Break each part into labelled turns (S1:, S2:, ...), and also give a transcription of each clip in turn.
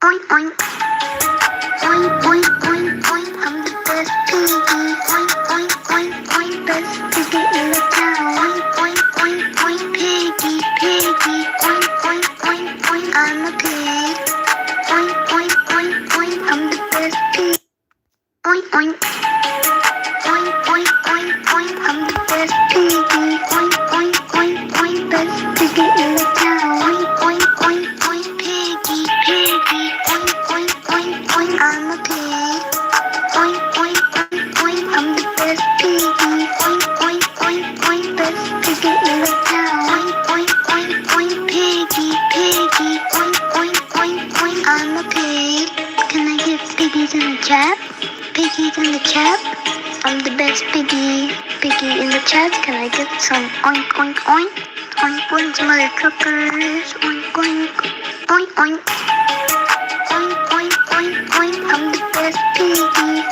S1: Oink oink. Oink oink oink oink. I'm the best piggy. Oink oink oink oink. Best piggy in the town. Oink oink oink oink. Piggy piggy. Oink oink oink oink. I'm a pig. Oink oink oink oink. I'm the best pig. Oink oink. Oink oink oink oink. I'm the best piggy. Oink oink oink oink. Best piggy in the town. Oink oink oink oink. Piggy piggy. Oink oink oink oink. I'm a pig. Oink oink oink oink. I'm the best piggy. Oink oink oink oink. Best piggy in the town. Oink oink oink oink. Piggy piggy. Oink oink oink oink. I'm a pig. Can I get piggies in the chat? Piggies in the chat. I'm the best piggy. Piggy in the chat. Can I get some oink oink oink? Oink oink, motherfuckers. Oink oink. Oink oink. Oink oink oink oink. I'm the best piggy. Oink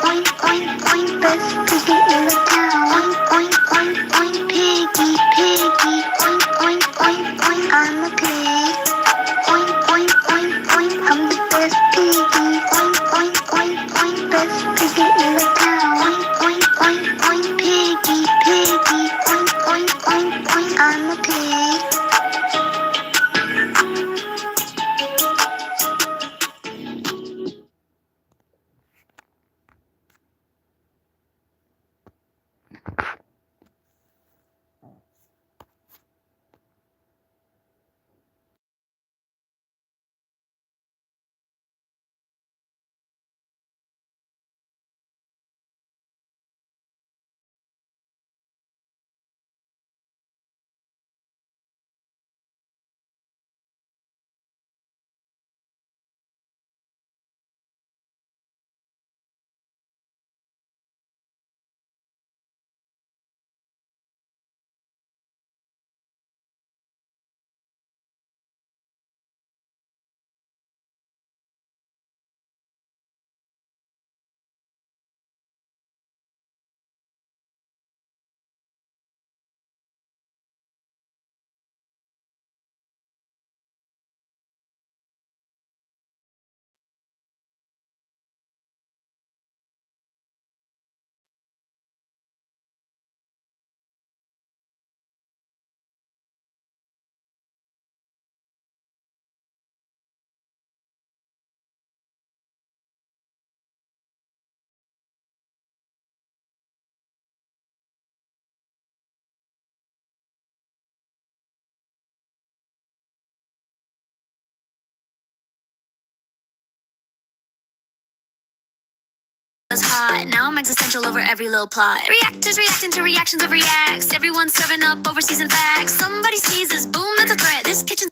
S1: oink oink oink. Best piggy in the town. Oink oink oink oink. Piggy piggy. Oink oink oink oink. I'm a pig. Oink oink oink oink. I'm the best piggy. Oink oink oink oink. Best piggy in the town. Oink oink oink oink. Piggy piggy. Oink oink oink oink. I'm a pig. Hot. Now I'm existential over every little plot. Reactors reacting to reactions of reacts. Everyone's serving up overseas and facts. Somebody sneezes, boom, that's a threat. This kitchen.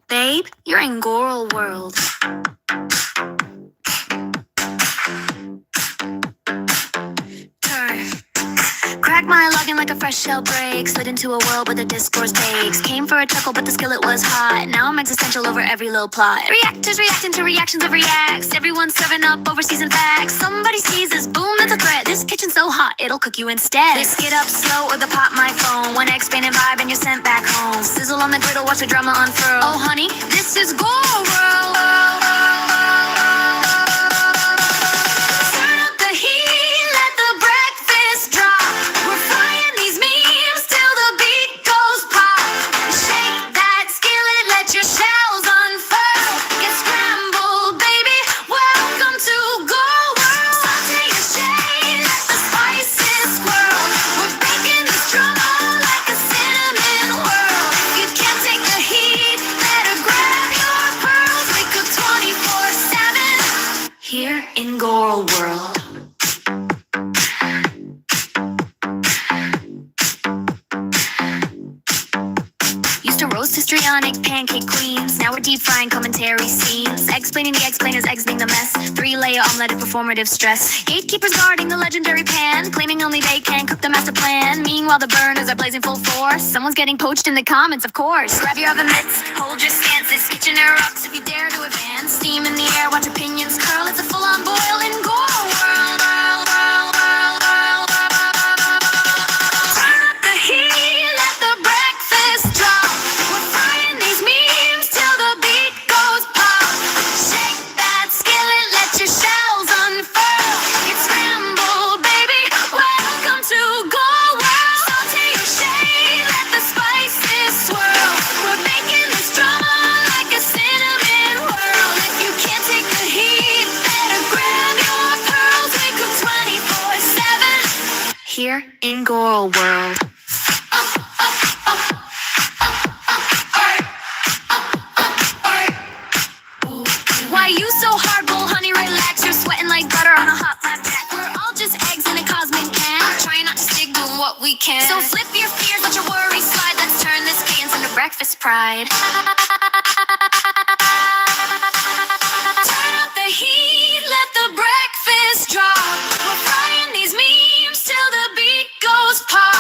S1: Babe, you're in Goral World. Cracked my login like a fresh shell break. Slid into a world where the discourse takes. Came for a chuckle, but the skillet was hot. Now I'm existential over every little plot. Reactors reacting to reactions of reacts. Everyone's serving up overseas and facts. Somebody sneezes, boom, that's a threat. This kitchen's so hot, it'll cook you instead. Whisk it up slow or the pop my phone. One egg spinning vibe and you're sent back home. Sizzle on the griddle, watch the drama unfurl. Oh honey, this is Goral World. Turn up the heat, let the breakfast drop. We're frying these memes till the beat goes pop. Shake that skillet, let your shells unfurl. Get scrambled, baby. Welcome to Goral World. Saute your shade, let the spices swirl. We're baking this drama like a cinnamon whirl. You can't take the heat, better grab your pearls. We cook 24/7 here in Goral World. Used to roast histrionic pancake queens. Now we're deep frying commentary scenes. Explaining the explainers, exiting the mess. 3-layer omelet of performative stress. Gatekeepers guarding the legendary pan. Claiming only they can cook the master plan. Meanwhile the burners are blazing full force. Someone's getting poached in the comments, of course. Grab your oven mitts, hold your stance. This kitchen erupts if you dare to advance. Steam in the air, watch opinions curl. It's a full-on boil in Goral World. Turn up the heat, let the breakfast drop. We're frying these memes till the beat Here in Girl World. Why you so hardball, honey? Relax, you're sweating like butter on a hot flat pack. We're all just eggs in a cosmic pan, trying not to stick, doing what we can. So flip your fears, let your worries slide. Let's turn this chaos into breakfast pride. Turn up the heat, let the breakfast drop. We're frying these memes till the beat goes pop.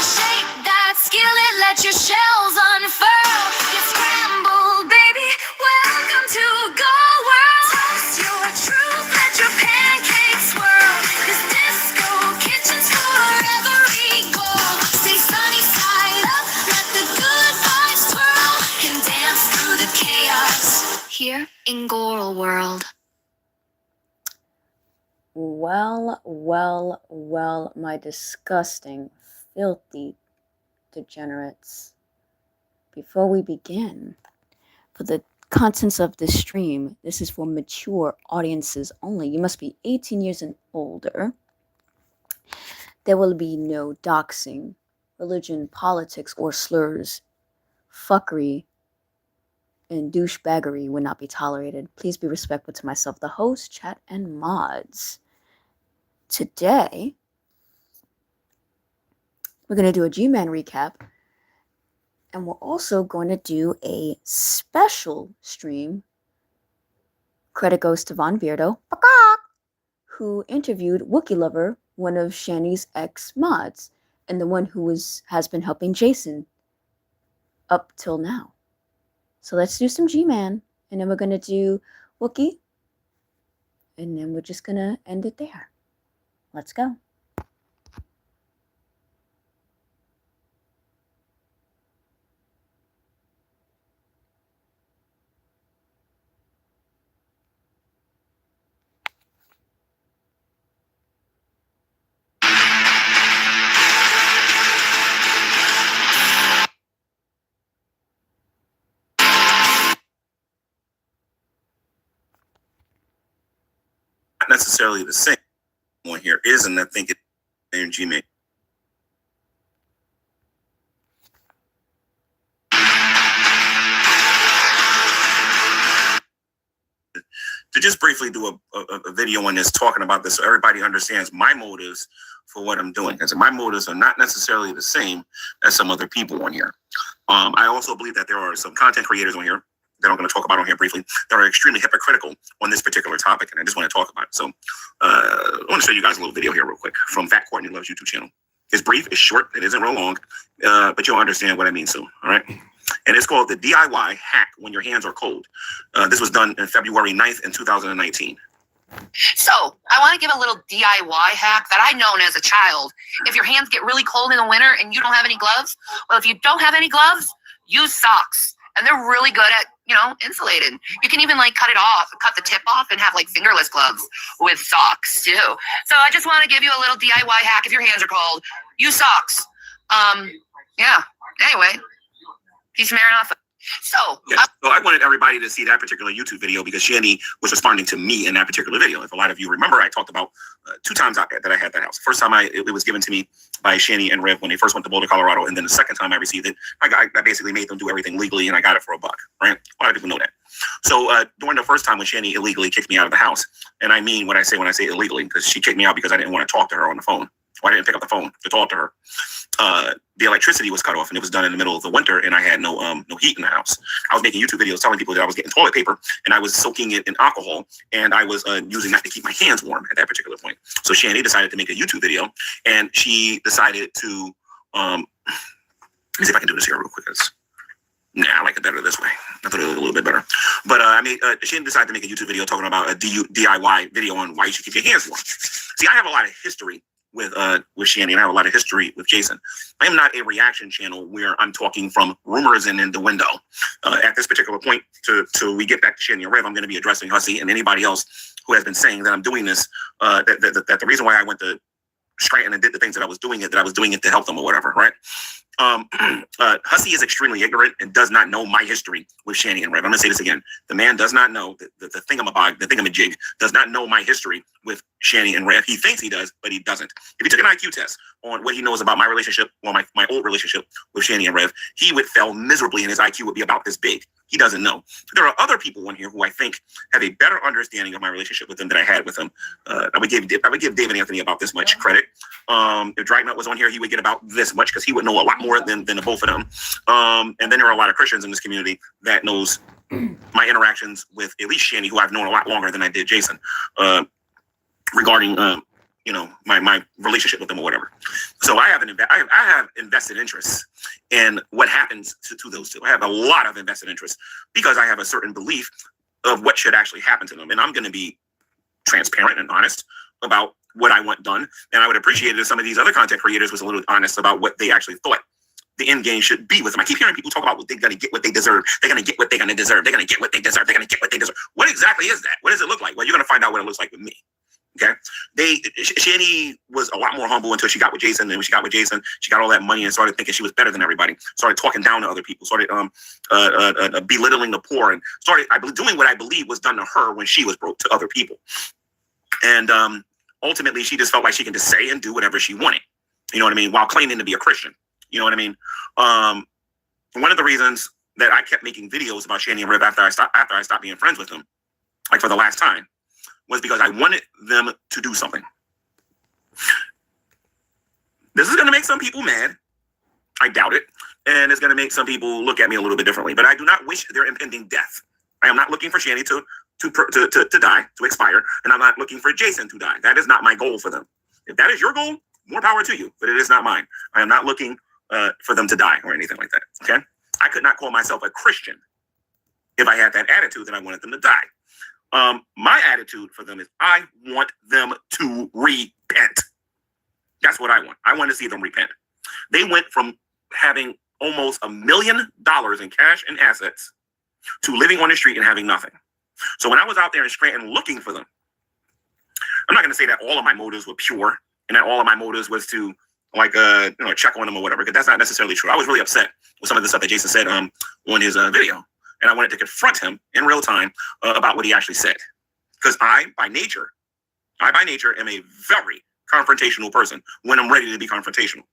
S1: Shake that skillet, let your shells unfurl. Get scrambled, baby. Welcome to Go World. Toast your truth, let your pancakes swirl. This disco kitchen's forever equal. Stay sunny side up, let the good vibes twirl. And dance through the chaos. Here in Girl World.
S2: Well, my disgusting, filthy degenerates. Before we begin, for the contents of this stream, this is for mature audiences only. You must be 18 years and older. There will be no doxing, religion, politics, or slurs. Fuckery and douchebaggery would not be tolerated. Please be respectful to myself, the host, chat, and mods. Today, we're going to do a Gman recap, and we're also going to do a special stream. Credit goes to Von Beardo, who interviewed Wookie Lover, one of Shani's ex-mods, and the one who has been helping Jason up till now. So let's do some G-Man, and then we're going to do Wookie, and then we're just going to end it there. Let's go.
S3: Not necessarily the same one here is, and I think it's Gman. To just briefly do a video on this, talking about this, so everybody understands my motives for what I'm doing. Because my motives are not necessarily the same as some other people on here. I also believe that there are some content creators on here that I'm going to talk about on here briefly that are extremely hypocritical on this particular topic, and I just want to talk about it. So I want to show you guys a little video here real quick from Fat Courtney Love's YouTube channel. It's brief, it's short, it isn't real long, but you'll understand what I mean soon, all right? And it's called the DIY Hack When Your Hands Are Cold. This was done on February 9th in 2019.
S4: So, I want to give a little DIY hack that I known as a child. If your hands get really cold in the winter and you don't have any gloves, well, if you don't have any gloves, use socks. And they're really good at, insulated. You can even cut it off, cut the tip off and have fingerless gloves with socks too. So I just want to give you a little DIY hack. If your hands are cold, use socks. Yeah. Anyway, peace and Maranatha. So,
S3: so I wanted everybody to see that particular YouTube video because Shani was responding to me in that particular video. If a lot of you remember, I talked about 2 times that I had that house. First time it was given to me by Shani and Rev when they first went to Boulder, Colorado, and then the second time I received it, I basically made them do everything legally, and I got it for $1, right? A lot of people know that. So during the first time when Shani illegally kicked me out of the house, and I mean what I say when I say illegally, because she kicked me out because I didn't want to talk to her on the phone. Well, I didn't pick up the phone to talk to her. The electricity was cut off, and it was done in the middle of the winter, and I had no heat in the house. I was making YouTube videos telling people that I was getting toilet paper, and I was soaking it in alcohol, and I was using that to keep my hands warm at that particular point. So Shani decided to make a YouTube video, and she decided to, let me see if I can do this here real quick. I like it better this way. I thought it looked a little bit better. But Shani decided to make a YouTube video talking about a DIY video on why you should keep your hands warm. See, I have a lot of history with Shani, and I have a lot of history with Jason. I am not a reaction channel where I'm talking from rumors and in the window. At this particular point, till we get back to Shani and Rev, I'm going to be addressing Hussey and anybody else who has been saying that I'm doing this, that the reason why I went to Scranton and did the things that I was doing it to help them or whatever, right? Hussey is extremely ignorant and does not know my history with Shanny and Rev. I'm going to say this again. The man does not know, the thingamajig, does not know my history with Shanny and Rev. He thinks he does, but he doesn't. If he took an IQ test on what he knows about my relationship, well, my old relationship with Shanny and Rev, he would fail miserably and his IQ would be about this big. He doesn't know. There are other people on here who I think have a better understanding of my relationship with them than I had with them. I would give David Anthony about this much credit. If Dragnut was on here, he would get about this much because he would know a lot more than the both of them. And then there are a lot of Christians in this community that knows my interactions with at least Shanny, who I've known a lot longer than I did Jason, regarding my relationship with them or whatever. So I have invested interest in what happens to those two. I have a lot of invested interest because I have a certain belief of what should actually happen to them, and I'm going to be transparent and honest about what I want done. And I would appreciate it if some of these other content creators was a little honest about what they actually thought the end game should be with them. I keep hearing people talk about they're going to get what they deserve. They're going to get what they're going to deserve. They're going to get what they deserve. They're going to get what they deserve. What exactly is that? What does it look like? Well, you're going to find out what it looks like with me. Okay. Shanny was a lot more humble until she got with Jason. And when she got with Jason, she got all that money and started thinking she was better than everybody. Started talking down to other people. Started belittling the poor and started doing what I believe was done to her when she was broke to other people. And ultimately, she just felt like she can just say and do whatever she wanted. You know what I mean? While claiming to be a Christian. You know what I mean? One of the reasons that I kept making videos about Shanny and Rev after I stopped being friends with them, like for the last time, was because I wanted them to do something. This is going to make some people mad. I doubt it. And it's going to make some people look at me a little bit differently. But I do not wish their impending death. I am not looking for Shanny to die, to expire. And I'm not looking for Jason to die. That is not my goal for them. If that is your goal, more power to you. But it is not mine. I am not looking for them to die or anything like that. Okay? I could not call myself a Christian if I had that attitude that I wanted them to die. My attitude for them is I want them to repent. That's what I want. I want to see them repent. They went from having almost $1 million in cash and assets to living on the street and having nothing. So when I was out there in Scranton looking for them, I'm not going to say that all of my motives were pure and that all of my motives was to check on them or whatever, because that's not necessarily true. I was really upset with some of the stuff that Jason said on his video. And I wanted to confront him in real time about what he actually said. Because I, by nature, am a very confrontational person when I'm ready to be confrontational.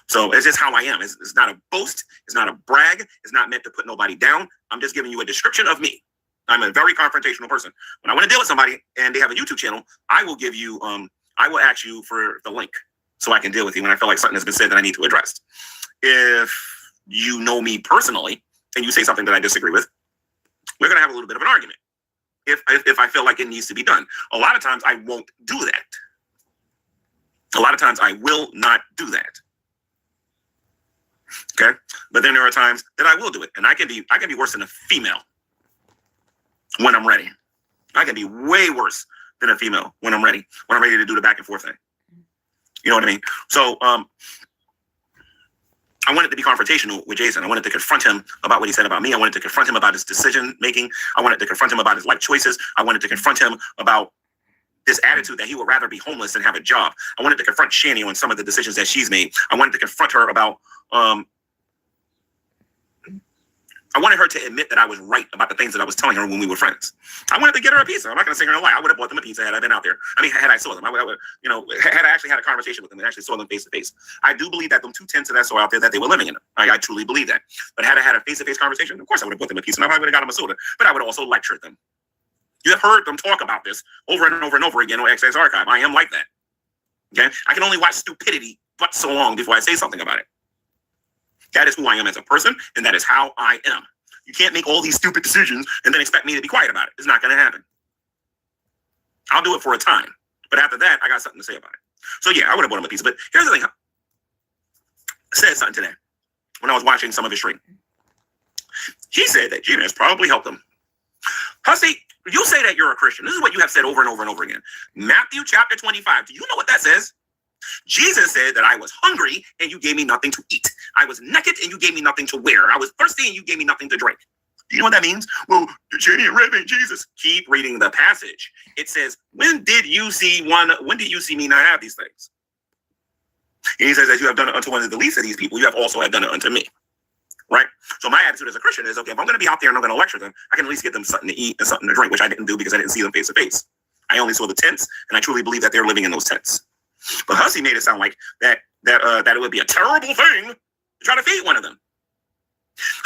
S3: So it's just how I am. It's not a boast. It's not a brag. It's not meant to put nobody down. I'm just giving you a description of me. I'm a very confrontational person. When I want to deal with somebody and they have a YouTube channel, I will give you, I will ask you for the link so I can deal with you when I feel like something has been said that I need to address. If you know me personally, and you say something that I disagree with, we're going to have a little bit of an argument if I feel like it needs to be done. A lot of times I won't do that. A lot of times I will not do that. Okay? But then there are times that I will do it. And I can be worse than a female when I'm ready. I can be way worse than a female when I'm ready. When I'm ready to do the back and forth thing. You know what I mean? So, I wanted to be confrontational with Jason. I wanted to confront him about what he said about me. I wanted to confront him about his decision making. I wanted to confront him about his life choices. I wanted to confront him about this attitude that he would rather be homeless than have a job. I wanted to confront Shanny on some of the decisions that she's made. I wanted to confront her about, I wanted her to admit that I was right about the things that I was telling her when we were friends. I wanted to get her a pizza. I'm not going to say her a lie. I would have bought them a pizza had I been out there. I mean, had I saw them, I would, had I actually had a conversation with them and actually saw them face to face. I do believe that them 2/10 of that saw out there that they were living in them. I truly believe that. But had I had a face-to-face conversation, of course I would have bought them a pizza and I probably would have got them a soda. But I would have also lectured them. You have heard them talk about this over and over and over again on XX Archive. I am like that. Okay? I can only watch stupidity but so long before I say something about it. That is who I am as a person, and that is how I am. You can't make all these stupid decisions and then expect me to be quiet about it. It's not going to happen. I'll do it for a time. But after that, I got something to say about it. So yeah, I would have bought him a pizza. But here's the thing. I said something today when I was watching some of his stream. He said that Gman has probably helped him. Hussey, you say that you're a Christian. This is what you have said over and over and over again. Matthew chapter 25. Do you know what that says? Jesus said that I was hungry and you gave me nothing to eat. I was naked and you gave me nothing to wear. I was thirsty and you gave me nothing to drink. Do you know what that means? Well, Jenny and Red and Jesus. Keep reading the passage. It says, when did you see me not have these things? And he says, as you have done it unto one of the least of these people, you have also done it unto me. Right? So my attitude as a Christian is, okay, if I'm going to be out there and I'm going to lecture them, I can at least get them something to eat and something to drink, which I didn't do because I didn't see them face to face. I only saw the tents, and I truly believe that they're living in those tents. But Hussey made it sound like that it would be a terrible thing to try to feed one of them.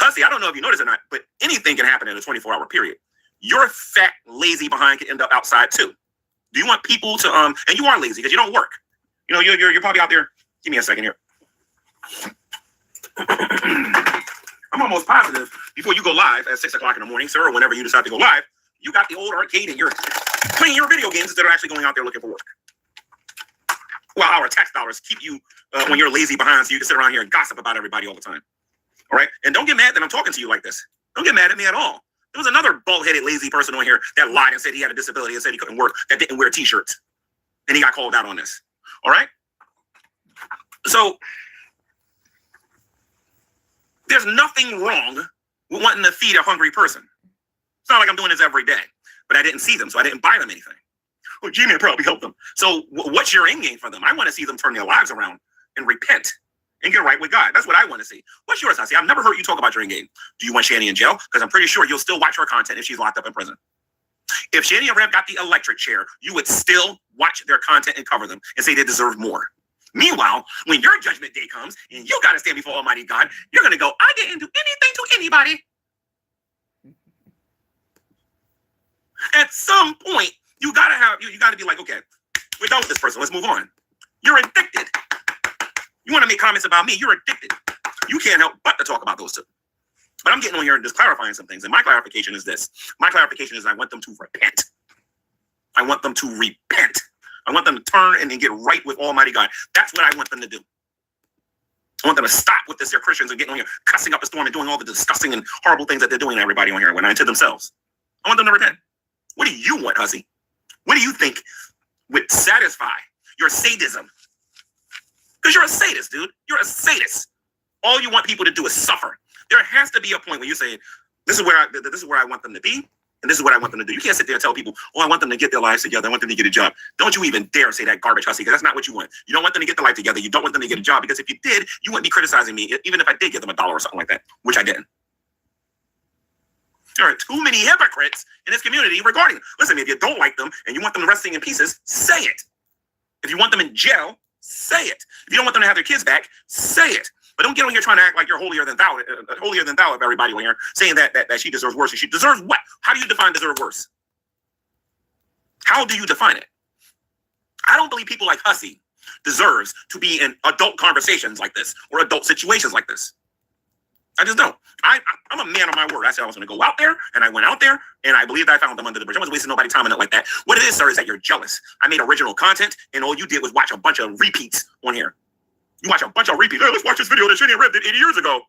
S3: Hussey, I don't know if you noticed or not, but anything can happen in a 24-hour period. Your fat, lazy behind can end up outside too. Do you want people to and you are lazy because you don't work. You know, you're probably out there. Give me a second here. I'm almost positive before you go live at 6 o'clock in the morning, sir, or whenever you decide to go live, you got the old arcade and you're playing your video games instead of actually going out there looking for work. Well, our tax dollars keep you when you're lazy behind, so you can sit around here and gossip about everybody all the time. All right? And don't get mad that I'm talking to you like this. Don't get mad at me at all. There was another bald-headed, lazy person on here that lied and said he had a disability and said he couldn't work, that didn't wear T-shirts. And he got called out on this. All right? So there's nothing wrong with wanting to feed a hungry person. It's not like I'm doing this every day, but I didn't see them, so I didn't buy them anything. Well, Gman probably helped them. So what's your end game for them? I want to see them turn their lives around and repent and get right with God. That's what I want to see. What's yours, Hussey? I've never heard you talk about your end game. Do you want Shani in jail? Because I'm pretty sure you'll still watch her content if she's locked up in prison. If Shani and Rev got the electric chair, you would still watch their content and cover them and say they deserve more. Meanwhile, when your judgment day comes and you got to stand before Almighty God, you're going to go, I didn't do anything to anybody. At some point, you got to be like, okay, we're done with this person. Let's move on. You're addicted. You want to make comments about me. You're addicted. You can't help but to talk about those two. But I'm getting on here and just clarifying some things. And my clarification is this. My clarification is I want them to repent. I want them to repent. I want them to turn and get right with Almighty God. That's what I want them to do. I want them to stop with this. They're Christians and getting on here, cussing up a storm and doing all the disgusting and horrible things that they're doing to everybody on here when I to themselves. I want them to repent. What do you want, Hussey? What do you think would satisfy your sadism? Because you're a sadist, dude. You're a sadist. All you want people to do is suffer. There has to be a point where you say, this is where I want them to be, and this is what I want them to do. You can't sit there and tell people, oh, I want them to get their lives together. I want them to get a job. Don't you even dare say that garbage, Hussey, because that's not what you want. You don't want them to get their life together. You don't want them to get a job, because if you did, you wouldn't be criticizing me, even if I did give them $1 or something like that, which I didn't. There are too many hypocrites in this community regarding them. Listen, if you don't like them and you want them resting in pieces, say it. If you want them in jail, say it. If you don't want them to have their kids back, say it. But don't get on here trying to act like you're holier than thou of everybody on here, saying that she deserves worse. And she deserves what? How do you define deserve worse? How do you define it? I don't believe people like Hussey deserves to be in adult conversations like this or adult situations like this. I just don't. I'm a man of my word. I said I was going to go out there, and I went out there, and I believed I found them under the bridge. I wasn't wasting nobody's time on it like that. What it is, sir, is that you're jealous. I made original content, and all you did was watch a bunch of repeats on here. You watch a bunch of repeats. Hey, let's watch this video that Shani and Rev did 80 years ago.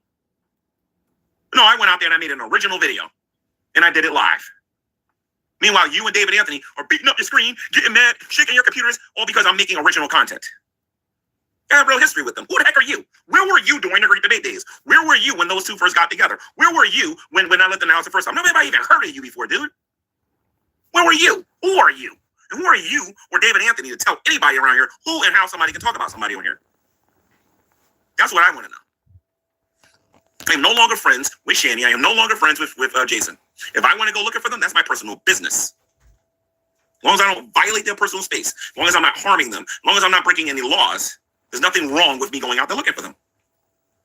S3: No, I went out there and I made an original video, and I did it live. Meanwhile, you and David Anthony are beating up your screen, getting mad, shaking your computers, all because I'm making original content. I have real history with them. Who the heck are you? Where were you during the Great Debate days? Where were you when those two first got together? Where were you when I lived in the house the first time? Nobody even heard of you before, dude. Where were you? Who are you? And who are you or David Anthony to tell anybody around here who and how somebody can talk about somebody on here? That's what I want to know. I am no longer friends with Shani. I am no longer friends with Jason. If I want to go looking for them, that's my personal business. As long as I don't violate their personal space, as long as I'm not harming them, as long as I'm not breaking any laws, there's nothing wrong with me going out there looking for them.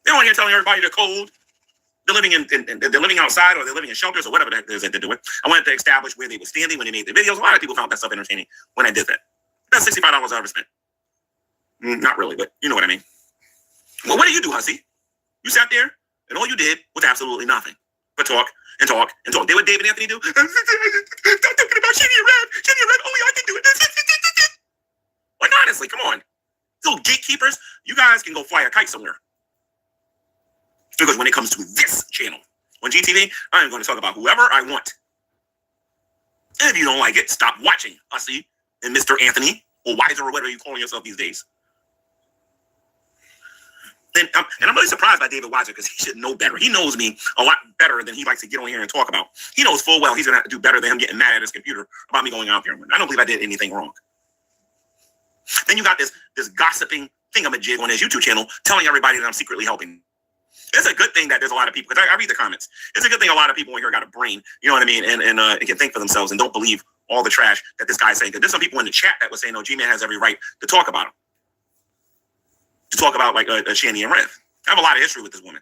S3: They don't want to telling everybody they're cold. They're living they're living outside, or they're living in shelters, or whatever the heck it is that they're doing. I wanted to establish where they were standing when they made the videos. A lot of people found that stuff entertaining when I did that. That's $65 I ever spent. Not really, but you know what I mean. Well, what do you do, Hussey? You sat there, and all you did was absolutely nothing but talk and talk and talk. Did what David Anthony do? Stop talking about Shani and Rev. Shani and Rev, only I can do it. Like, honestly, come on. Little gatekeepers, you guys can go fly a kite somewhere. Because when it comes to this channel on GTV, I am going to talk about whoever I want. And if you don't like it, stop watching Hussey and Mr. Anthony, or Wiser, or whatever you calling yourself these days. And I'm really surprised by David Weiser, because he should know better. He knows me a lot better than he likes to get on here and talk about. He knows full well he's going to have to do better than him getting mad at his computer about me going out there. I don't believe I did anything wrong. Then you got this gossiping, thingamajig on his YouTube channel telling everybody that I'm secretly helping. It's a good thing that there's a lot of people, because I read the comments. It's a good thing a lot of people in here got a brain, you know what I mean, and can think for themselves and don't believe all the trash that this guy's saying. Because there's some people in the chat that were saying, "Oh, Gman has every right to talk about him, to talk about like Shanny and Rev." I have a lot of history with this woman.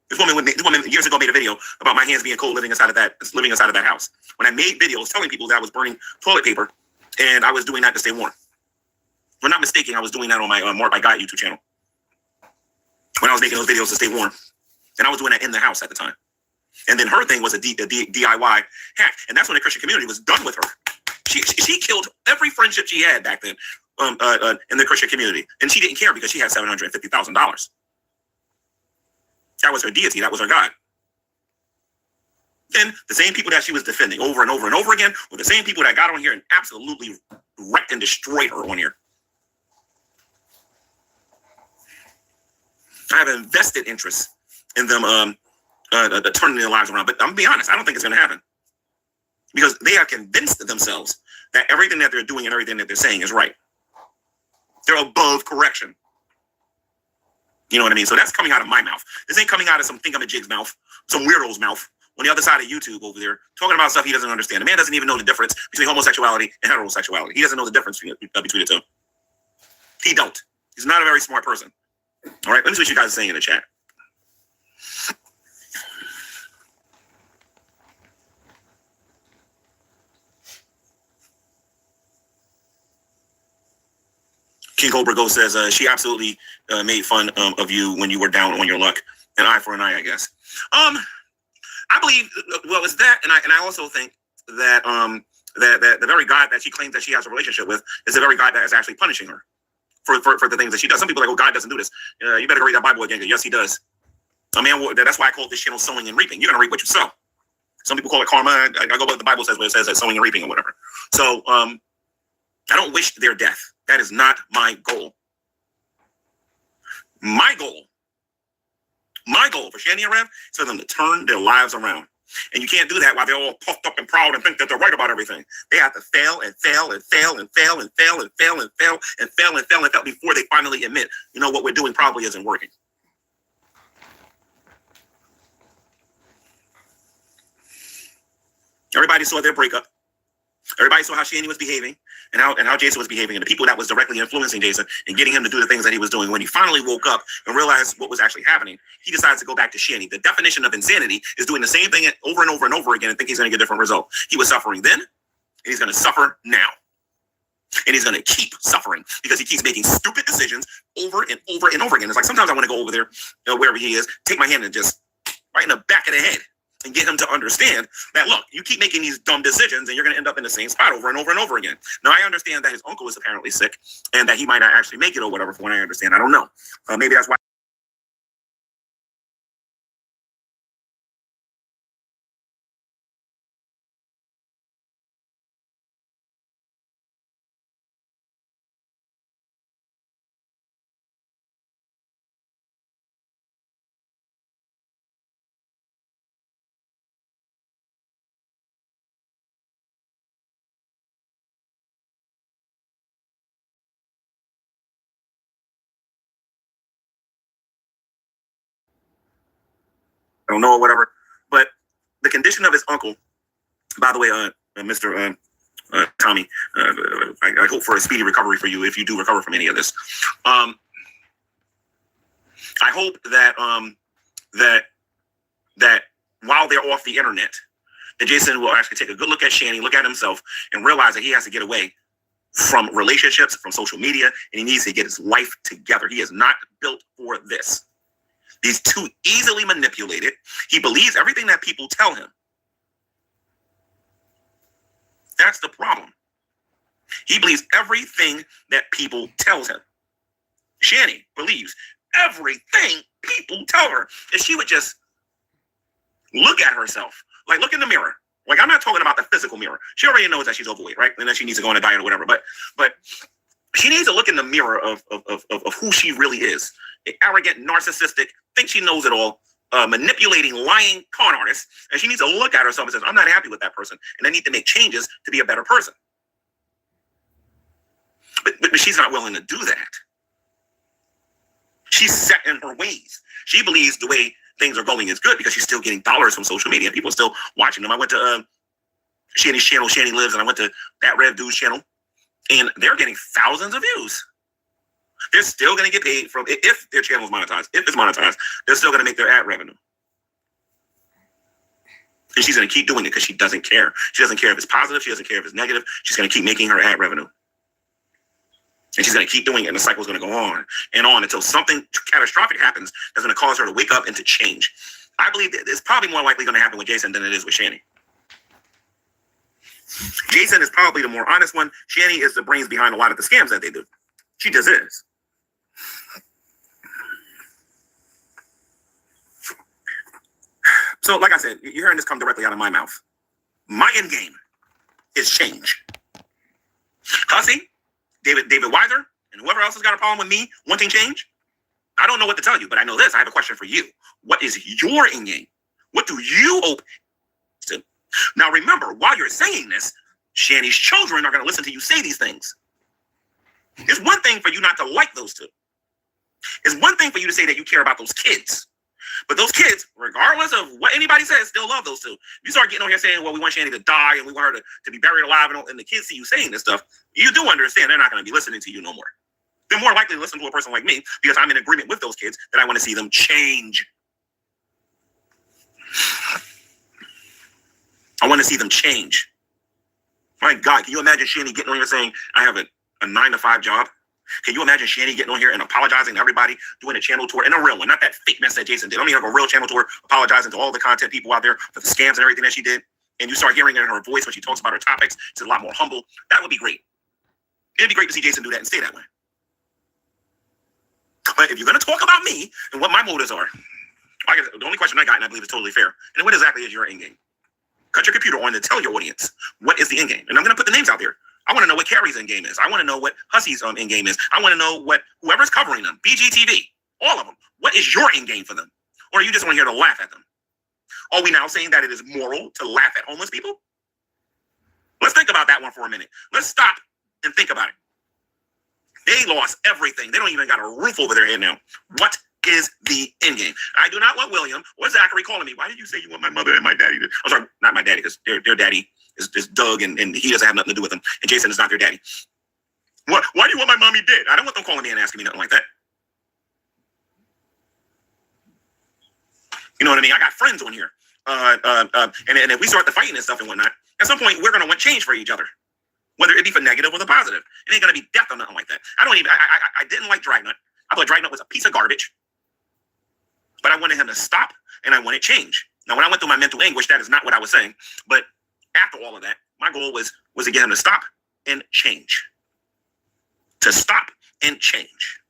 S3: This woman years ago made a video about my hands being cold living inside of that house. When I made videos telling people that I was burning toilet paper, and I was doing that to stay warm. If I'm not mistaken, I was doing that on my Mark by God YouTube channel. When I was making those videos to stay warm. And I was doing that in the house at the time. And then her thing was a DIY hack. And that's when the Christian community was done with her. She killed every friendship she had back then in the Christian community. And she didn't care because she had $750,000. That was her deity. That was her God. Then the same people that she was defending over and over and over again were the same people that got on here and absolutely wrecked and destroyed her on here. I have an invested interest in them turning their lives around. But I'm going to be honest, I don't think it's going to happen. Because they have convinced themselves that everything that they're doing and everything that they're saying is right. They're above correction. You know what I mean? So that's coming out of my mouth. This ain't coming out of some thingamajig's mouth, some weirdo's mouth on the other side of YouTube over there, talking about stuff he doesn't understand. The man doesn't even know the difference between homosexuality and heterosexuality. He doesn't know the difference between the two. He don't. He's not a very smart person. All right, let me see what you guys are saying in the chat. King Cobra Go says she absolutely made fun of you when you were down on your luck. An eye for an eye, I guess. I believe, well, it's that, and I also think that that the very God that she claims that she has a relationship with is the very God that is actually punishing her for the things that she does. Some people are like, "Oh, God doesn't do this." You better go read that Bible again. Yes, He does. I mean, that's why I call this channel sowing and reaping. You're gonna reap what you sow. Some people call it karma. I go by what the Bible says, where it says that sowing and reaping or whatever. So I don't wish their death. That is not my goal. My goal for Shanny and Rev is for them to turn their lives around. And you can't do that while they're all puffed up and proud and think that they're right about everything. They have to fail and fail and fail and fail and fail and fail and fail and fail and fail and fail before they finally admit, you know, what we're doing probably isn't working. Everybody saw their breakup. Everybody saw how Shanny was behaving and how Jason was behaving, and the people that was directly influencing Jason and getting him to do the things that he was doing. When he finally woke up and realized what was actually happening, he decides to go back to Shanny. The definition of insanity is doing the same thing over and over and over again and think he's going to get a different result. He was suffering then, and he's going to suffer now. And he's going to keep suffering because he keeps making stupid decisions over and over and over again. It's like sometimes I want to go over there, wherever he is, take my hand and just right in the back of the head and get him to understand that, look, you keep making these dumb decisions and you're going to end up in the same spot over and over and over again. Now, I understand that his uncle is apparently sick and that he might not actually make it or whatever, from what I understand. I don't know. Maybe that's why. I don't know or whatever. But the condition of his uncle, by the way, Mr. Tommy, I hope for a speedy recovery for you if you do recover from any of this. I hope that that while they're off the internet, that Jason will actually take a good look at Shanny, look at himself, and realize that he has to get away from relationships, from social media, and he needs to get his life together. He is not built for this. He's too easily manipulated. He believes everything that people tell him. That's the problem. He believes everything that people tell him. Shanny believes everything people tell her. If she would just look at herself, like look in the mirror. Like, I'm not talking about the physical mirror. She already knows that she's overweight, right? And that she needs to go on a diet or whatever. But she needs to look in the mirror of who she really is. An arrogant, narcissistic, thinks she knows it all, manipulating, lying con artist. And she needs to look at herself and says, I'm not happy with that person. And I need to make changes to be a better person. But she's not willing to do that. She's set in her ways. She believes the way things are going is good because she's still getting dollars from social media. People are still watching them. I went to Shanny's channel, Shanny Lives, and I went to that Rev Dude's channel, and they're getting thousands of views. They're still going to get paid from, if their channel is monetized. If it's monetized, they're still going to make their ad revenue. And she's going to keep doing it because she doesn't care. She doesn't care if it's positive. She doesn't care if it's negative. She's going to keep making her ad revenue. And she's going to keep doing it, and the cycle is going to go on and on until something catastrophic happens that's going to cause her to wake up and to change. I believe that it's probably more likely going to happen with Jason than it is with Shanny. Jason is probably the more honest one. Shanny is the brains behind a lot of the scams that they do. She just is. So, like I said, you're hearing this come directly out of my mouth. My end game is change. Hussy, David Weiser, and whoever else has got a problem with me wanting change, I don't know what to tell you, but I know this. I have a question for you. What is your end game? What do you hope to? Now, remember, while you're saying this, Shanny's children are going to listen to you say these things. It's one thing for you not to like those two. It's one thing for you to say that you care about those kids. But those kids, regardless of what anybody says, still love those two. You start getting on here saying, well, we want Shanny to die and we want her to be buried alive, and the kids see you saying this stuff, you do understand they're not going to be listening to you no more. They're more likely to listen to a person like me because I'm in agreement with those kids that I want to see them change. I want to see them change. My God, can you imagine Shanny getting on here saying, I have a 9-to-5 job? Can you imagine Shanny getting on here and apologizing to everybody, doing a channel tour, and a real one, not that fake mess that Jason did. I mean, like a real channel tour, apologizing to all the content people out there for the scams and everything that she did. And you start hearing it in her voice when she talks about her topics. She's a lot more humble. That would be great. It'd be great to see Jason do that and stay that way. But if you're going to talk about me and what my motives are, the only question I got, and I believe is totally fair, and what exactly is your end game? Cut your computer on and tell your audience what is the end game. And I'm going to put the names out there. I want to know what Carrie's end game is. I want to know what Hussy's end game is. I want to know what whoever's covering them, BGTV, all of them. What is your end game for them? Or are you just want here to laugh at them? Are we now saying that it is moral to laugh at homeless people? Let's think about that one for a minute. Let's stop and think about it. They lost everything. They don't even got a roof over their head now. What is the end game? I do not want William or Zachary calling me. Why did you say you want my mother and my daddy? I'm sorry, not my daddy, because their daddy is Doug, and he doesn't have nothing to do with them. And Jason is not their daddy. Why do you want my mommy dead? I don't want them calling me and asking me nothing like that. You know what I mean? I got friends on here. And if we start the fighting and stuff and whatnot, at some point we're going to want change for each other, whether it be for negative or the positive. It ain't going to be death or nothing like that. I didn't like Dragnut. I thought Dragnut was a piece of garbage, but I wanted him to stop and I wanted change. Now, when I went through my mental anguish, that is not what I was saying. But after all of that, my goal was to get him to stop and change. To stop and change.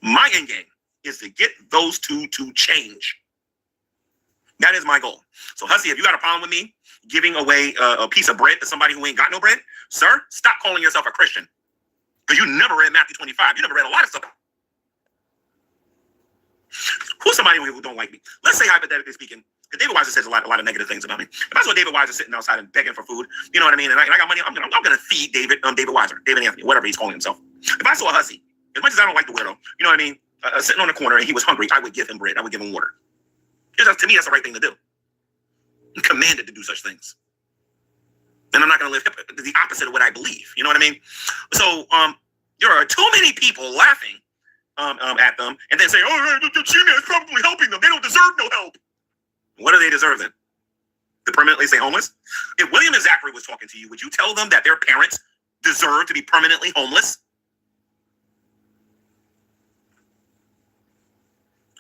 S3: My end game is to get those two to change. That is my goal. So, Hussy, if you got a problem with me giving away a piece of bread to somebody who ain't got no bread, sir, stop calling yourself a Christian. Because you never read Matthew 25. You never read a lot of stuff. Who's somebody who don't like me? Let's say, hypothetically speaking, because David Weiser says a lot of negative things about me. If I saw David Weiser sitting outside and begging for food, you know what I mean, and I got money, I'm gonna feed David Weiser, David Anthony, whatever he's calling himself. If I saw a Hussy, as much as I don't like the widow, you know what I mean, sitting on the corner and he was hungry, I would give him bread. I would give him water. To me, that's the right thing to do. I'm commanded to do such things. And I'm not going to live the opposite of what I believe. You know what I mean? So there are too many people laughing at them and then saying, oh, the Gman is probably helping them. They don't deserve no help. What do they deserve then? To permanently stay homeless? If William and Zachary was talking to you, would you tell them that their parents deserve to be permanently homeless?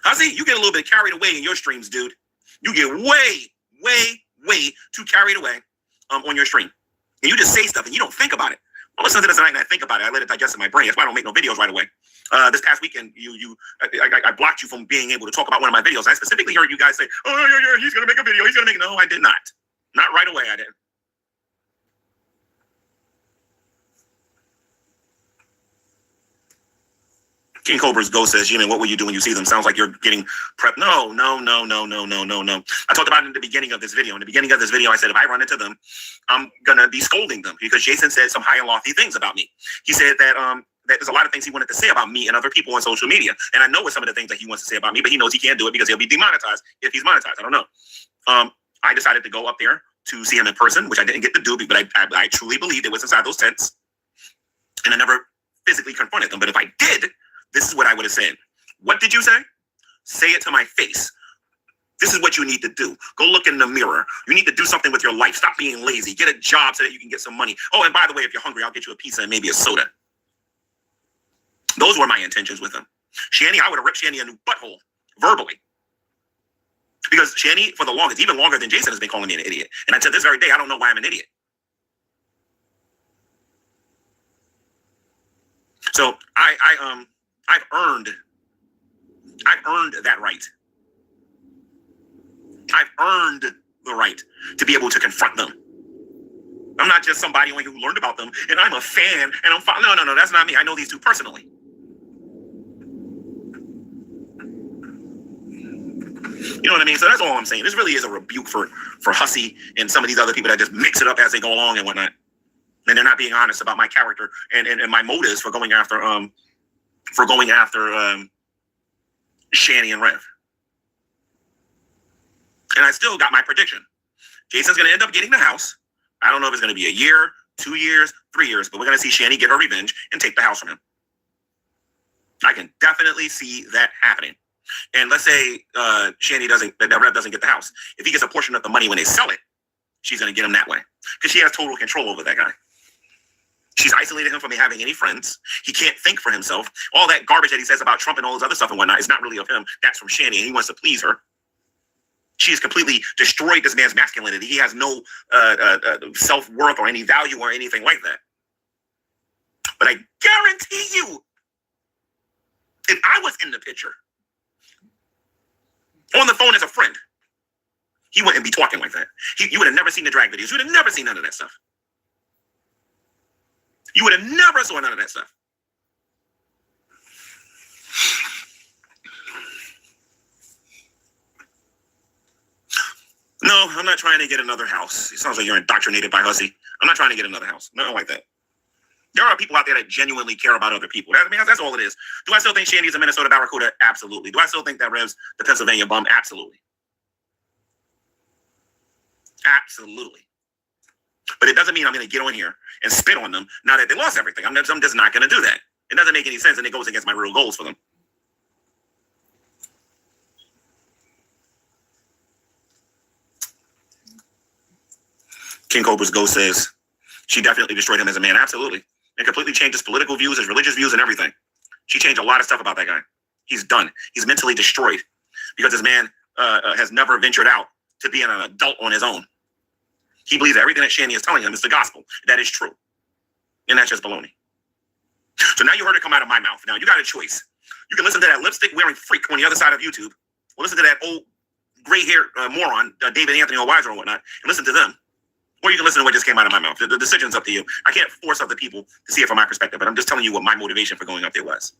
S3: Hussy, you get a little bit carried away in your streams, dude. You get way too carried away on your stream. And you just say stuff and you don't think about it. I listen to this tonight and I think about it. I let it digest in my brain. That's why I don't make no videos right away. This past weekend, I blocked you from being able to talk about one of my videos. I specifically heard you guys say, oh, yeah, he's going to make a video. He's going to make it. No, I did not. Not right away, I didn't. King Cobra's Ghost says, Gman, what will you do when you see them? Sounds like you're getting prepped. No. I talked about it in the beginning of this video. In the beginning of this video, I said, if I run into them, I'm going to be scolding them because Jason said some high and lofty things about me. He said that that there's a lot of things he wanted to say about me and other people on social media. And I know what some of the things that he wants to say about me, but he knows he can't do it because he'll be demonetized if he's monetized. I don't know. I decided to go up there to see him in person, which I didn't get to do, but I truly believed it was inside those tents. And I never physically confronted them. But if I did, this is what I would have said. What did you say? Say it to my face. This is what you need to do. Go look in the mirror. You need to do something with your life. Stop being lazy. Get a job so that you can get some money. Oh, and by the way, if you're hungry, I'll get you a pizza and maybe a soda. Those were my intentions with him. Shanny, I would have ripped Shanny a new butthole verbally. Because Shanny, for the longest, even longer than Jason, has been calling me an idiot. And I said this very day, I don't know why I'm an idiot. So I've earned that right. I've earned the right to be able to confront them. I'm not just somebody only who learned about them and I'm a fan and I'm fine. No, that's not me. I know these two personally. You know what I mean? So that's all I'm saying. This really is a rebuke for Hussey and some of these other people that just mix it up as they go along and whatnot. And they're not being honest about my character and my motives for going after Shanny and Rev. And I still got my prediction. Jason's going to end up getting the house. I don't know if it's going to be a year, 2 years, 3 years, but we're going to see Shanny get her revenge and take the house from him. I can definitely see that happening. And let's say Shanny Rev doesn't get the house. If he gets a portion of the money when they sell it, she's going to get him that way. Because she has total control over that guy. She's isolated him from having any friends. He can't think for himself. All that garbage that he says about Trump and all this other stuff and whatnot is not really of him. That's from Shanny, and he wants to please her. She has completely destroyed this man's masculinity. He has no self-worth or any value or anything like that. But I guarantee you, if I was in the picture, on the phone as a friend, he wouldn't be talking like that. You would have never seen the drag videos. You would have never seen none of that stuff. You would have never saw none of that stuff. No, I'm not trying to get another house. It sounds like you're indoctrinated by Hussey. I'm not trying to get another house. Nothing like that. There are people out there that genuinely care about other people. That's all it is. Do I still think Shandy's a Minnesota Barracuda? Absolutely. Do I still think that Rev's the Pennsylvania bum? Absolutely. Absolutely. But it doesn't mean I'm going to get on here and spit on them now that they lost everything. I'm just not going to do that. It doesn't make any sense, and it goes against my real goals for them. King Cobra's Ghost says she definitely destroyed him as a man. Absolutely. And completely changed his political views, his religious views, and everything. She changed a lot of stuff about that guy. He's done. He's mentally destroyed because this man has never ventured out to being an adult on his own. He believes that everything that Shanny is telling him is the gospel. That is true. And that's just baloney. So now you heard it come out of my mouth. Now you got a choice. You can listen to that lipstick wearing freak on the other side of YouTube. Or listen to that old gray haired moron, David Anthony or Weiser or whatnot, and listen to them. Or you can listen to what just came out of my mouth. The decision's up to you. I can't force other people to see it from my perspective, but I'm just telling you what my motivation for going up there was.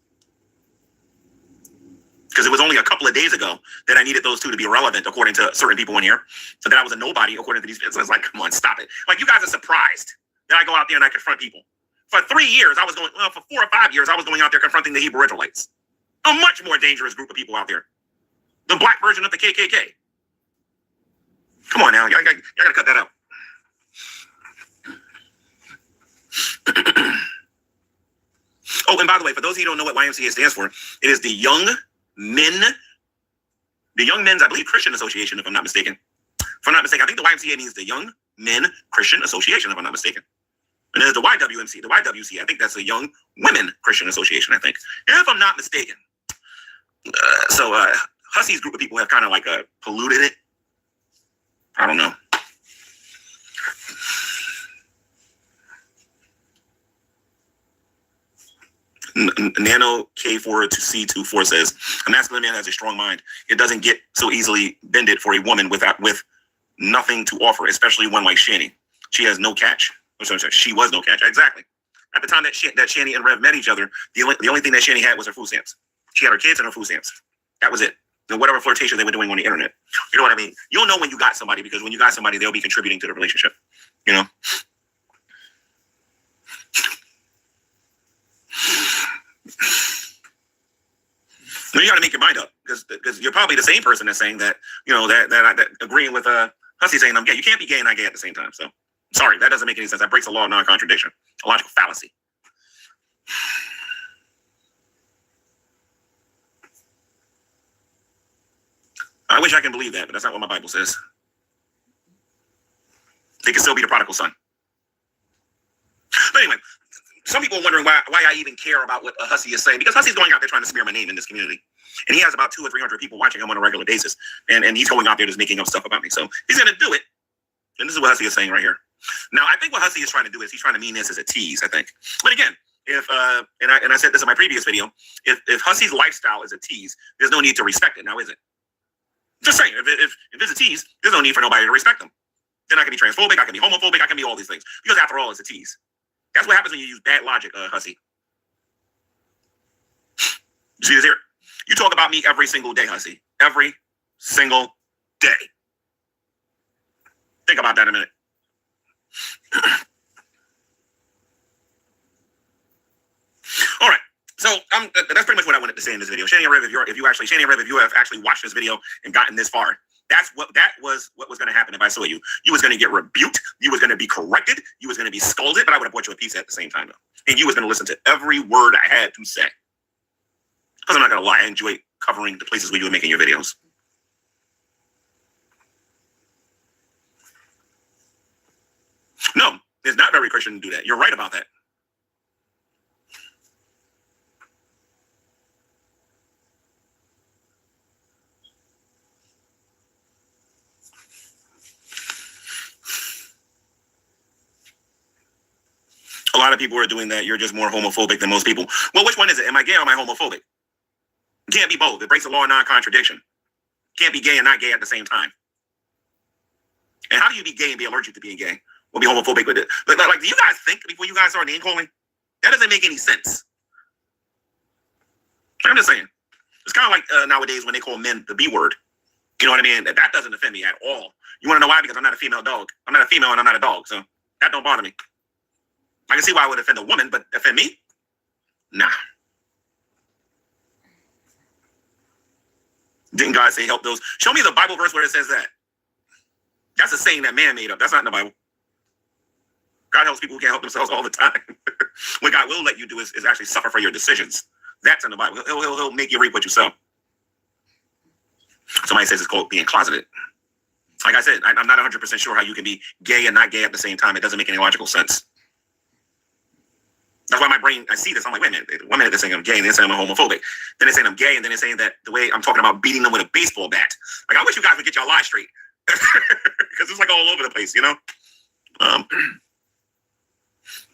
S3: Because it was only a couple of days ago that I needed those two to be relevant, according to certain people in here. So that I was a nobody, according to these people. So it's like, come on, stop it. Like, you guys are surprised that I go out there and I confront people. For 3 years, for 4 or 5 years, I was going out there confronting the Hebrew Israelites. A much more dangerous group of people out there. The black version of the KKK. Come on now, y'all gotta cut that out. Oh, and by the way, for those of you who don't know what YMCA stands for, it is the Young Men's, I believe, Christian Association, if I'm not mistaken. If I'm not mistaken, I think the YMCA means the Young Men Christian Association, if I'm not mistaken. And there's the YWMC, the YWC, I think that's the Young Women Christian Association, I think, if I'm not mistaken. So Hussey's group of people have kind of like polluted it. I don't know. Nano K4 to C24 says, a masculine man has a strong mind. It doesn't get so easily bended for a woman with nothing to offer, especially one like Shanny. She has no catch. She was no catch. Exactly. At the time that Shanny and Rev met each other, the only thing that Shanny had was her food stamps. She had her kids and her food stamps. That was it. And whatever flirtation they were doing on the internet. You know what I mean? You'll know when you got somebody, because when you got somebody, they'll be contributing to the relationship. You know? You got to make your mind up because you're probably the same person that's saying that, that agreeing with Hussey saying I'm gay. You can't be gay and not gay at the same time. So sorry, that doesn't make any sense. That breaks the law of non-contradiction, a logical fallacy. I wish I can believe that, but that's not what my Bible says. They can still be the prodigal son. But anyway, some people are wondering why I even care about what Hussey is saying, because Hussey's going out there trying to smear my name in this community. And he has about 200 or 300 people watching him on a regular basis. And he's going out there just making up stuff about me. So he's going to do it. And this is what Hussey is saying right here. Now, I think what Hussey is trying to do is he's trying to mean this as a tease, I think. But again, if and I said this in my previous video, if Hussey's lifestyle is a tease, there's no need to respect it now, is it? Just saying, if it's a tease, there's no need for nobody to respect them. Then I can be transphobic, I can be homophobic, I can be all these things. Because after all, it's a tease. That's what happens when you use bad logic, Hussey. You see this here? You talk about me every single day, Hussey. Every single day. Think about that in a minute. All right. So that's pretty much what I wanted to say in this video. Shani and Rev, if you have actually watched this video and gotten this far, that was what was going to happen if I saw you. You was going to get rebuked. You was going to be corrected. You was going to be scolded, but I would have bought you a pizza at the same time, though. And you was going to listen to every word I had to say. Because I'm not going to lie, I enjoy covering the places where you were making your videos. No, it's not very Christian to do that. You're right about that. A lot of people are doing that. You're just more homophobic than most people. Well, which one is it? Am I gay or am I homophobic? You can't be both. It breaks the law of non-contradiction. Can't be gay and not gay at the same time. And how do you be gay and be allergic to being gay? Or be homophobic with it? Like, do you guys think before you guys start name calling? That doesn't make any sense. I'm just saying. It's kind of like nowadays when they call men the B word. You know what I mean? That doesn't offend me at all. You want to know why? Because I'm not a female dog. I'm not a female and I'm not a dog. So that don't bother me. I can see why I would offend a woman, but offend me? Nah. Didn't God say help those? Show me the Bible verse where it says that. That's a saying that man made up. That's not in the Bible. God helps people who can't help themselves all the time. What God will let you do is actually suffer for your decisions. That's in the Bible. He'll make you reap what you sow. Somebody says it's called being closeted. Like I said, I'm not 100% sure how you can be gay and not gay at the same time. It doesn't make any logical sense. That's why my brain, I see this. I'm like, wait a minute. 1 minute they're saying I'm gay and they're saying I'm homophobic. Then they're saying I'm gay and then they're saying that the way I'm talking about beating them with a baseball bat. Like, I wish you guys would get y'all lives straight. Because it's like all over the place, you know?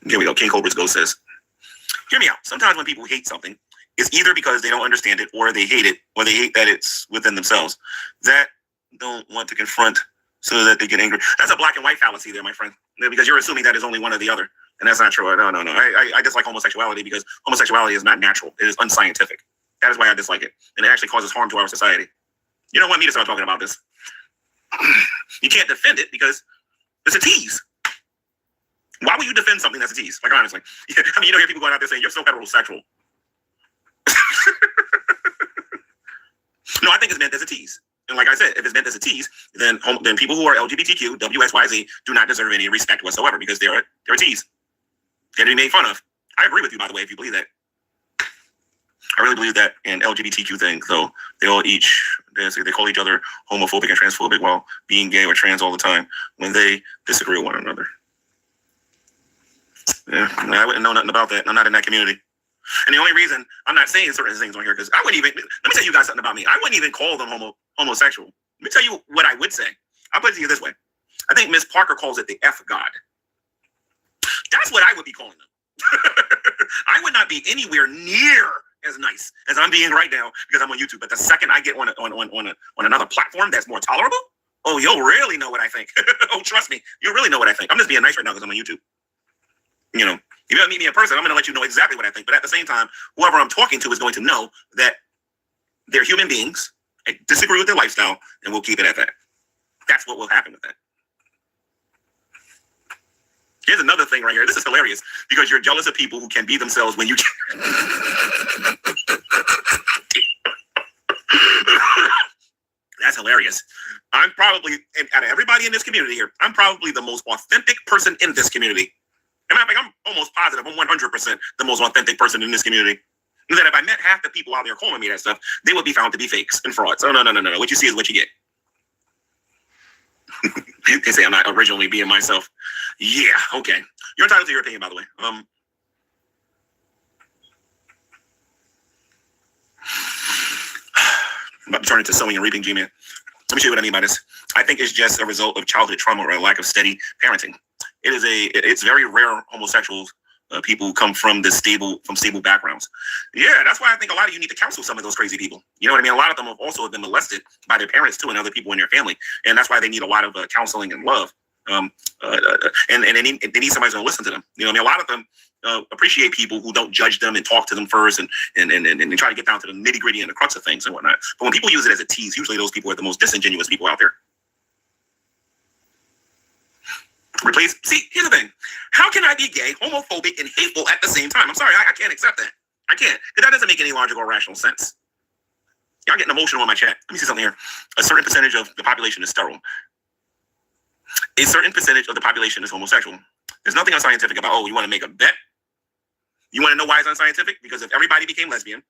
S3: Here we go. King Cobra's Ghost says, hear me out. Sometimes when people hate something, it's either because they don't understand it or they hate it or they hate that it's within themselves that don't want to confront so that they get angry. That's a black and white fallacy there, my friend. Because you're assuming that is only one or the other. And that's not true. No. I dislike homosexuality because homosexuality is not natural. It is unscientific. That is why I dislike it. And it actually causes harm to our society. You don't want me to start talking about this. You can't defend it because it's a tease. Why would you defend something that's a tease? Like, honestly. I mean, you don't hear people going out there saying, you're so heterosexual. No, I think it's meant as a tease. And like I said, if it's meant as a tease, then people who are LGBTQ, WXYZ, do not deserve any respect whatsoever because they're a tease. They're to be made fun of. I agree with you, by the way, if you believe that. I really believe that in LGBTQ thing. So they call each other homophobic and transphobic while being gay or trans all the time when they disagree with one another. Yeah, I wouldn't know nothing about that. I'm not in that community. And the only reason I'm not saying certain things on here, because I wouldn't even, let me tell you guys something about me. I wouldn't even call them homosexual. Let me tell you what I would say. I'll put it to you this way. I think Miss Parker calls it the F God. That's what I would be calling them. I would not be anywhere near as nice as I'm being right now because I'm on YouTube. But the second I get on another platform that's more tolerable, oh, you'll really know what I think. Oh, trust me, you'll really know what I think. I'm just being nice right now because I'm on YouTube. You know, if you ever meet me in person, I'm going to let you know exactly what I think. But at the same time, whoever I'm talking to is going to know that they're human beings. I disagree with their lifestyle, and we'll keep it at that. That's what will happen with that. Here's another thing right here. This is hilarious because you're jealous of people who can be themselves when you can. hilarious. I'm probably, out of everybody in this community here, I'm probably the most authentic person in this community. And I'm almost positive I'm 100% the most authentic person in this community. And that if I met half the people out there calling me that stuff, they would be found to be fakes and frauds. Oh, no. What you see is what you get. They say I'm not originally being myself. Yeah, okay. You're entitled to your opinion, by the way. I'm about to turn into sowing and reaping, Gman. Let me show you what I mean by this. I think it's just a result of childhood trauma or a lack of steady parenting. It's very rare homosexuals, people who come from stable backgrounds. Yeah, that's why I think a lot of you need to counsel some of those crazy people. You know what I mean? A lot of them have also been molested by their parents too and other people in their family. And that's why they need a lot of counseling and love. And they need somebody who's going to listen to them. You know what I mean? A lot of them appreciate people who don't judge them and talk to them first and try to get down to the nitty gritty and the crux of things and whatnot. But when people use it as a tease, usually those people are the most disingenuous people out there. See, here's the thing. How can I be gay, homophobic, and hateful at the same time? I'm sorry, I can't accept that. I can't, because that doesn't make any logical or rational sense. Y'all getting emotional on my chat. Let me see something here. A certain percentage of the population is sterile. A certain percentage of the population is homosexual. There's nothing unscientific about, you want to make a bet? You want to know why it's unscientific? Because if everybody became lesbian,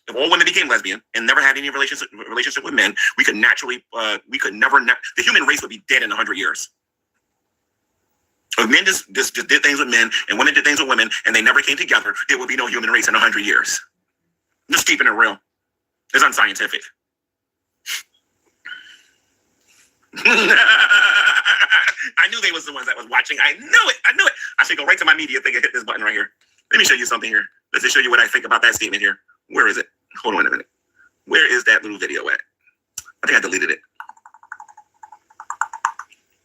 S3: if all women became lesbian and never had any relationship with men, we could the human race would be dead in 100 years. If men just did things with men and women did things with women and they never came together, there would be no human race in 100 years. I'm just keeping it real. It's unscientific. I knew they was the ones that was watching. I knew it. I should go right to my media thing and hit this button right here. Let me show you something here. Let's just show you what I think about that statement here. Where is it? Hold on a minute. Where is that little video at? I think I deleted it.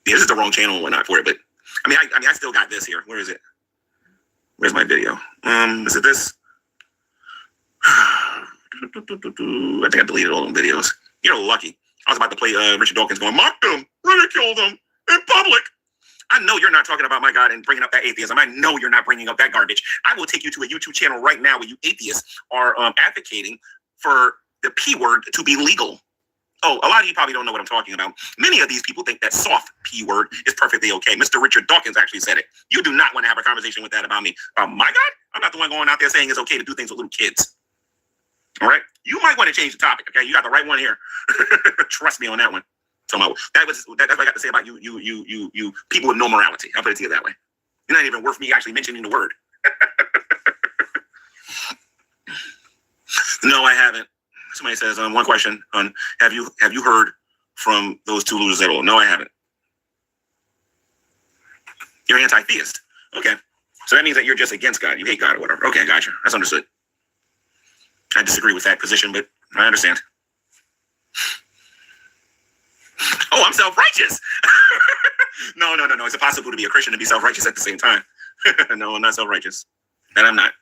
S3: Yeah, this is the wrong channel and whatnot for it, but I still got this here. Where is it? Where's my video? Is it this? I think I deleted all them videos. You're lucky. I was about to play Richard Dawkins going, mock them, ridicule them in public. I know you're not talking about my God and bringing up that atheism. I know you're not bringing up that garbage. I will take you to a YouTube channel right now where you atheists are advocating for the P word to be legal. Oh, a lot of you probably don't know what I'm talking about. Many of these people think that soft P word is perfectly okay. Mr. Richard Dawkins actually said it. You do not want to have a conversation with that about me. My God, I'm not the one going out there saying it's okay to do things with little kids. All right? You might want to change the topic, okay? You got the right one here. Trust me on that one. So that's what I got to say about you people with no morality. I'll put it to you that way. You're not even worth me actually mentioning the word. No, I haven't. Somebody says one question on have you heard from those two losers at all? No, I haven't. You're anti-theist. Okay. So that means that you're just against God. You hate God or whatever. Okay, gotcha. That's understood. I disagree with that position, but I understand. Oh, I'm self-righteous. No. It's impossible to be a Christian and be self-righteous at the same time. No, I'm not self-righteous. And I'm not.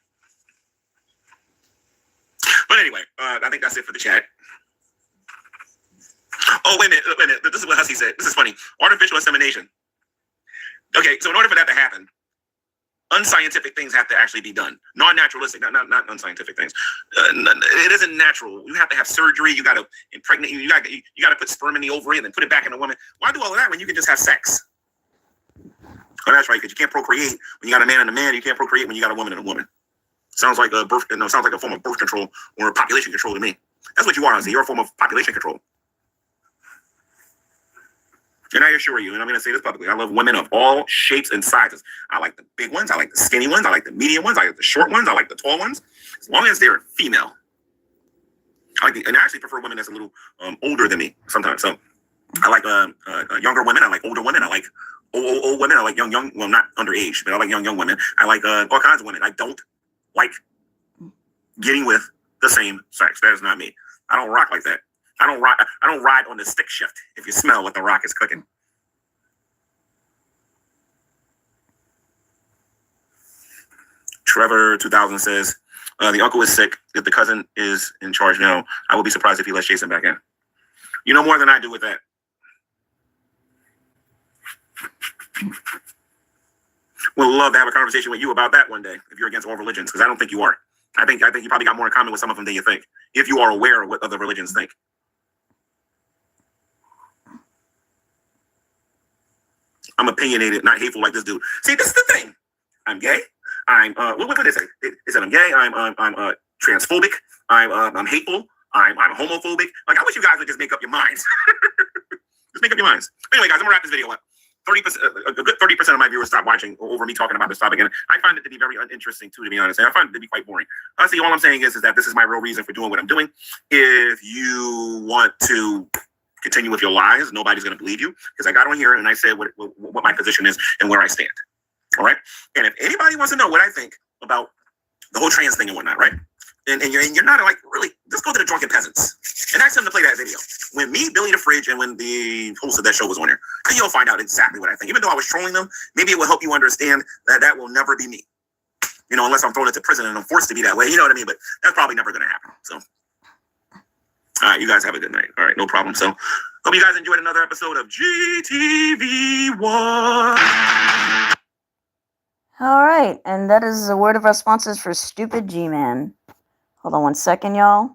S3: But anyway, I think that's it for the chat. Oh, wait a minute. This is what Hussey said. This is funny. Artificial insemination. Okay, so in order for that to happen, unscientific things have to actually be done. Non-naturalistic, not unscientific things. It isn't natural. You have to have surgery. You got to impregnate. You got to put sperm in the ovary and then put it back in the woman. Why do all of that when you can just have sex? Oh, that's right, because you can't procreate when you got a man and a man. You can't procreate when you got a woman and a woman. Sounds like a form of birth control or population control to me. That's what you are, Ozzy. You're a form of population control. And I assure you, and I'm going to say this publicly, I love women of all shapes and sizes. I like the big ones. I like the skinny ones. I like the medium ones. I like the short ones. I like the tall ones. As long as they're female. And I actually prefer women that's a little older than me sometimes. So I like younger women. I like older women. I like old women. I like young. Well, not underage, but I like young women. I like all kinds of women. I don't like getting with the same sex. That is not me. I don't rock like that. I don't ride on the stick shift if you smell what the rock is cooking. Trevor 2000 says, the uncle is sick. If the cousin is in charge now, I will be surprised if he lets Jason back in. You know more than I do with that. Would love to have a conversation with you about that one day if you're against all religions, because I don't think you are. I think you probably got more in common with some of them than you think, if you are aware of what other religions think. I'm opinionated, not hateful like this dude. See, this is the thing. I'm gay. I'm what did they say? They said I'm gay. I'm transphobic. I'm hateful. I'm homophobic. Like, I wish you guys would just make up your minds. Just make up your minds. Anyway, guys, I'm gonna wrap this video up. 30%, a good 30% of my viewers stop watching over me talking about this topic, and I find it to be very uninteresting too, to be honest. And I find it to be quite boring. Honestly, all I'm saying is that this is my real reason for doing what I'm doing. If you want to continue with your lies, nobody's going to believe you, because I got on here and I said what my position is and where I stand. All right. And if anybody wants to know what I think about the whole trans thing and whatnot, right? And you're not like, really, just go to the Drunken Peasants and ask them to play that video. When me, Billy the Fridge, and when the host of that show was on here, and you'll find out exactly what I think. Even though I was trolling them, maybe it will help you understand that that will never be me. You know, unless I'm thrown into prison and I'm forced to be that way. You know what I mean? But that's probably never going to happen. So, all right, you guys have a good night. All right, no problem. So, hope you guys enjoyed another episode of GTV1.
S2: All right, and that is a word of our sponsors for Stupid Gman. Hold on one second, y'all.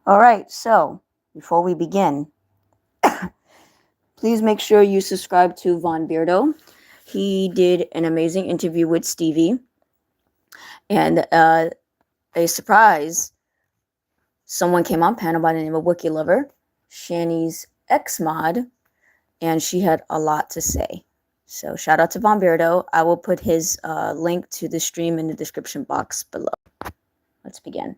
S2: All right, so before we begin, please make sure you subscribe to Von Beardo. He did an amazing interview with Stevie, and a surprise, someone came on panel by the name of Wookie Lover, Shani's ex-mod, and she had a lot to say. So shout out to Von Beardo. I will put his link to the stream in the description box below. Let's begin.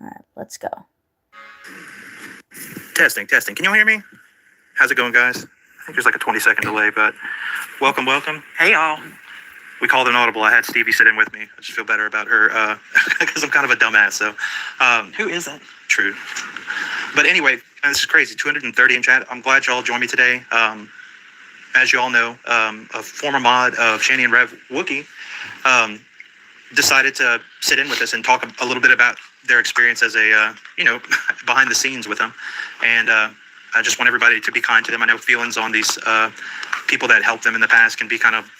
S2: All right, let's go.
S5: Testing. Can you all hear me? How's it going, guys? I think there's like a 20-second delay, but welcome. Hey, y'all. We called an audible. I had Stevie sit in with me. I just feel better about her because I'm kind of a dumbass. So,
S6: who isn't?
S5: True. But anyway, this is crazy. 230 in chat. I'm glad y'all joined me today. As you all know, a former mod of Shani and Rev, Wookie, decided to sit in with us and talk a little bit about their experience as a, behind the scenes with them. And I just want everybody to be kind to them. I know feelings on these people that helped them in the past can be kind of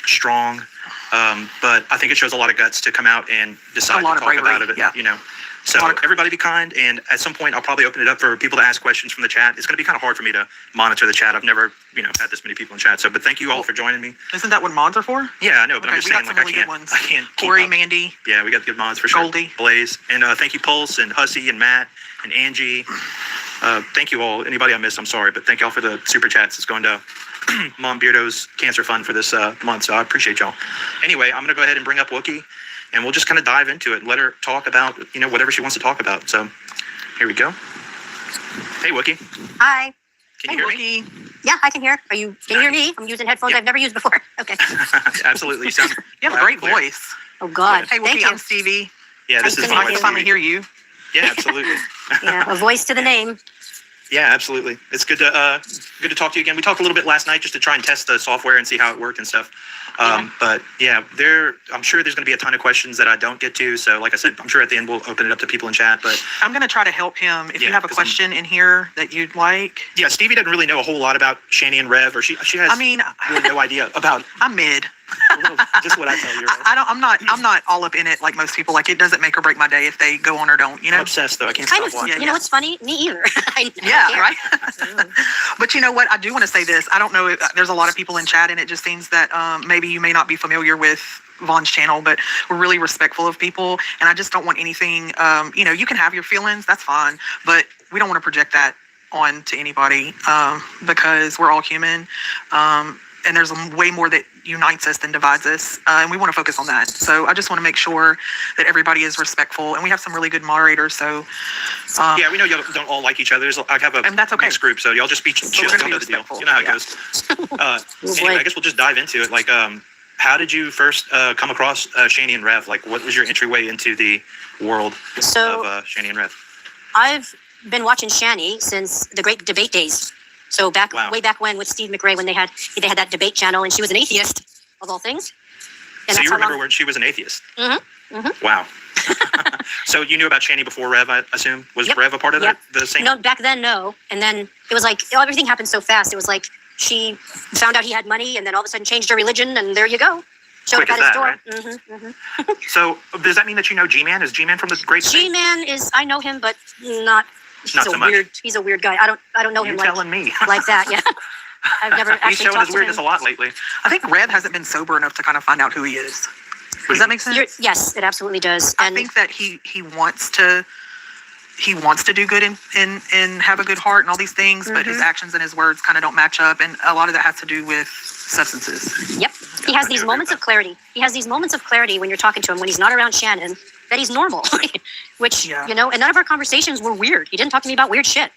S5: strong, but I think it shows a lot of guts to come out and decide to talk about it,
S6: yeah.
S5: So everybody be kind, and at some point I'll probably open it up for people to ask questions from the chat. It's going to be kind of hard for me to monitor the chat. I've never, had this many people in chat. So, but thank you all for joining me.
S6: Isn't that what mods are for?
S5: Yeah, I know, but I'm just
S6: we
S5: saying,
S6: got
S5: like,
S6: some really good ones.
S5: I can't.
S6: Corey, Mandy.
S5: Yeah, we got the good mods for sure.
S6: Goldie.
S5: Blaze, and thank you Pulse and Hussey and Matt and Angie. Thank you all. Anybody I missed, I'm sorry, but thank y'all for the super chats. It's going to Mom Beardo's Cancer Fund for this month, so I appreciate y'all. Anyway, I'm going to go ahead and bring up Wookie, and we'll just kind of dive into it and let her talk about, whatever she wants to talk about. So here we go. Hey, Wookie.
S7: Hi.
S5: Can you hear me?
S7: Yeah, I can hear. Can you hear me? I'm using headphones I've never used before. Okay.
S5: Absolutely. You sound
S6: You have a great voice.
S7: Oh, God.
S6: Hey,
S7: Thank
S6: Wookie,
S7: you.
S6: I'm Stevie.
S5: Yeah, this
S7: Nice
S5: is
S7: to
S6: I
S7: meet
S5: fun.
S6: can finally hear you.
S5: Yeah, absolutely.
S7: Yeah, a voice to the name.
S5: Yeah, absolutely. It's good to talk to you again. We talked a little bit last night just to try and test the software and see how it worked and stuff. But yeah, I'm sure there's going to be a ton of questions that I don't get to. So like I said, I'm sure at the end we'll open it up to people in chat. But
S6: I'm going to try to help him. If you
S5: Yeah,
S6: have a
S5: 'cause
S6: question in here that you'd like.
S5: yeah, Stevie doesn't really know a whole lot about Shani and Rev, or she has
S6: I mean,
S5: really no idea about.
S6: I'm mid.
S5: Just what I tell you. Right?
S6: I'm not all up in it like most people. Like, it doesn't make or break my day if they go on or don't, you
S5: I'm
S6: know?
S5: obsessed though. I can't
S7: Kind
S5: stop
S7: of.
S5: watching.
S7: You know what's funny? Me either. I
S6: Yeah,
S7: don't care.
S6: right. But you know what? I do want to say this. I don't know if there's a lot of people in chat, and it just seems that maybe you may not be familiar with Vaughn's channel, but we're really respectful of people, and I just don't want anything. You know, you can have your feelings, that's fine, but we don't want to project that on to anybody because we're all human. And there's way more that unites us than divides us, and we want to focus on that. So I just want to make sure that everybody is respectful, and we have some really good moderators. So
S5: Yeah, we know y'all don't all like each other. I have a
S6: And that's okay.
S5: mixed group, so y'all just be chill.
S6: we're gonna
S5: Y'all
S6: be
S5: know the deal.
S6: respectful,
S5: You know how it
S6: yeah.
S5: goes. Anyway, I guess we'll just dive into it. Like, how did you first come across Shani and Rev? Like, what was your entryway into the world
S7: So
S5: of Shani and Rev?
S7: I've been watching Shani since the great debate days. So way back when with Steve McRae, when they had that debate channel, and she was an atheist of all things. And
S5: So
S7: that's
S5: you
S7: how
S5: remember
S7: long-
S5: when she was an atheist?
S7: Mhm,
S5: Wow. So you knew about Shani before Rev, I assume? Was
S7: Yep.
S5: Rev a part of
S7: Yep.
S5: the same?
S7: No, back then, no. And then it was like everything happened so fast. It was like she found out he had money, and then all of a sudden changed her religion, and there you go. Showed
S5: Quick
S7: up
S5: as
S7: at
S5: that,
S7: his door.
S5: right? So does that mean that you know Gman? Is Gman from the Great Debate?
S7: G-Man is, I know him, but not. He's
S5: Not
S7: a
S5: so much.
S7: weird. He's a weird guy. I don't know
S5: You
S7: him
S5: telling me?
S7: like that. Yeah, I've never
S5: He's
S7: actually
S5: showing
S7: talked
S5: his
S7: to
S5: weirdness
S7: him.
S5: a lot lately.
S6: I think Rev hasn't been sober enough to kind of find out who he is. Does that make sense?
S7: Yes, it absolutely does.
S6: I
S7: And
S6: think that he wants to do good and have a good heart and all these things, but his actions and his words kind of don't match up, and a lot of that has to do with substances.
S7: yep, he has
S5: I
S7: these
S5: do agree
S7: moments
S5: with
S7: of clarity. He has these moments of clarity when you're talking to him when he's not around Shannon, that he's normal, which
S6: Yeah.
S7: you know. And none of our conversations were weird. He didn't talk to me about weird shit.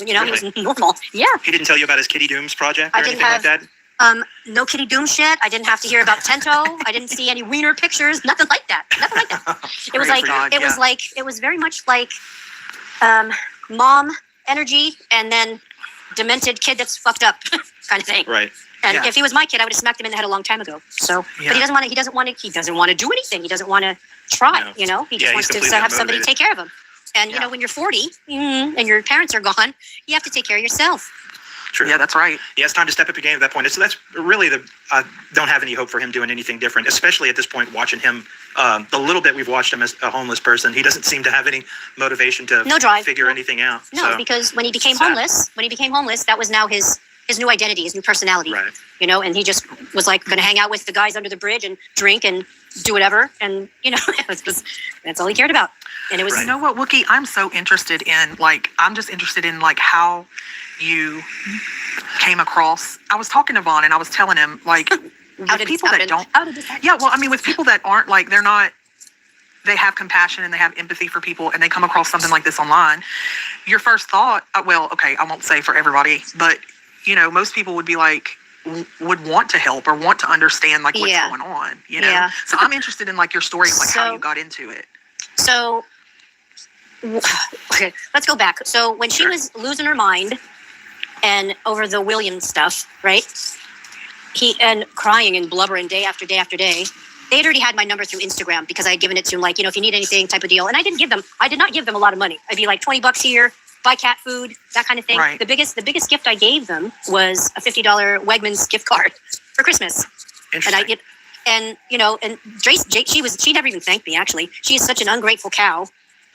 S7: You know, he was normal. Yeah.
S5: He didn't tell you about his Kitty Dooms project or
S7: I didn't
S5: anything like that?
S7: No Kitty Doom shit. I didn't have to hear about Tento. I didn't see any wiener pictures. Nothing like that. Nothing like that. It was
S6: Praise
S7: like
S6: God,
S7: it was
S6: yeah.
S7: like it was very much like mom energy, and then demented kid that's fucked up kind of thing.
S5: Right.
S7: And
S6: Yeah.
S7: if he was my kid, I would have smacked him in the head a long time ago. So,
S6: Yeah.
S7: but he doesn't want to. He doesn't want to do anything. He doesn't want to try.
S5: No.
S7: You know, he
S5: Yeah,
S7: just
S5: he's
S7: wants to
S5: completely
S7: have somebody
S5: unmotivated.
S7: take care of him. And you
S6: Yeah.
S7: know, when you're 40 and your parents are gone, you have to take care of yourself.
S5: True.
S6: Yeah, that's right.
S5: Yeah, it's time to step up your game at that point. So that's really I don't have any hope for him doing anything different, especially at this point, watching him, the little bit we've watched him as a homeless person, he doesn't seem to have any motivation to
S7: No drive.
S5: figure
S7: No.
S5: anything out.
S7: No,
S5: So,
S7: because when he became
S5: sad.
S7: homeless, that was now his new identity, his new personality.
S5: Right.
S7: You know, and he just was like going to hang out with the guys under the bridge and drink and do whatever, and you know, that's all he cared about. And it was
S6: You know what, Wookie? I'm so interested in I'm just interested in how you came across. I was talking to Vaughn, and I was telling him
S7: how
S6: with
S7: did
S6: people
S7: this
S6: that
S7: happen?
S6: don't.
S7: How did this happen?
S6: Yeah, well, I mean, with people that aren't they're not. They have compassion and they have empathy for people, and they come across something like this online. Your first thought, well, okay, I won't say for everybody, but most people would be would want to help or want to understand what's
S7: Yeah.
S6: going on.
S7: Yeah.
S6: So I'm interested in your story of how
S7: So-
S6: you got into it.
S7: So, okay, let's go back. So when she
S5: Sure.
S7: was losing her mind and over the William stuff, right? And crying and blubbering day after day after day. They had already had my number through Instagram because I had given it to him, if you need anything type of deal. And I did not give them a lot of money. I'd be like $20 here, buy cat food, that kind of thing.
S6: Right.
S7: The biggest gift I gave them was a $50 Wegmans gift card for Christmas.
S5: Interesting.
S7: And I get, and she never even thanked me. Actually, she is such an ungrateful cow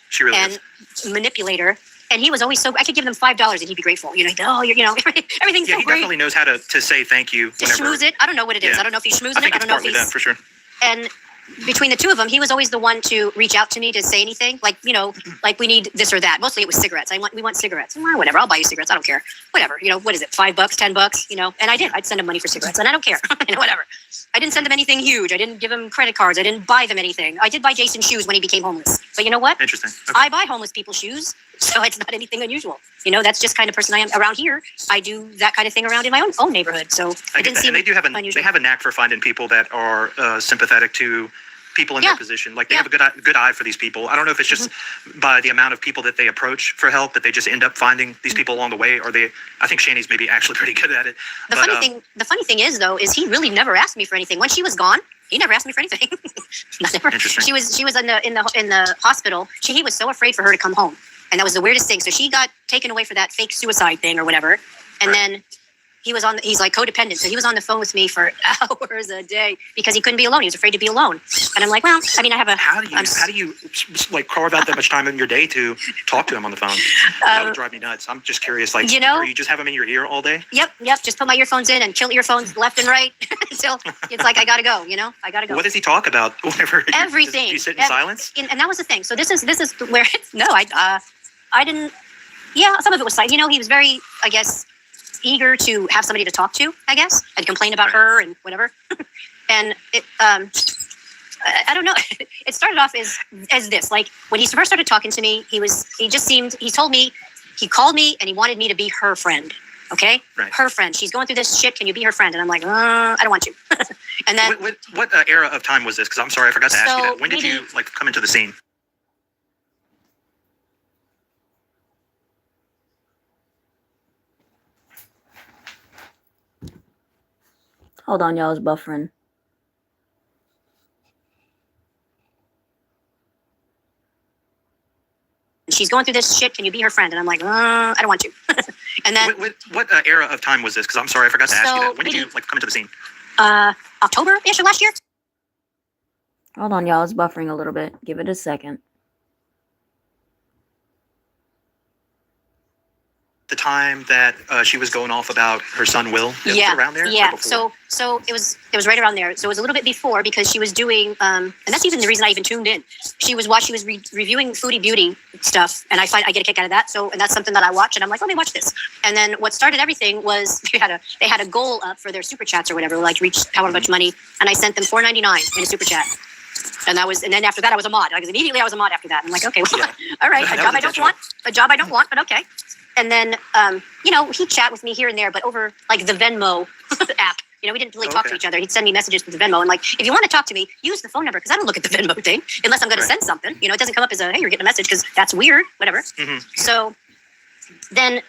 S5: She really
S7: and
S5: is.
S7: manipulator. And he was always so. I could give them $5 and he'd be grateful. Everything's
S5: Yeah,
S7: so
S5: he
S7: great.
S5: definitely knows how to say thank you
S7: To
S5: whenever.
S7: schmooze it. I don't know what it is.
S5: Yeah.
S7: I don't know if he's schmoozing
S5: I
S7: it.
S5: think
S7: I
S5: it's
S7: don't know if
S5: partly that
S7: he's.
S5: for sure.
S7: And between the two of them, he was always the one to reach out to me to say anything. Like we need this or that. Mostly it was cigarettes. We want cigarettes. Well, whatever. I'll buy you cigarettes. I don't care. Whatever. What is it? $5, $10. And I did. I'd send him money for cigarettes, and I don't care. Whatever. I didn't send him anything huge. I didn't give him credit cards. I didn't buy them anything. I did buy Jason shoes when he became homeless. But you know what?
S5: Interesting. Okay.
S7: I buy homeless people shoes, so it's not anything unusual. That's just kind of person I am around here. I do that kind of thing around in my own neighborhood. So
S5: I
S7: it
S5: get
S7: didn't
S5: that.
S7: seem
S5: And they do have
S7: unusual.
S5: they have a knack for finding people that are sympathetic to people in
S7: Yeah.
S5: their position. They
S7: Yeah.
S5: have a good eye for these people. I don't know if it's just by the amount of people that they approach for help that they just end up finding these people along the way, or I think Shani's maybe actually pretty good at it.
S7: The funny thing is though, is he really never asked me for anything. When she was gone, he never asked me for anything. Never.
S5: Interesting.
S7: She was in the hospital. He was so afraid for her to come home, and that was the weirdest thing. So she got taken away for that fake suicide thing or whatever, and
S5: Right.
S7: then he's like codependent. So he was on the phone with me for hours a day because he couldn't be alone. He was afraid to be alone. And I'm like, well, I mean, I have a,
S5: How do you like carve out that much time in your day to talk to him on the phone? That would drive me nuts. I'm just curious, like, or you just have him in your ear all day?
S7: Yep. Just put my earphones in and kill earphones left and right until it's like, I gotta go, I gotta go.
S5: What does he talk about whenever
S7: everything?
S5: You sit in silence?
S7: And that was the thing. So this is where I didn't. Yeah, some of it was like, he was very, I guess, eager to have somebody to talk to, I guess, and complain about her and whatever. And it, I don't know. It started off as this, like when he first started talking to me, he called me and he wanted me to be her friend. Okay.
S5: Right.
S7: Her friend. She's going through this shit. Can you be her friend? And I'm like, I don't want you. And then
S5: what era of time was this? Because I'm sorry, I forgot to ask you that. When did you come into the scene?
S2: Hold on, y'all. It's buffering.
S7: She's going through this shit. Can you be her friend? And I'm like, I don't want you. And then
S5: what era of time was this? Because I'm sorry, I forgot to ask you that. When did you come into the scene?
S7: October-ish of last year.
S2: Hold on, y'all. It's buffering a little bit. Give it a second.
S5: The time that she was going off about her son Will, around there.
S7: Yeah. So it was right around there. So it was a little bit before because she was doing, and that's even the reason I even tuned in. She was reviewing Foodie Beauty stuff, and I get a kick out of that. So, and that's something that I watch, and I'm like, let me watch this. And then what started everything was they had a goal up for their super chats or whatever, like reach however much money, and I sent them $4.99 in a super chat. And then after that I was a mod. Like immediately I was a mod after that. I'm like, okay, well, all right, a job I don't want, but okay. And then, he'd chat with me here and there, but over like the Venmo app. We didn't really talk to each other. He'd send me messages through the Venmo and like, if you want to talk to me, use the phone number because I don't look at the Venmo thing unless I'm going to send something. It doesn't come up as hey, you're getting a message because that's weird, whatever. Mm-hmm. So then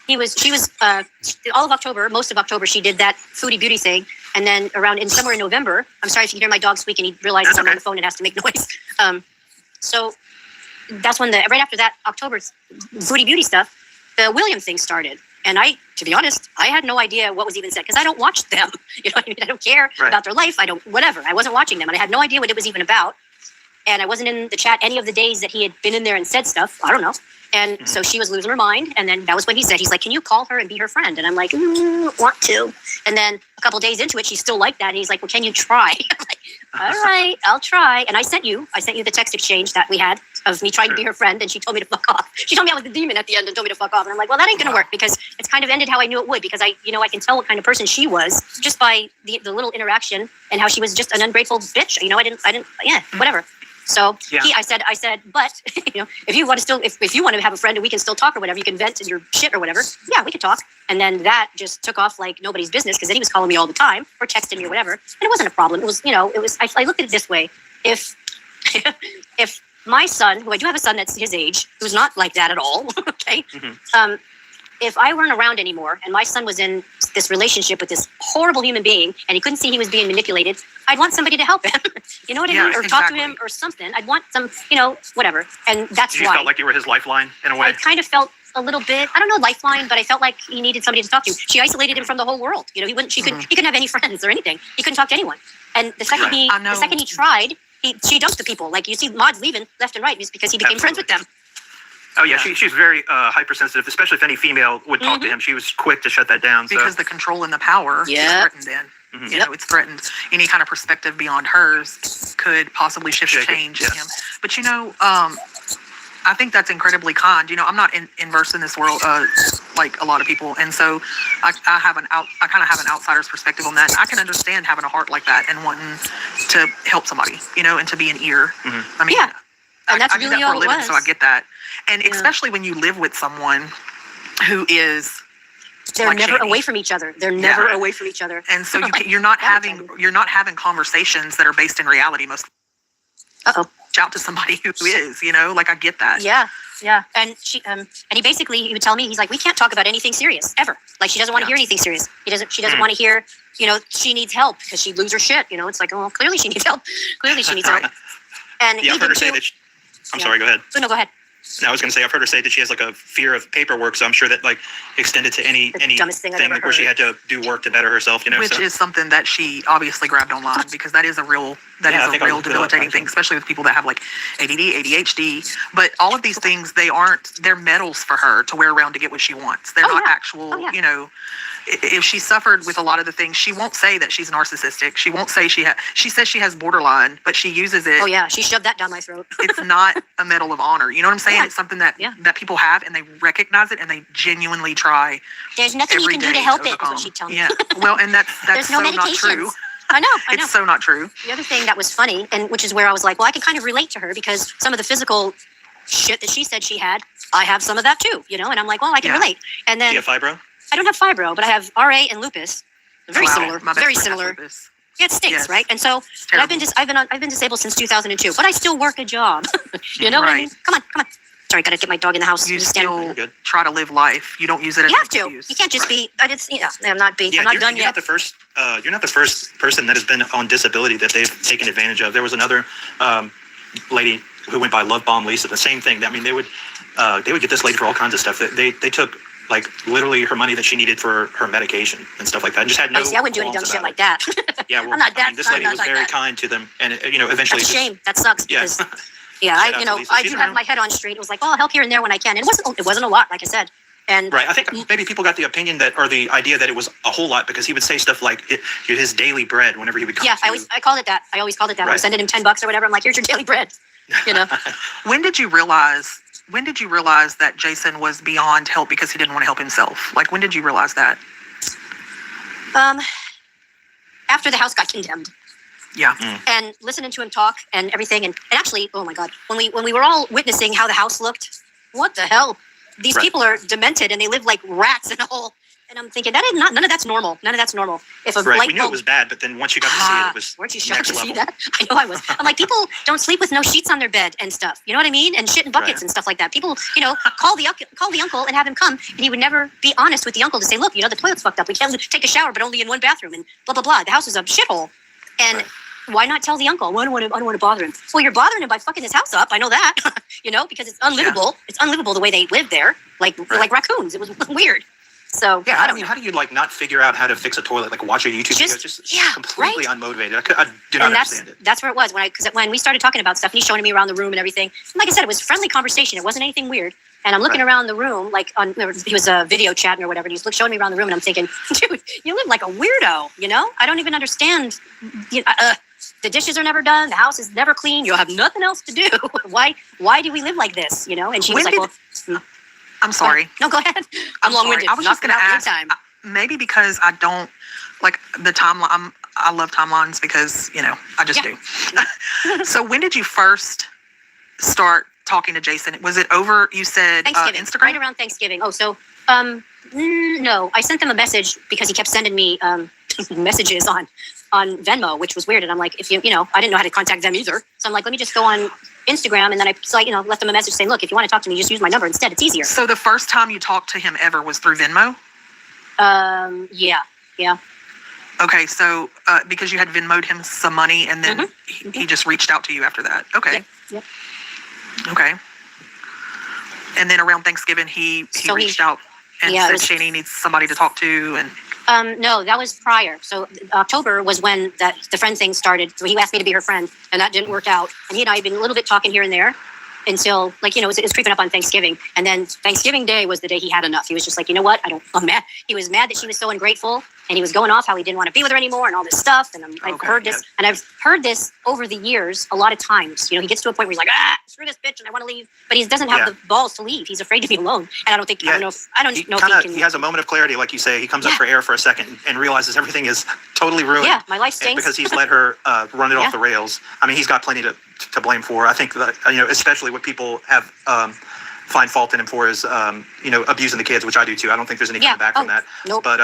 S7: she was all of October, most of October, she did that Foodie Beauty thing. And then somewhere in November, I'm sorry if you hear my dog squeak and he realizes I'm on the phone and has to make noise. So that's when right after that October's Foodie Beauty stuff, the William thing started. And to be honest, I had no idea what was even said because I don't watch them. You know what I mean? I don't care about their life. I wasn't watching them and I had no idea what it was even about. And I wasn't in the chat any of the days that he had been in there and said stuff. I don't know. And so she was losing her mind. And then that was when he's like, can you call her and be her friend? And I'm like, want to. And then a couple days into it, she's still like that. And he's like, well, can you try? I'm like, all right, I'll try. And I sent you the text exchange that we had of me trying to be her friend. And she told me to fuck off. She told me I was the demon at the end and told me to fuck off. And I'm like, well, that ain't going to work because it's kind of ended how I knew it would because I can tell what kind of person she was just by the little interaction and how she was just an ungrateful bitch. Whatever. So I said, but if you want to have a friend and we can still talk or whatever, you can vent in your shit or whatever. Yeah, we can talk. And then that just took off like nobody's business because then he was calling me all the time or texting me or whatever. And it wasn't a problem. It was, I looked at it this way. If my son, who I do have a son that's his age, who's not like that at all. Okay. Mm-hmm. If I weren't around anymore and my son was in this relationship with this horrible human being and he couldn't see he was being manipulated, I'd want somebody to help him. You know what I mean? Or talk to him or something. I'd want some, whatever. And that's why. You
S5: felt like you were his lifeline in a way?
S7: I kind of felt a little bit, I don't know, lifeline, but I felt like he needed somebody to talk to. She isolated him from the whole world. He couldn't have any friends or anything. He couldn't talk to anyone. And the second he tried, she dumped the people. Like you see mods leaving left and right just because he became friends with them.
S5: Oh yeah, she's very hypersensitive, especially if any female would talk to him. She was quick to shut that down.
S6: Because the control and the power is threatened then. Mm-hmm. It's threatened. Any kind of perspective beyond hers could possibly shift change in him. But I think that's incredibly kind. I'm not immersed in this world like a lot of people, and so I kind of have an outsider's perspective on that. And I can understand having a heart like that and wanting to help somebody, and to be an ear. Mm-hmm. I mean,
S7: and that's
S6: I do
S7: really
S6: that for
S7: all
S6: a living,
S7: it was.
S6: so I get that. And especially when you live with someone who is
S7: they're
S6: like
S7: never
S6: Shady.
S7: Away from each other. They're never away from each other.
S6: And so you're not having conversations that are based in reality most. Reach out to somebody who is, like I get that.
S7: Yeah. And he basically would tell me, he's like, we can't talk about anything serious ever. Like she doesn't want to hear anything serious. She doesn't want to hear, she needs help because she'd lose her shit. It's like, oh, clearly she needs help. Clearly she needs help. And
S5: I've heard her say that. I'm sorry, go ahead.
S7: No, go ahead.
S5: I was going to say, I've heard her say that she has like a fear of paperwork, so I'm sure that like extended to any
S7: dumbest thing I've ever
S5: like, where she
S7: heard.
S5: had to do work to better herself, you know.
S6: Which
S5: so.
S6: is something that she obviously grabbed online because that is a real
S5: I think I looked it up,
S6: debilitating thing,
S5: actually.
S6: especially with people that have like ADD, ADHD. But all of these things, they're medals for her to wear around to get what she wants. They're not actual, you know. If she suffered with a lot of the things, she won't say that she's narcissistic. She won't say she says she has borderline, but she uses it.
S7: Oh yeah, she shoved that down my throat.
S6: It's not a medal of honor. You know what I'm saying?
S7: Yeah.
S6: It's something that people have and they recognize it and they genuinely try.
S7: There's nothing you
S6: every
S7: can do to
S6: day
S7: help it, is
S6: overcome.
S7: what she tells me.
S6: Yeah. Well, and that's
S7: There's no
S6: so not true.
S7: medications. I know.
S6: It's so not true.
S7: The other thing that was funny, and which is where I was like, well, I can kind of relate to her because some of the physical shit that she said she had, I have some of that too, you know? And I'm like, well, I can relate. And
S5: Do
S7: then
S5: you have fibro?
S7: I don't have fibro, but I have RA and lupus. Very
S6: Wow,
S7: similar.
S6: my best
S7: Very
S6: friend has
S7: similar.
S6: lupus.
S7: Yeah, it stinks,
S6: Yes.
S7: right? And so and I've been
S6: terrible.
S7: I've been disabled since 2002, but I still work a job. You know what I mean? Come on. Sorry, gotta get my dog in the house.
S6: You
S7: Just stand-
S6: still
S5: Good.
S6: try to live life. You don't use it as
S7: You
S6: an
S7: have to.
S6: excuse.
S7: You can't just be. I'm not
S5: Yeah,
S7: I'm not
S5: you're,
S7: done
S5: you're
S7: yet.
S5: not the first. You're not the first person that has been on disability that they've taken advantage of. There was another lady who went by Love Bomb Lisa. The same thing. I mean, they would get this lady for all kinds of stuff. They took like literally her money that she needed for her medication and stuff like that. And just had no.
S7: Oh, see, I wouldn't do any dumb
S5: qualms
S7: shit
S5: about
S7: like
S5: it.
S7: that.
S5: Yeah, well,
S7: I'm not that.
S5: this
S7: I'm
S5: lady
S7: not
S5: was
S7: like
S5: very
S7: that.
S5: kind to them, and eventually.
S7: That's a
S5: just-
S7: shame. That sucks
S5: Yeah.
S7: because yeah,
S5: Shout out
S7: I
S5: to Lisa.
S7: I
S5: She's
S7: do have
S5: around.
S7: my head on straight. It was like, oh, I'll help here and there when I can. And it wasn't a lot, like I said. And
S5: Right. I think maybe people got the opinion that, or the idea that it was a whole lot because he would say stuff like his daily bread whenever he would come.
S7: yeah,
S5: to
S7: I called it that. I always called it that. I'm
S5: Right.
S7: sending him $10 or whatever. I'm like, here's your daily bread. You know.
S6: When did you realize that Jason was beyond help because he didn't want to help himself? Like, when did you realize that?
S7: After the house got condemned.
S6: Yeah.
S7: And listening to him talk and everything, and actually, oh my God, when we were all witnessing how the house looked, what the hell? These
S5: Right.
S7: people are demented and they live like rats in a hole. And I'm thinking none of that's normal. None of that's normal. If a
S5: Right.
S7: light
S5: We knew it
S7: bulb,
S5: was bad, but then once you got to see it, it was
S7: weren't you shocked
S5: next
S7: to see
S5: level.
S7: that? I know I was. I'm like, people don't sleep with no sheets on their bed and stuff. You know what I mean? And shit in buckets
S5: Right.
S7: and stuff like that. People, call the uncle and have him come, and he would never be honest with the uncle to say, look, the toilet's fucked up. We can't take a shower, but only in one bathroom, and blah blah blah. The house is a shithole. And
S5: Right.
S7: why not tell the uncle? I don't want to bother him. Well, you're bothering him by fucking his house up. I know that. Because it's unlivable. It's unlivable the way they live there, like raccoons. It was weird. So
S5: Yeah,
S7: I don't know.
S5: how do you like not figure out how to fix a toilet? Like watch a YouTube video, just
S7: yeah,
S5: completely
S7: right?
S5: unmotivated. I do not
S7: And
S5: understand it.
S7: that's where it was because when we started talking about stuff, and he's showing me around the room and everything. And like I said, it was friendly conversation. It wasn't anything weird. And I'm looking
S5: Right.
S7: around the room, like he was a video chatting or whatever. And he's showing me around the room, and I'm thinking, dude, you live like a weirdo. I don't even understand. The dishes are never done. The house is never clean. You have nothing else to do. Why do we live like this? And she was
S6: When
S7: like, well,
S6: I'm sorry.
S7: no, go ahead. I'm long-winded.
S6: I was just
S7: Knock
S6: going to
S7: it out
S6: ask,
S7: anytime.
S6: maybe because I don't like the timeline. I love timelines because, I just
S7: Yeah.
S6: do. So when did you first start talking to Jason? Was it over, you said,
S7: Thanksgiving,
S6: Instagram?
S7: right around Thanksgiving. Oh, so no, I sent them a message because he kept sending me messages on Venmo, which was weird. And I'm like, if I didn't know how to contact them either. So I'm like, let me just go on Instagram, and then I left them a message saying, look, if you want to talk to me, just use my number instead. It's easier.
S6: So the first time you talked to him ever was through Venmo?
S7: Yeah.
S6: Okay, so because you had Venmo'd him some money and then he just reached out to you after that. Okay.
S7: Yep.
S6: Okay. And then around Thanksgiving, he
S7: So he-
S6: reached out and
S7: yeah, it
S6: said
S7: was-
S6: Shani needs somebody to talk to. And
S7: No, that was prior. So October was when the friend thing started. So he asked me to be her friend, and that didn't work out. And he and I had been a little bit talking here and there until, it was creeping up on Thanksgiving. And then Thanksgiving Day was the day he had enough. He was just like, you know what? I'm mad. He was mad that she was so ungrateful, and he was going off how he didn't want to be with her anymore and all this stuff. And I've
S6: Okay,
S7: heard this, and I've heard this over the years a lot of times. He gets to a point where he's like, screw this bitch, and I want to leave. But he doesn't have
S5: Yeah.
S7: the balls to leave. He's afraid to be alone. And I don't
S5: Yeah.
S7: know if he can.
S5: He has a moment of clarity, like you say. He comes up for air for a second and realizes everything is totally ruined.
S7: Yeah, my life
S5: And
S7: stinks.
S5: because he's let her run it
S7: Yeah.
S5: off the rails. I mean, he's got plenty to blame for. I think that especially what people have find fault in him for is abusing the kids, which I do too. I don't think there's any coming back from that.
S7: Nope.
S5: But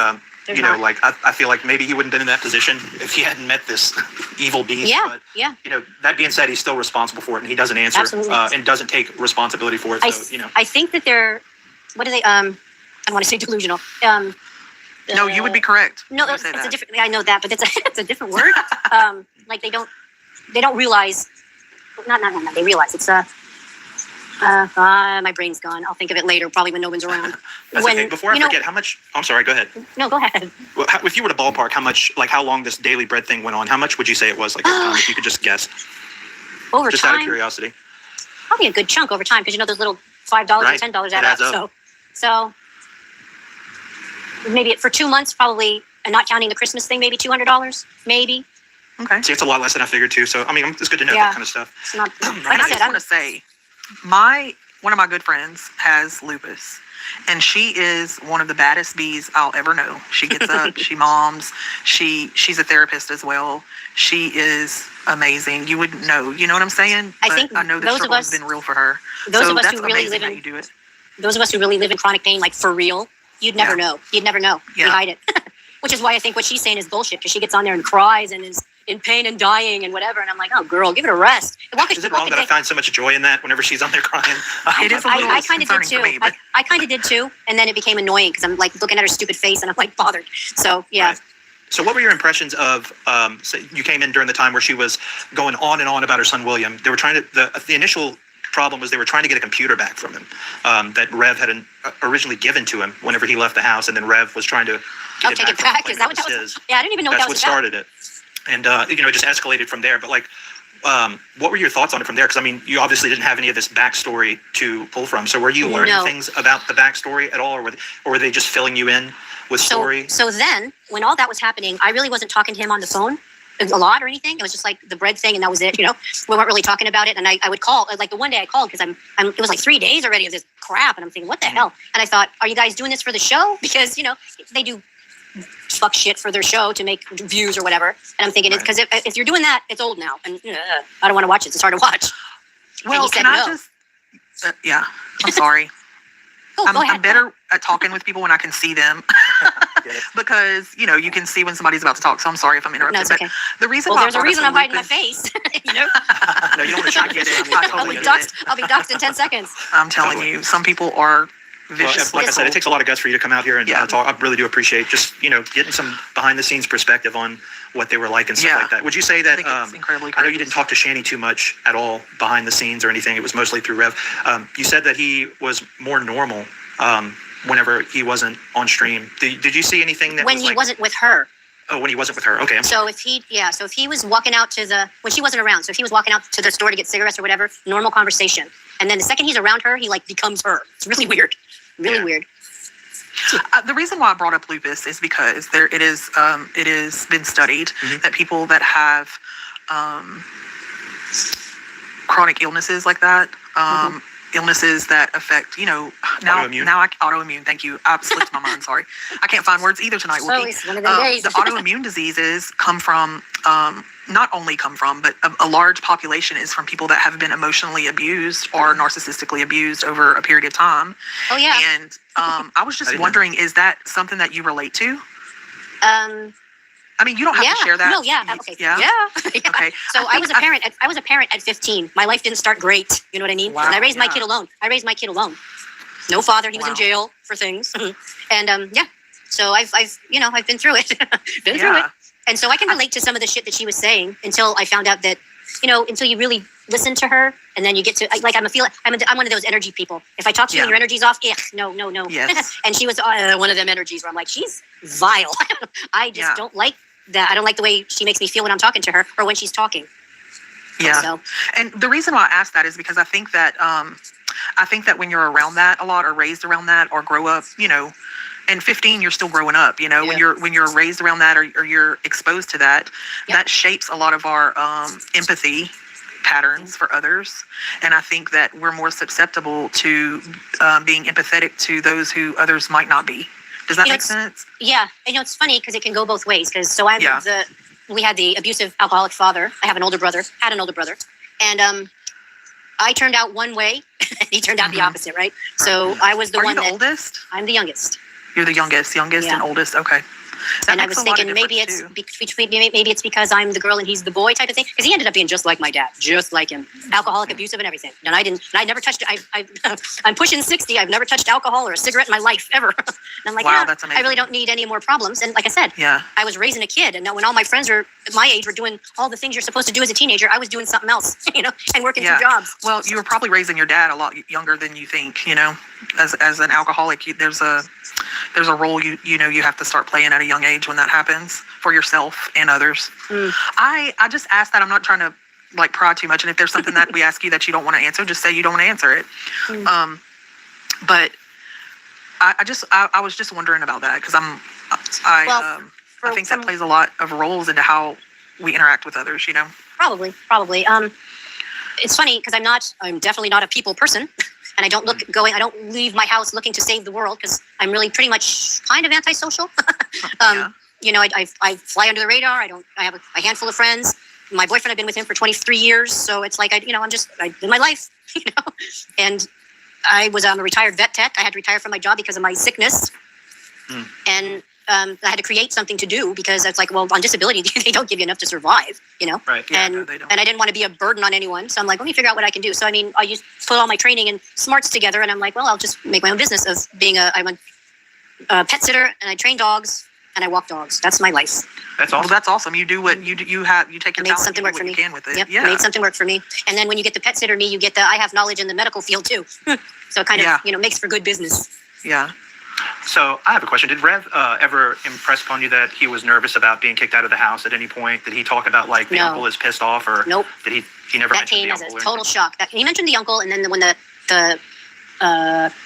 S7: There's not.
S5: I feel like maybe he wouldn't have been in that position if he hadn't met this evil beast.
S7: Yeah,
S5: But,
S7: yeah.
S5: That being said, he's still responsible for it, and he doesn't answer
S7: Absolutely.
S5: and doesn't take responsibility for it.
S7: I think that they're, what are they? I don't want to say delusional.
S6: no, you would be correct.
S7: No,
S6: when you
S7: it's
S6: say
S7: a
S6: that.
S7: different. I know that, but it's a different word. Like they don't realize. Not. They realize it's a. My brain's gone. I'll think of it later, probably when no one's around.
S5: That's okay. Before I forget, how much? I'm sorry. Go ahead.
S7: No, go ahead.
S5: Well, if you were to ballpark, how long this daily bread thing went on? How much would you say it was? Like, if you could just guess,
S7: Over
S5: just
S7: time,
S5: out of curiosity.
S7: probably a good chunk over time because those little $5
S5: Right.
S7: and $10
S5: It
S7: add
S5: adds
S7: up.
S5: up.
S7: So maybe for 2 months, probably, and not counting the Christmas thing, maybe $200, maybe.
S6: Okay.
S5: See, it's a lot less than I figured too. So I mean, it's good to know
S7: Yeah.
S5: that kind of stuff.
S7: It's not.
S6: And
S7: Like
S6: I
S7: I
S6: just
S7: said,
S6: want to say, one of my good friends has lupus, and she is one of the baddest bees I'll ever know. She gets up, she moms, she's a therapist as well. She is amazing. You wouldn't know, you know what I'm saying?
S7: I
S6: But
S7: think
S6: I know the
S7: those of
S6: struggle has
S7: us-
S6: been real for her.
S7: those
S6: So
S7: of us
S6: that's
S7: who really
S6: amazing
S7: live
S6: that
S7: in
S6: you do it.
S7: those of us who really live in chronic pain, like for real, you'd never know. You'd never know.
S6: Yeah.
S7: We hide it. Which is why I think what she's saying is bullshit because she gets on there and cries and is in pain and dying and whatever. And I'm like, oh, girl, give it a rest.
S5: Is it wrong that I find so much joy in that whenever she's on there crying?
S6: It is a little
S7: I kind of did
S6: concerning
S7: too.
S6: for me, but
S7: I kind of did too. And then it became annoying because I'm like looking at her stupid face and I'm like bothered. So, yeah.
S5: Right. So what were your impressions of, so you came in during the time where she was going on and on about her son, William. They were trying to, the initial problem was they were trying to get a computer back from him that Rev had originally given to him whenever he left the house. And then Rev was trying to get
S7: Take it
S5: from him,
S7: back.
S5: claiming
S7: Is that what
S5: it
S7: that
S5: was
S7: was?
S5: his.
S7: Yeah, I didn't even know what
S5: That's
S7: that
S5: what
S7: was about.
S5: started it. And, it just escalated from there. But like, what were your thoughts on it from there? Because I mean, you obviously didn't have any of this backstory to pull from. So were you learning
S7: No.
S5: things about the backstory at all? Or were they just filling you in with story?
S7: So then, when all that was happening, I really wasn't talking to him on the phone a lot or anything. It was just like the bread thing, and that was it. We weren't really talking about it. And I would call, like the one day I called because it was like 3 days already of this crap, and I'm thinking, what the hell? And I thought, are you guys doing this for the show? Because they do fuck shit for their show to make views or whatever. And I'm thinking, it's because if you're doing that, it's old now, and I don't want to watch it. It's hard to watch.
S6: well,
S7: he said
S6: can I
S7: no.
S6: just, yeah, I'm sorry.
S7: Go ahead.
S6: I'm better at talking with people when I can see them
S5: Get it?
S6: because you can see when somebody's about to talk. So I'm sorry if I'm interrupting.
S7: No, it's
S6: but
S7: okay.
S6: the reason
S7: Well,
S6: why
S7: there's a reason I'm hiding my
S6: lupus-
S7: face.
S5: No, you don't want to try to get it.
S6: I
S7: I'll
S6: totally
S7: be
S6: get
S7: doxxed. I'll be doxxed in 10 seconds.
S6: I'm telling
S5: Totally.
S6: you, some people are
S5: Well,
S6: vicious.
S5: like I said, it takes a lot of guts for you to come out here and
S6: Yeah.
S5: talk. I really do appreciate just getting some behind the scenes perspective on what they were like and stuff
S6: Yeah.
S5: like that. Would you say
S6: I
S5: that?
S6: think it's incredibly
S5: I know you
S6: courageous.
S5: didn't talk to Shani too much at all behind the scenes or anything. It was mostly through Rev. You said that he was more normal whenever he wasn't on stream. Did you see anything that
S7: When
S5: was
S7: he
S5: like,
S7: wasn't with her.
S5: Oh, when he wasn't with her. Okay.
S7: So if he was walking out to when she wasn't around, so if he was walking out to the store to get cigarettes or whatever, normal conversation. And then the second he's around her, he like becomes her. It's really weird. Really
S5: Yeah.
S7: weird.
S6: The reason why I brought up lupus is because it has been studied that people that have chronic illnesses like that, illnesses that affect,
S5: Autoimmune.
S6: autoimmune. Thank you. I slipped my mind. Sorry, I can't find words either tonight.
S7: So
S6: Wookie.
S7: it's one of them days.
S6: The autoimmune diseases come from, not only come from, but a large population is from people that have been emotionally abused or narcissistically abused over a period of time.
S7: Oh yeah.
S6: And I was
S5: I
S6: just
S5: didn't know.
S6: wondering, is that something that you relate to? I mean, you don't have
S7: Yeah.
S6: to share that.
S7: No, yeah. Okay.
S6: Yeah.
S7: Yeah.
S6: Okay.
S7: So I was a parent. I was a parent at 15. My life didn't start great. You know what I mean?
S6: Wow,
S7: And I raised my
S6: yeah.
S7: kid alone. No father. He was in
S6: Wow.
S7: jail for things. And yeah. So I've been through it. Been through it.
S6: Yeah.
S7: And so I can relate to some of the shit that she was saying until I found out that, until you really listen to her and then you get to, like, I'm one of those energy people. If I talk to you and
S6: Yeah.
S7: your energy's off, no.
S6: Yes.
S7: And she was one of them energies where I'm like, she's vile. I just
S6: Yeah.
S7: don't like that. I don't like the way she makes me feel when I'm talking to her or when she's talking.
S6: Yeah.
S7: So,
S6: And the reason why I asked that is because I think that when you're around that a lot or raised around that or grow up, and 15 you're still growing up, when
S7: Yeah.
S6: you're raised around that or you're exposed to that,
S7: Yep.
S6: that shapes a lot of our empathy patterns for others. And I think that we're more susceptible to being empathetic to those who others might not be. Does that make sense?
S7: yeah. And it's funny because it can go both ways. Because
S6: Yeah.
S7: we had the abusive alcoholic father. I have an older brother, and I turned out one way and he turned out the opposite, right? So I was the
S6: Are
S7: one
S6: you the
S7: that
S6: oldest?
S7: I'm the youngest.
S6: You're the youngest
S7: Yeah.
S6: and oldest. Okay. That
S7: And I
S6: makes
S7: was
S6: a lot of
S7: thinking maybe
S6: difference,
S7: it's
S6: too.
S7: maybe it's because I'm the girl and he's the boy type of thing. Because he ended up being just like my dad, just like him, alcoholic, abusive, and everything. And I never touched. I'm pushing 60. I've never touched alcohol or a cigarette in my life ever. And I'm like,
S6: Wow,
S7: yeah,
S6: that's
S7: I really
S6: amazing.
S7: don't need any more problems. And like I said,
S6: Yeah.
S7: I was raising a kid, and now when all my friends are my age were doing all the things you're supposed to do as a teenager, I was doing something else, and working
S6: Yeah.
S7: two jobs.
S6: Well, you were probably raising your dad a lot younger than you think. As an alcoholic, there's a role you have to start playing at a young age when that happens for yourself and others. I just ask that. I'm not trying to like pry too much, and if there's something that we ask you that you don't want to answer, just say you don't want to answer it. But I was just wondering about that because I think that plays a lot of roles into how we interact with others.
S7: Probably. It's funny because I'm definitely not a people person, and I don't I don't leave my house looking to save the world because I'm really pretty much kind of antisocial.
S6: Yeah.
S7: I fly under the radar. I have a handful of friends. My boyfriend, I've been with him for 23 years, so it's like I live my life, and I'm a retired vet tech. I had to retire from my job because of my sickness, and I had to create something to do because it's like, well, on disability, they don't give you enough to survive,
S5: Right. Yeah,
S7: and
S6: no, they don't.
S7: and I didn't want to be a burden on anyone, so I'm like, let me figure out what I can do. So I mean, I just put all my training and smarts together, and I'm like, well, I'll just make my own business of being I'm a pet sitter, and I train dogs, and I walk dogs. That's my life.
S5: That's
S6: Well,
S5: awesome.
S6: that's awesome. You do what you do. You take your
S7: I made
S6: talent,
S7: something
S6: you do
S7: work
S6: what
S7: for
S6: you
S7: me.
S6: can with it.
S7: Yep,
S6: Yeah.
S7: made something work for me. And then when you get the pet sitter me, you get I have knowledge in the medical field too. So it kind of, makes for good business.
S6: Yeah.
S5: So I have a question. Did Rev ever impress upon you that he was nervous about being kicked out of the house at any point? Did he talk about like the
S7: No.
S5: uncle is pissed off, or
S7: Nope.
S5: did he never
S7: That
S5: mention
S7: came
S5: the
S7: as a
S5: uncle? or
S7: total
S5: anything?
S7: shock. He mentioned the uncle, and then when the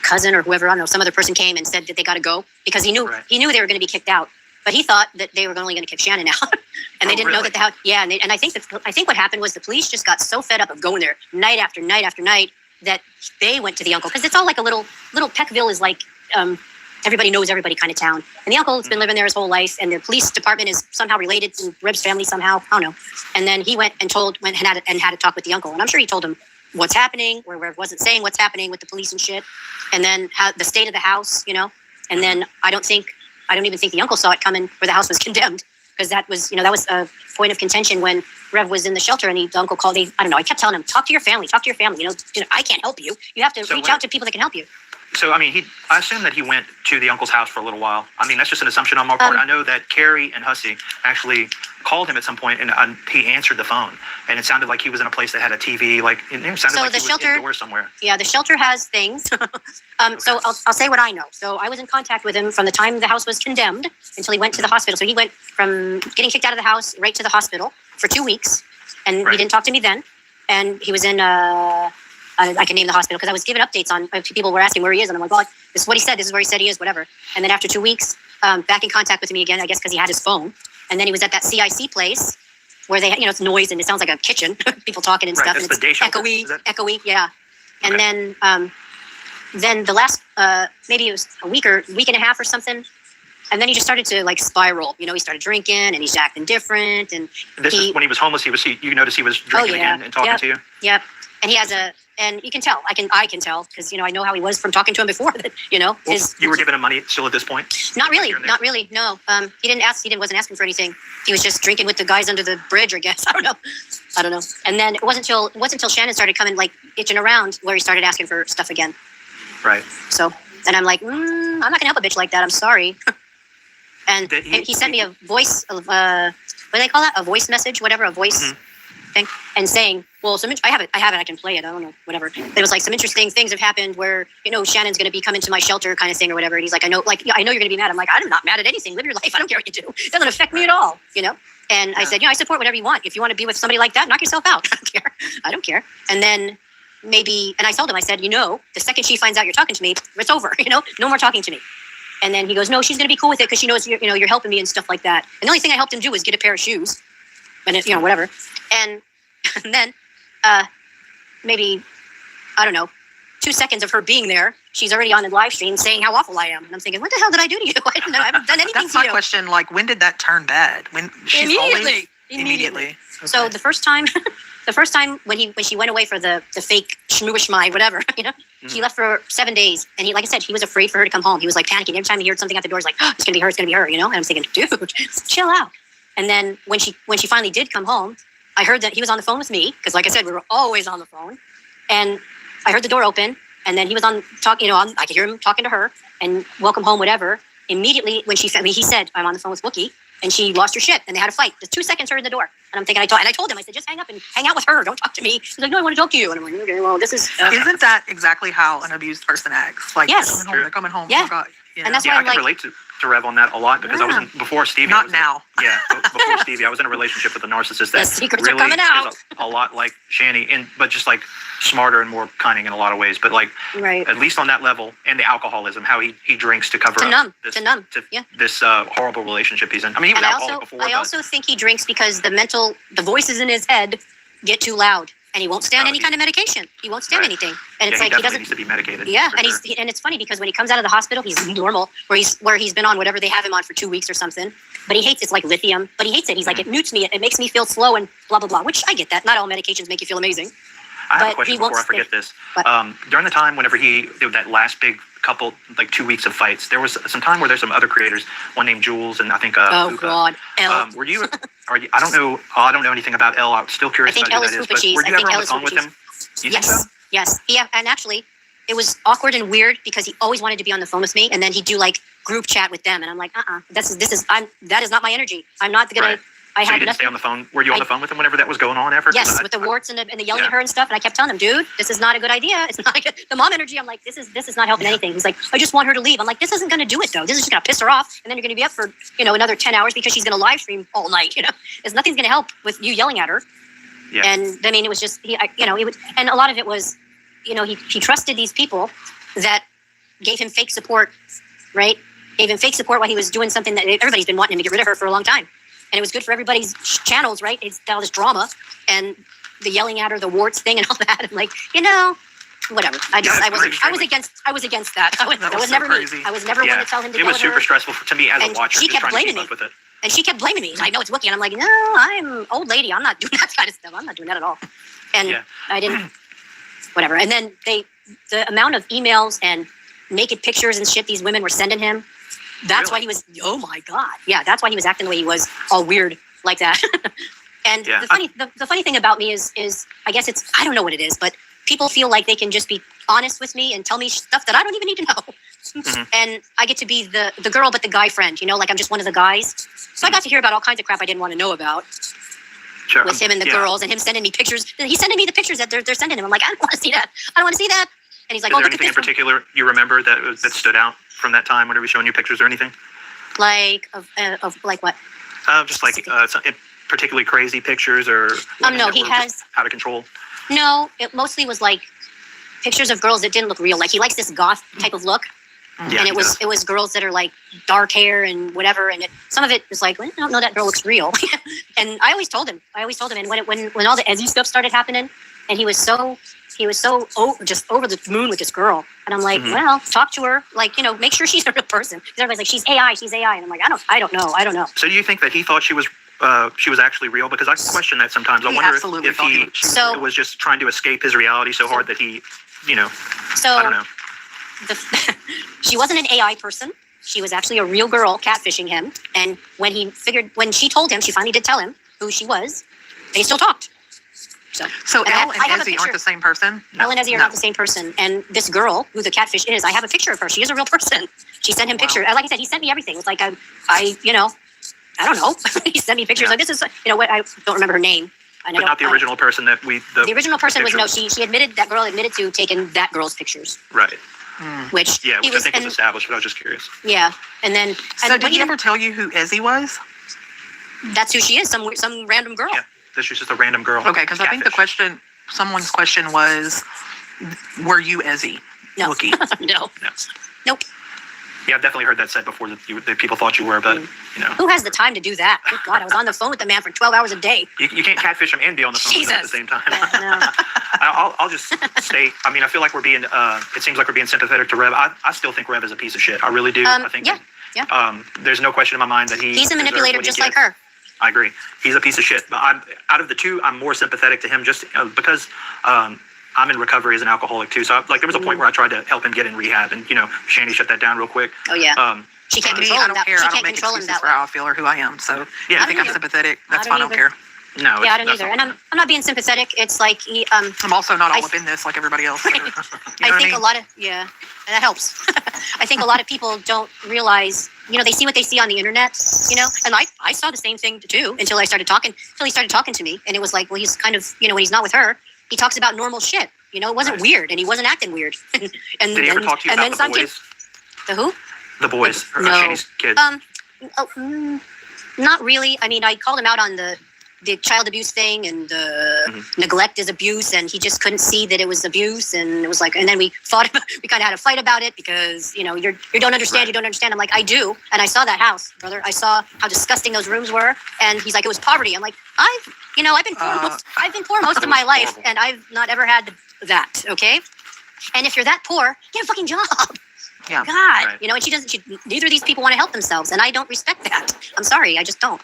S7: cousin or whoever, I don't know, some other person came and said that they got to go because he knew
S5: Right.
S7: they were going to be kicked out. But he thought that they were only going to kick Shannon out, and they didn't know
S5: really?
S7: that the house. Yeah, and I think what happened was the police just got so fed up of going there night after night after night that they went to the uncle because it's all like a little Peckville is like everybody knows everybody kind of town, and the uncle has been living there his whole life, and the police department is somehow related to Reb's family somehow. I don't know. And then he went and had a talk with the uncle, and I'm sure he told him what's happening, where Rev wasn't saying what's happening with the police and shit, and then how the state of the house, and then I don't even think the uncle saw it coming where the house was condemned because that was a point of contention when Rev was in the shelter and the uncle called. I don't know. I kept telling him, talk to your family. I can't help you. You have to reach out to people that can help you.
S5: So, I mean, I assume that he went to the uncle's house for a little while. I mean, that's just an assumption on my part. I know that Carrie and Hussey actually called him at some point, and he answered the phone. And it sounded like he was in a place that had a TV. Like, it sounded like
S7: the
S5: he was
S7: shelter-
S5: indoors somewhere.
S7: Yeah, the shelter has things. So I'll say what I know. So I was in contact with him from the time the house was condemned until he went to the hospital. So he went from getting kicked out of the house right to the hospital for 2 weeks, and
S5: Right.
S7: he didn't talk to me then. And he was in I can name the hospital because I was giving updates on people were asking where he is, and I'm like, well, this is what he said. This is where he said he is, whatever. And then after 2 weeks, back in contact with me again, I guess because he had his phone. And then he was at that CIC place where they, it's noise and it sounds like a kitchen, people talking and
S5: Right,
S7: stuff.
S5: that's
S7: And it's
S5: the day shelter.
S7: echoey,
S5: Is that-
S7: echoey, yeah. And
S5: Okay.
S7: then the last maybe it was a week and a half or something. And then he just started to like spiral. He started drinking and he's acting different. And
S5: This is when he was homeless. You noticed he was drinking
S7: yeah.
S5: again and talking
S7: Yep.
S5: to you.
S7: Yep. And he has and you can tell. I can tell because I know how he was from talking to him before. That
S5: Well, you were giving him money still at this point?
S7: not really,
S5: Here and there?
S7: not really. No. He didn't ask. Wasn't asking for anything. He was just drinking with the guys under the bridge, I guess. I don't know. And then it wasn't until Shannon started coming like itching around where he started asking for stuff again.
S5: Right.
S7: So, and I'm like, I'm not gonna help a bitch like that. I'm sorry. And
S5: Did he-
S7: he sent me a voice of what do they call that? A voice message, whatever, a voice thing, and saying, well, I have it. I can play it. I don't know, whatever. It was like some interesting things have happened where Shannon's gonna be coming to my shelter, kind of thing, or whatever. And he's like, I know you're gonna be mad. I'm like, I'm not mad at anything. Live your life. I don't care what you do. It doesn't affect me at all. And I said, I support whatever you want. If you want to be with somebody like that, knock yourself out. I don't care. And then and I told him, I said, the second she finds out you're talking to me, it's over. No more talking to me. And then he goes, no, she's going to be cool with it because she knows you're helping me and stuff like that. And the only thing I helped him do was get a pair of shoes, and whatever. And then maybe I don't know, 2 seconds of her being there, she's already on the live stream saying how awful I am. And I'm thinking, what the hell did I do to you? I haven't done anything
S6: That's
S7: to
S6: my
S7: you.
S6: question. Like, when did that turn bad? When she's always immediately.
S7: So the first time, when she went away for the fake shmooishmy, whatever, He left for 7 days, and he, like I said, he was afraid for her to come home. He was like panicking every time he heard something at the door. He's like, oh, "It's gonna be her, it's gonna be her," you know. And I'm thinking, dude, chill out. And then when she finally did come home, I heard that he was on the phone with me because, like I said, we were always on the phone. And I heard the door open, and then he was on talk. You know, I could hear him talking to her and welcome home, whatever. Immediately when he said, "I'm on the phone with Wookie," and she lost her shit, and they had a fight. Just 2 seconds her in the door, and I'm thinking, I told him, I said, just hang up and hang out with her. Don't talk to me. He's like, no, I want to talk to you. And I'm like, okay, well, this is.
S6: Isn't that exactly how an abused person acts? Like,
S7: Yes.
S6: they're coming home.
S7: Yeah.
S6: Oh, God. You
S7: And
S6: know?
S7: that's
S5: Yeah,
S7: why
S5: I
S7: I'm
S5: can
S7: like,
S5: relate to Rev on that a lot because I was
S6: Yeah.
S5: before Stevie.
S6: Not now.
S5: Yeah, before Stevie, I was in a relationship with a narcissist
S7: The
S5: that
S7: secrets are
S5: really
S7: coming out.
S5: is a lot like Shani, but just like smarter and more cunning in a lot of ways. But like
S7: right.
S5: at least on that level, and the alcoholism, how he drinks to cover
S7: To
S5: up
S7: numb.
S5: this,
S7: To numb. Yeah.
S5: this horrible relationship he's in. I mean, he was
S7: And
S5: alcoholic before.
S7: I
S5: but-
S7: also think he drinks because the voices in his head get too loud, and he won't stand any kind of medication. He won't stand
S5: Right.
S7: anything, and it's
S5: yeah,
S7: like
S5: he
S7: he
S5: definitely
S7: doesn't.
S5: needs to be medicated.
S7: Yeah,
S5: for
S7: and
S5: sure.
S7: and it's funny because when he comes out of the hospital, he's normal, where he's been on whatever they have him on for 2 weeks or something. But he hates it's like lithium, but he hates it. He's like, it mutes me, it makes me feel slow and blah blah blah. Which I get that. Not all medications make you feel amazing.
S5: I have
S7: but
S5: a question
S7: he won't
S5: before I forget
S7: stay.
S5: this.
S7: What?
S5: During the time whenever he did that last big couple, like 2 weeks of fights, there was some time where there's some other creators, one named Jules and I think
S7: Oh
S5: Fuka.
S7: God, Elle.
S5: Were you? Are you? I don't know. I don't know anything about Elle. I'm still curious
S7: I think
S5: about who
S7: Elle
S5: that
S7: is
S5: is. But
S7: Fupa
S5: were
S7: cheese.
S5: you
S7: I
S5: ever
S7: think
S5: on
S7: Elle
S5: the
S7: is
S5: phone
S7: Fupa
S5: with
S7: cheese.
S5: him? You think so?
S7: Yes. And actually, it was awkward and weird because he always wanted to be on the phone with me, and then he'd do like group chat with them, and I'm like, that is not my energy. I'm not gonna.
S5: Right.
S7: I
S5: So you
S7: have
S5: didn't stay
S7: nothing.
S5: on the phone? Were you on the phone with him whenever that was going on ever? 'Cause
S7: Yes,
S5: I-
S7: with the warts and the yelling
S5: Yeah.
S7: at her and stuff, and I kept telling him, dude, this is not a good idea. It's not the mom energy. I'm like, this is not helping anything. He's like, I just want her to leave. I'm like, this isn't going to do it though. This is just going to piss her off, and then you're going to be up for another 10 hours because she's going to live stream all night. There's nothing's going to help with you yelling at her.
S5: Yeah.
S7: And I mean, it was just and a lot of it was, he trusted these people that gave him fake support, right? Gave him fake support while he was doing something that everybody's been wanting him to get rid of her for a long time. And it was good for everybody's channels, right? It's all this drama and the yelling at her, the warts thing, and all that. I'm like, whatever. I was against that.
S6: That was so
S7: never
S6: crazy.
S7: me. I was never one to tell him to
S5: It
S7: yell
S5: was
S7: at her.
S5: super stressful to me as a
S7: And
S5: watcher.
S7: she
S5: just
S7: kept
S5: trying to
S7: blaming
S5: keep up
S7: me.
S5: with it.
S7: And she kept blaming me. I know it's Wookie. And I'm like, no, I'm old lady. I'm not doing that kind of stuff. I'm not doing that at all. And
S5: Yeah.
S7: I didn't, whatever. And then the amount of emails and naked pictures and shit these women were sending him, that's why he was, oh my God. Yeah, that's why he was acting the way he was, all weird like that. And
S5: Yeah.
S7: the funny thing about me is I guess I don't know what it is, but people feel like they can just be honest with me and tell me stuff that I don't even need to know.
S5: Mm-hmm.
S7: And I get to be the girl, but the guy friend, like I'm just one of the guys. So I got to hear about all kinds of crap I didn't want to know about
S5: Sure.
S7: with him and the
S5: Yeah.
S7: girls, and him sending me pictures. He's sending me the pictures that they're sending him. I'm like, I don't want to see that. I don't want to see that. And he's like,
S5: Is
S7: oh,
S5: there
S7: look at
S5: anything in
S7: this one.
S5: particular you remember that stood out from that time whenever he was showing you pictures or anything?
S7: Like of like what?
S5: Just like particularly crazy pictures or women
S7: no,
S5: that
S7: he
S5: were just
S7: has-
S5: out of control.
S7: No, it mostly was like pictures of girls that didn't look real. Like he likes this goth type of look.
S5: Yeah,
S7: And
S5: he does.
S7: it was girls that are like dark hair and whatever, and some of it was like, well, I don't know, that girl looks real. And I always told him, and when all the Ezzy stuff started happening, and he was so just over the moon with this girl, and I'm like, well, talk to her, like make sure she's a real person. Because everybody's like, she's AI, and I'm like, I don't know.
S5: So do you think that he thought she was actually real? Because I question that sometimes. I
S6: He
S5: wonder
S6: absolutely
S5: if
S6: thought
S5: he
S7: So-
S5: was just trying to escape his reality so hard that he,
S7: So
S5: I don't know.
S7: She wasn't an AI person. She was actually a real girl catfishing him. And when she told him, she finally did tell him who she was, they still talked.
S6: So
S7: And
S6: Elle
S7: I have
S6: and
S7: a
S6: Ezzy
S7: picture.
S6: aren't the same person?
S7: Elle and Ezzy are
S6: No.
S7: not the same person. And this girl, who the catfish is, I have a picture of her. She is a real person. She sent him
S6: Wow.
S7: pictures. Like I said, he sent me everything. It's like I don't know. He sent me pictures.
S5: Yeah.
S7: Like this is, what I don't remember her name. And I
S5: But not the
S7: don't-
S5: original person that we.
S7: The original person was
S5: picture
S7: she admitted that girl admitted to taking that girl's pictures,
S5: Right.
S7: which
S5: Yeah,
S7: he
S5: which I think was
S7: and-
S5: established, but I was just curious.
S7: yeah. And then
S6: So
S7: and
S6: did he
S7: even-
S6: ever tell you who Ezzy was?
S7: that's who she is, some random girl.
S5: Yeah. This was just a random girl.
S6: Okay, because I think someone's question was, were you Ezzy?
S7: No.
S6: Wookie.
S7: No.
S5: No.
S7: Nope.
S5: Yeah, I've definitely heard that said before that people thought you were, but
S7: Who has the time to do that? Good God, I was on the phone with the man for 12 hours a day.
S5: you can't catfish him and be on the phone with him at the
S7: Jesus.
S5: same time.
S7: No.
S5: I'll just state. I mean, I feel like we're being. It seems like we're being sympathetic to Rev. I still think Rev is a piece of shit. I really do. I think.
S7: yeah.
S5: There's no question in my mind that
S7: He's a
S5: deserves
S7: manipulator
S5: what he
S7: just like
S5: gets.
S7: her.
S5: I agree. He's a piece of shit. But out of the two, I'm more sympathetic to him just because I I'm in recovery as an alcoholic too. So like there was a point where I tried to help him get in rehab, and Shanny shut that down real quick.
S7: Oh yeah. She
S6: To
S7: can't
S6: me,
S7: control
S6: I
S7: him.
S6: don't
S7: That,
S6: care.
S7: she
S6: I don't
S7: can't
S6: make
S7: control him
S6: excuses
S7: that
S6: for
S7: way.
S6: how I feel or who I am. So
S5: Yeah,
S6: I
S5: I
S6: think
S7: don't
S6: I'm
S7: either.
S6: sympathetic. That's
S7: I
S6: fine. I
S7: don't
S6: don't care.
S5: No,
S7: Yeah, I don't
S5: that's
S7: either.
S5: not
S7: And I'm not being sympathetic. It's like
S6: I'm also not all
S7: I-
S6: up in this like everybody else. So, you know
S7: I
S6: what
S7: think
S6: mean?
S7: a lot of and that helps. I think a lot of people don't realize, they see what they see on the internet, and I saw the same thing too until he started talking to me, and it was like, well, he's kind of, when he's not with her, he talks about normal shit. It wasn't weird, and he wasn't acting weird. and
S5: Did he ever talk to you about the boys?
S7: The who?
S5: The boys, or
S7: No.
S5: Shanny's kids.
S7: Not really. I mean, I called him out on the child abuse thing, and neglect is abuse, and he just couldn't see that it was abuse, and it was like, and then we fought. We kind of had a fight about it because you don't understand.
S5: Right.
S7: You don't understand. I'm like, I do, and I saw that house, brother. I saw how disgusting those rooms were, and he's like, it was poverty. I'm like, I've been poor most of my life,
S5: horrible.
S7: and I've not ever had that. Okay, and if you're that poor, get a fucking job.
S6: Yeah.
S7: God,
S5: Right.
S7: and she doesn't. Neither of these people want to help themselves, and I don't respect that. I'm sorry, I just don't.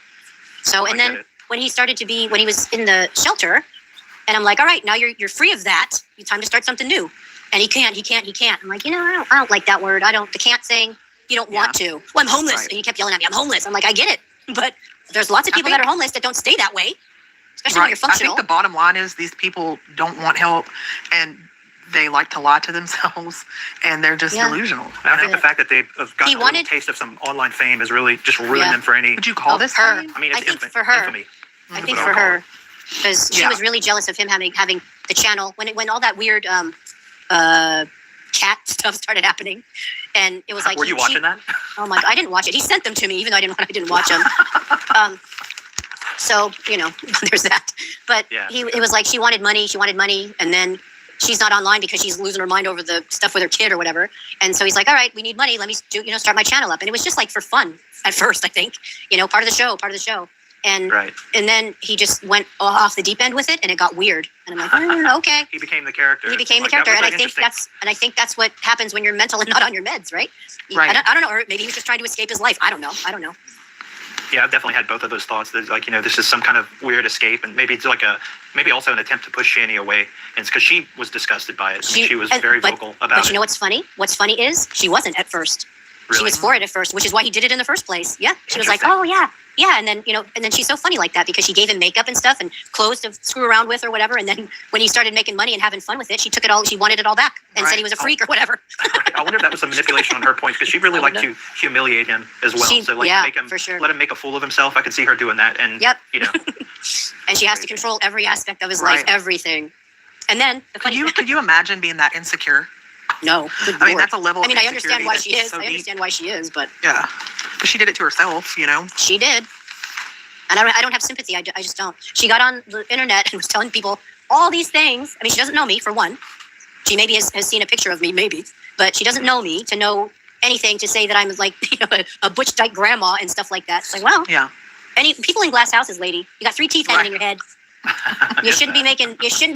S7: So,
S5: I
S7: and
S5: get
S7: then
S5: it.
S7: when he was in the shelter, and I'm like, all right, now you're free of that. It's time to start something new. And he can't. I'm like, I don't like that word. The can't saying you don't want to. Well, I'm homeless,
S6: Right.
S7: and he kept yelling at me, I'm homeless. I'm like, I get it, but there's lots of people that are homeless that don't stay that way, especially when you're
S6: I
S7: functional.
S6: think the bottom line is these people don't want help, and they like to lie to themselves, and they're just
S7: Yeah.
S6: delusional.
S5: And I think the fact that they've gotten
S7: He
S5: a
S7: wanted-
S5: little taste of some online fame has really just ruined
S7: Yeah.
S5: them for any.
S6: Would you call this
S7: her?
S6: fame?
S5: I mean, it's
S7: I think
S5: infamy.
S7: for her-
S5: Infamy.
S7: I
S5: is
S7: think
S5: what
S7: for
S5: I'll call
S7: her,
S5: it.
S7: because she
S6: Yeah.
S7: was really jealous of him having the channel when all that weird cat stuff started happening, and it was like,
S5: Were you watching that?
S7: Oh my God, I didn't watch it. He sent them to me, even though I didn't watch them. So there's that. But
S5: Yeah.
S7: it was like she wanted money, and then she's not online because she's losing her mind over the stuff with her kid or whatever. And so he's like, all right, we need money. Let me start my channel up. And it was just like for fun at first, I think, part of the show. And
S5: Right.
S7: and then he just went off the deep end with it, and it got weird. And I'm like, okay.
S5: He became the character.
S7: He became the
S5: Like,
S7: character,
S5: that
S7: and
S5: was,
S7: I think
S5: interesting.
S7: that's what happens when you're mental and not on your meds, right?
S6: Right.
S7: I don't know, or maybe he was just trying to escape his life. I don't know.
S5: Yeah, I've definitely had both of those thoughts. That this is some kind of weird escape, and maybe it's maybe also an attempt to push Shanny away. And it's because she was disgusted by it. She was very vocal about
S7: But
S5: it.
S7: you know what's funny? What's funny is she wasn't at first.
S5: Really?
S7: She was for it at first, which is why he did it in the first place. Yeah, she was like,
S5: Interesting.
S7: oh yeah, and then she's so funny like that because she gave him makeup and stuff and clothes to screw around with or whatever. And then when he started making money and having fun with it, she took it all. She wanted it all back and said
S6: Right.
S7: he was a freak or whatever.
S5: I wonder if that was a manipulation on her point because she really liked to humiliate him as well.
S7: She-
S5: So like
S7: yeah,
S5: make him
S7: for sure.
S5: let him make a fool of himself. I could see her doing that. And
S7: Yep.
S5: It's
S7: And she has to
S5: crazy.
S7: control every aspect of his life,
S6: Right.
S7: everything. And then the
S6: Could
S7: funny
S6: you imagine being that insecure?
S7: no, good
S6: I mean,
S7: Lord.
S6: that's a level.
S7: I mean,
S6: of
S7: I understand why she
S6: insecurity
S7: is.
S6: that's so
S7: I
S6: deep.
S7: understand why she is, but
S6: Yeah, but she did it to herself.
S7: she did. And I don't have sympathy. I just don't. She got on the internet and was telling people all these things. I mean, she doesn't know me, for one. She maybe has seen a picture of me, maybe. But she doesn't know me to know anything to say that I'm like, a butch dyke grandma and stuff like that. It's like, well,
S6: Yeah.
S7: people in glass houses, lady. You got 3 teeth hanging in your head. You shouldn't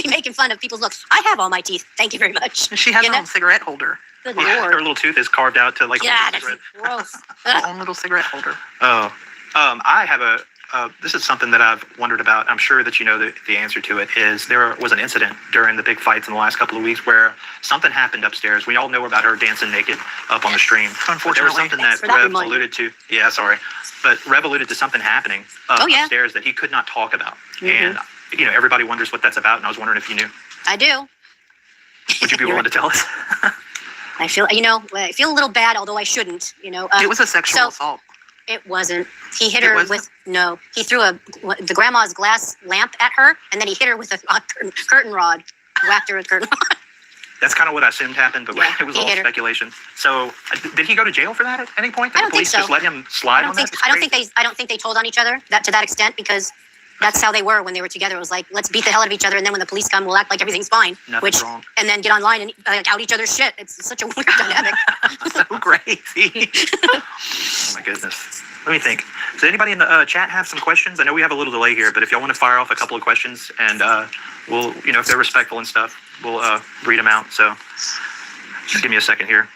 S7: be making fun of people's looks. I have all my teeth. Thank you very much.
S6: She has
S7: You
S6: her
S7: know?
S6: own cigarette holder.
S7: Good
S5: her
S7: Lord.
S5: little tooth is carved out to like.
S7: Yeah,
S5: a
S7: that's
S5: cigarette.
S7: gross.
S6: Her own little cigarette holder.
S5: Oh, I have a. This is something that I've wondered about. I'm sure that you know the answer to it. Is there was an incident during the big fights in the last couple of weeks where something happened upstairs. We all know about her dancing naked up on the stream. But there was
S6: Unfortunately.
S5: something
S7: Thanks
S5: that
S7: for that
S5: Rev
S7: reminder.
S5: alluded to. Yeah, sorry, but Rev alluded to something happening
S7: Oh, yeah.
S5: upstairs that he could not talk about,
S7: Mhm.
S5: and everybody wonders what that's about. And I was wondering if you knew.
S7: I do.
S5: Would you be willing to tell us?
S7: I feel a little bad, although I shouldn't.
S6: It was a sexual
S7: so-
S6: assault.
S7: It wasn't. He hit
S6: It
S7: her
S6: wasn't?
S7: he threw the grandma's glass lamp at her, and then he hit her with a curtain rod, whacked her with a curtain rod.
S5: That's kind of what I assumed happened, but
S7: Yeah,
S5: it was
S7: he
S5: all
S7: hit her.
S5: speculation. So, did he go to jail for that at any point? Did
S7: I don't
S5: the police
S7: think so.
S5: just let him slide on that? It's
S7: I don't
S5: crazy.
S7: think they told on each other to that extent because that's how they were when they were together. It was like, let's beat the hell out of each other, and then when the police come, we'll act like everything's fine.
S5: Nothing's wrong.
S7: And then get online and out each other's shit. It's such a weird dynamic.
S6: So crazy.
S5: Oh my goodness. Let me think. Does anybody in the chat have some questions? I know we have a little delay here, but if y'all want to fire off a couple of questions, and we'll, if they're respectful and stuff, we'll read them out. So just give me a second here.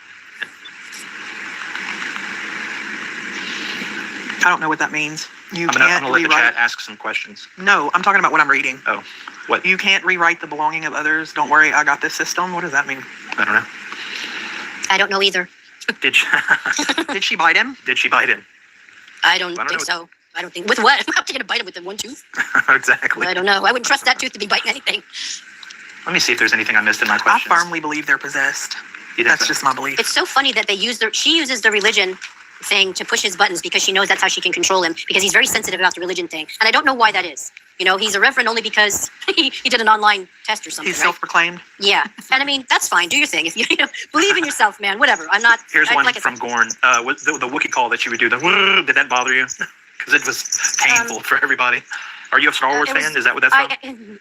S6: I don't know what that means. You
S5: I'm
S6: can't
S5: gonna let the
S6: rewrite.
S5: chat ask some questions.
S6: No, I'm talking about what I'm reading.
S5: Oh, What?
S6: You can't rewrite the belonging of others. Don't worry, I got this system. What does that mean?
S5: I don't know.
S7: I don't know either.
S5: Did she,
S6: Did she bite him?
S5: did she bite him?
S7: I don't
S5: I don't
S7: think
S5: know.
S7: so. I don't think with what? I'm not going to bite him with the one tooth.
S5: Exactly.
S7: I don't know. I wouldn't trust that tooth to be biting anything.
S5: Let me see if there's anything I missed in my
S6: I
S5: questions.
S6: firmly believe they're possessed.
S5: You think
S6: That's
S5: so?
S6: just my belief.
S7: It's so funny that she uses the religion thing to push his buttons because she knows that's how she can control him, because he's very sensitive about the religion thing. And I don't know why that is. You know, he's a reverend only because he did an online test or something.
S6: He's
S7: right?
S6: self-proclaimed.
S7: Yeah. And I mean, that's fine. Do your thing. If you know, believe in yourself, man, whatever. I'm not.
S5: Here's one
S7: like I
S5: from
S7: said,
S5: Gorn. With the Wookie call that you would do, did that bother you? Because it was painful for everybody. Are you a Star Wars
S7: it was-
S5: fan? Is that what that's from?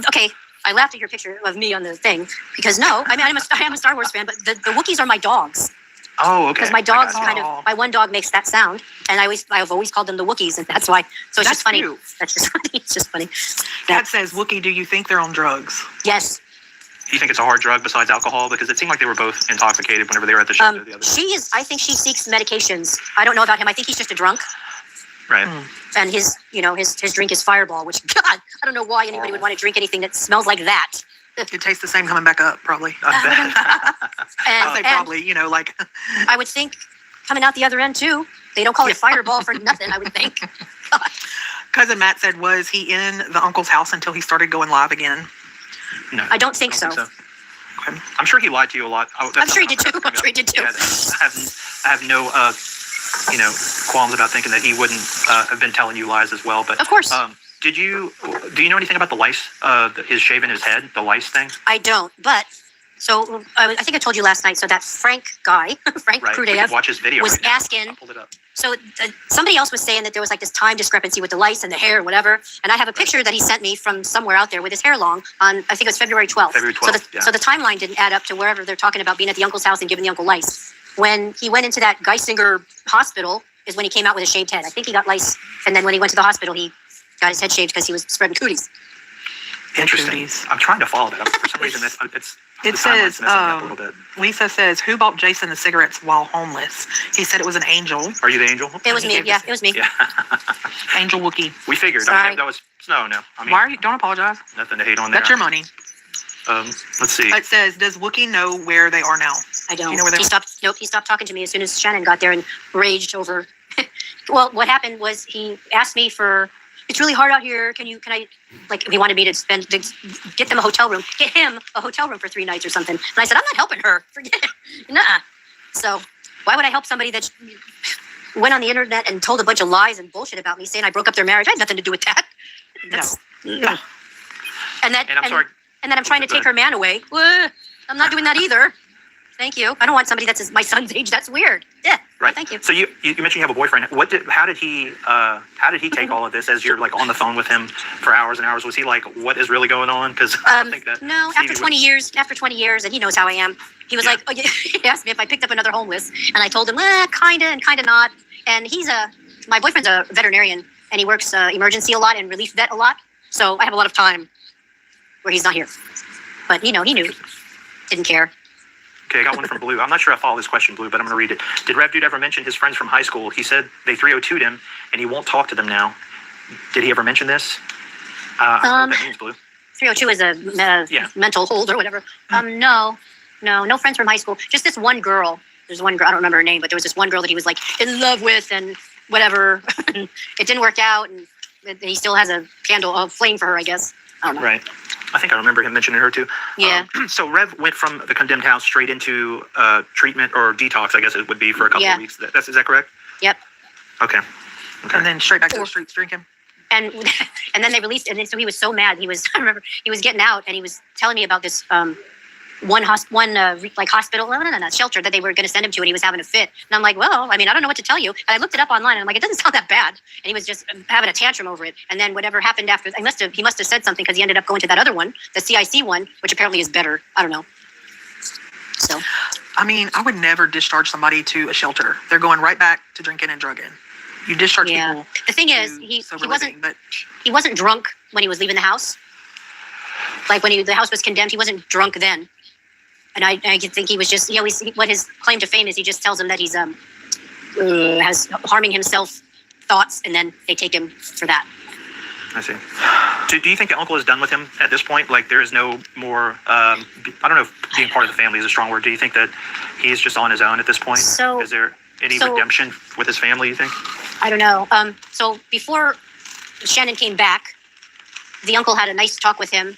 S7: okay. I laughed at your picture of me on the thing because no, I mean, I am a Star Wars fan, but the Wookiees are my dogs.
S5: Oh, okay.
S7: Because my dogs
S6: got you.
S7: my one dog makes that sound, and I've always called them the Wookiees, and that's why. So it's
S6: That's
S7: just funny.
S6: cute.
S7: That's just funny. It's just funny.
S6: Dad says, Wookie, do you think they're on drugs?
S7: Yes.
S5: Do you think it's a hard drug besides alcohol? Because it seemed like they were both intoxicated whenever they were at the shelter the other day.
S7: She is. I think she seeks medications. I don't know about him. I think he's just a drunk,
S5: Right.
S7: and his drink is Fireball, which God, I don't know why anybody would want to drink anything that smells like that.
S6: It tastes the same coming back up, probably.
S5: I
S6: I say
S7: And
S6: probably, you know, like,
S7: I would think coming out the other end too. They don't call it Fireball for nothing. I would think.
S6: Cousin Matt said, was he in the uncle's house until he started going live again?
S5: bet. No.
S7: I don't think so.
S5: I'm sure he lied to you a lot.
S7: I'm sure he did too. I'm sure he did too.
S5: Yeah, I have no, qualms about thinking that he wouldn't have been telling you lies as well. But
S7: Of course.
S5: do you know anything about the lice? His shaving his head, the lice thing?
S7: I don't, but so I think I told you last night. So that Frank guy, Frank
S5: Right. We
S7: Krudev,
S5: can watch his video.
S7: was
S5: right now.
S7: asking.
S5: I'll pull it up.
S7: So somebody else was saying that there was like this time discrepancy with the lice and the hair and whatever. And I have a picture that he sent me from somewhere out there with his hair long on, I think it was February 12th.
S5: February 12th,
S7: So the timeline didn't add up to wherever they're talking about being at the uncle's house and giving the uncle lice. When he went into that Geisinger hospital is when he came out with a shaved head. I think he got lice. And then when he went to the hospital, he got his head shaved because he was spreading cooties.
S5: Interesting.
S6: Cooties.
S5: I'm trying to follow that. For some reason, it's
S6: It
S5: the timeline's
S6: says,
S5: messing me up a little bit.
S6: Lisa says, who bought Jason the cigarettes while homeless? He said it was an angel.
S5: Are you the angel?
S7: It was me. Yeah, it was me.
S5: Yeah.
S6: Angel Wookie.
S5: We figured. I
S7: Sorry.
S5: mean, that was no. I mean,
S6: Why are you, don't apologize.
S5: nothing to hate on there.
S6: That's your money.
S5: Let's see.
S6: It says, does Wookie know where they are now?
S7: I don't.
S6: You know where they
S7: He
S6: are?
S7: stopped. Nope. He stopped talking to me as soon as Shannon got there and raged over. Well, what happened was he asked me for. It's really hard out here. Can I, like, he wanted me to get them a hotel room, get him a hotel room for 3 nights or something. And I said, I'm not helping her. Forget it. Nuh-uh. So why would I help somebody that went on the internet and told a bunch of lies and bullshit about me, saying I broke up their marriage? I had nothing to do with that. That's,
S6: No.
S7: And that,
S5: And I'm sorry.
S7: And then I'm trying to take her man away. I'm not doing that either. Thank you. I don't want somebody that's my son's age. That's weird. Yeah.
S5: Right.
S7: Thank you.
S5: So you mentioned you have a boyfriend. How did he take all of this as you're like on the phone with him for hours and hours? Was he like, what is really going on? Because I don't think that.
S7: No,
S5: Stevie
S7: after 20
S5: would-
S7: years, and he knows how I am. He was
S5: Yeah.
S7: like, oh, yeah. He asked me if I picked up another homeless, and I told him, kinda and kinda not. And my boyfriend's a veterinarian, and he works emergency a lot and relief vet a lot. So I have a lot of time where he's not here. But he knew, didn't care.
S5: Okay, I got one from Blue. I'm not sure I follow this question, Blue, but I'm going to read it. Did Rev Dude ever mention his friends from high school? He said they 302'd him, and he won't talk to them now. Did he ever mention this? I don't know what that means, Blue.
S7: 302 is a
S5: Yeah.
S7: mental hold or whatever. No friends from high school. Just this one girl. There's one girl, I don't remember her name, but there was this one girl that he was like in love with and whatever. It didn't work out, and he still has a flame for her, I guess. I don't know.
S5: Right. I think I remember him mentioning her too.
S7: Yeah.
S5: So Rev went from the condemned house straight into treatment or detox, I guess it would be, for a couple
S7: Yeah.
S5: of weeks. Is that correct?
S7: Yep.
S5: Okay.
S6: And then straight back to the streets drinking.
S7: And and then they released, and so he was so mad. I remember he was getting out, and he was telling me about this hospital, not shelter that they were going to send him to, and he was having a fit. And I'm like, well, I mean, I don't know what to tell you. And I looked it up online, and I'm like, it doesn't sound that bad. And he was just having a tantrum over it. And then whatever happened after, he must have said something, because he ended up going to that other one, the CIC one, which apparently is better. I don't know. So
S6: I mean, I would never discharge somebody to a shelter. They're going right back to drinking and drugging. You discharge
S7: yeah,
S6: people.
S7: the thing is,
S6: to
S7: he
S6: sober
S7: wasn't
S6: living, but
S7: he wasn't drunk when he was leaving the house. Like when the house was condemned, he wasn't drunk then. And I think he was just, what his claim to fame is, he just tells them that he's has harming himself thoughts, and then they take him for that.
S5: I see. Do you think the uncle is done with him at this point? Like, there is no more, I don't know if being part of the family is a strong word. Do you think that he's just on his own at this point?
S7: So,
S5: is there any redemption with his family, you think?
S7: I don't know. So before Shannon came back, the uncle had a nice talk with him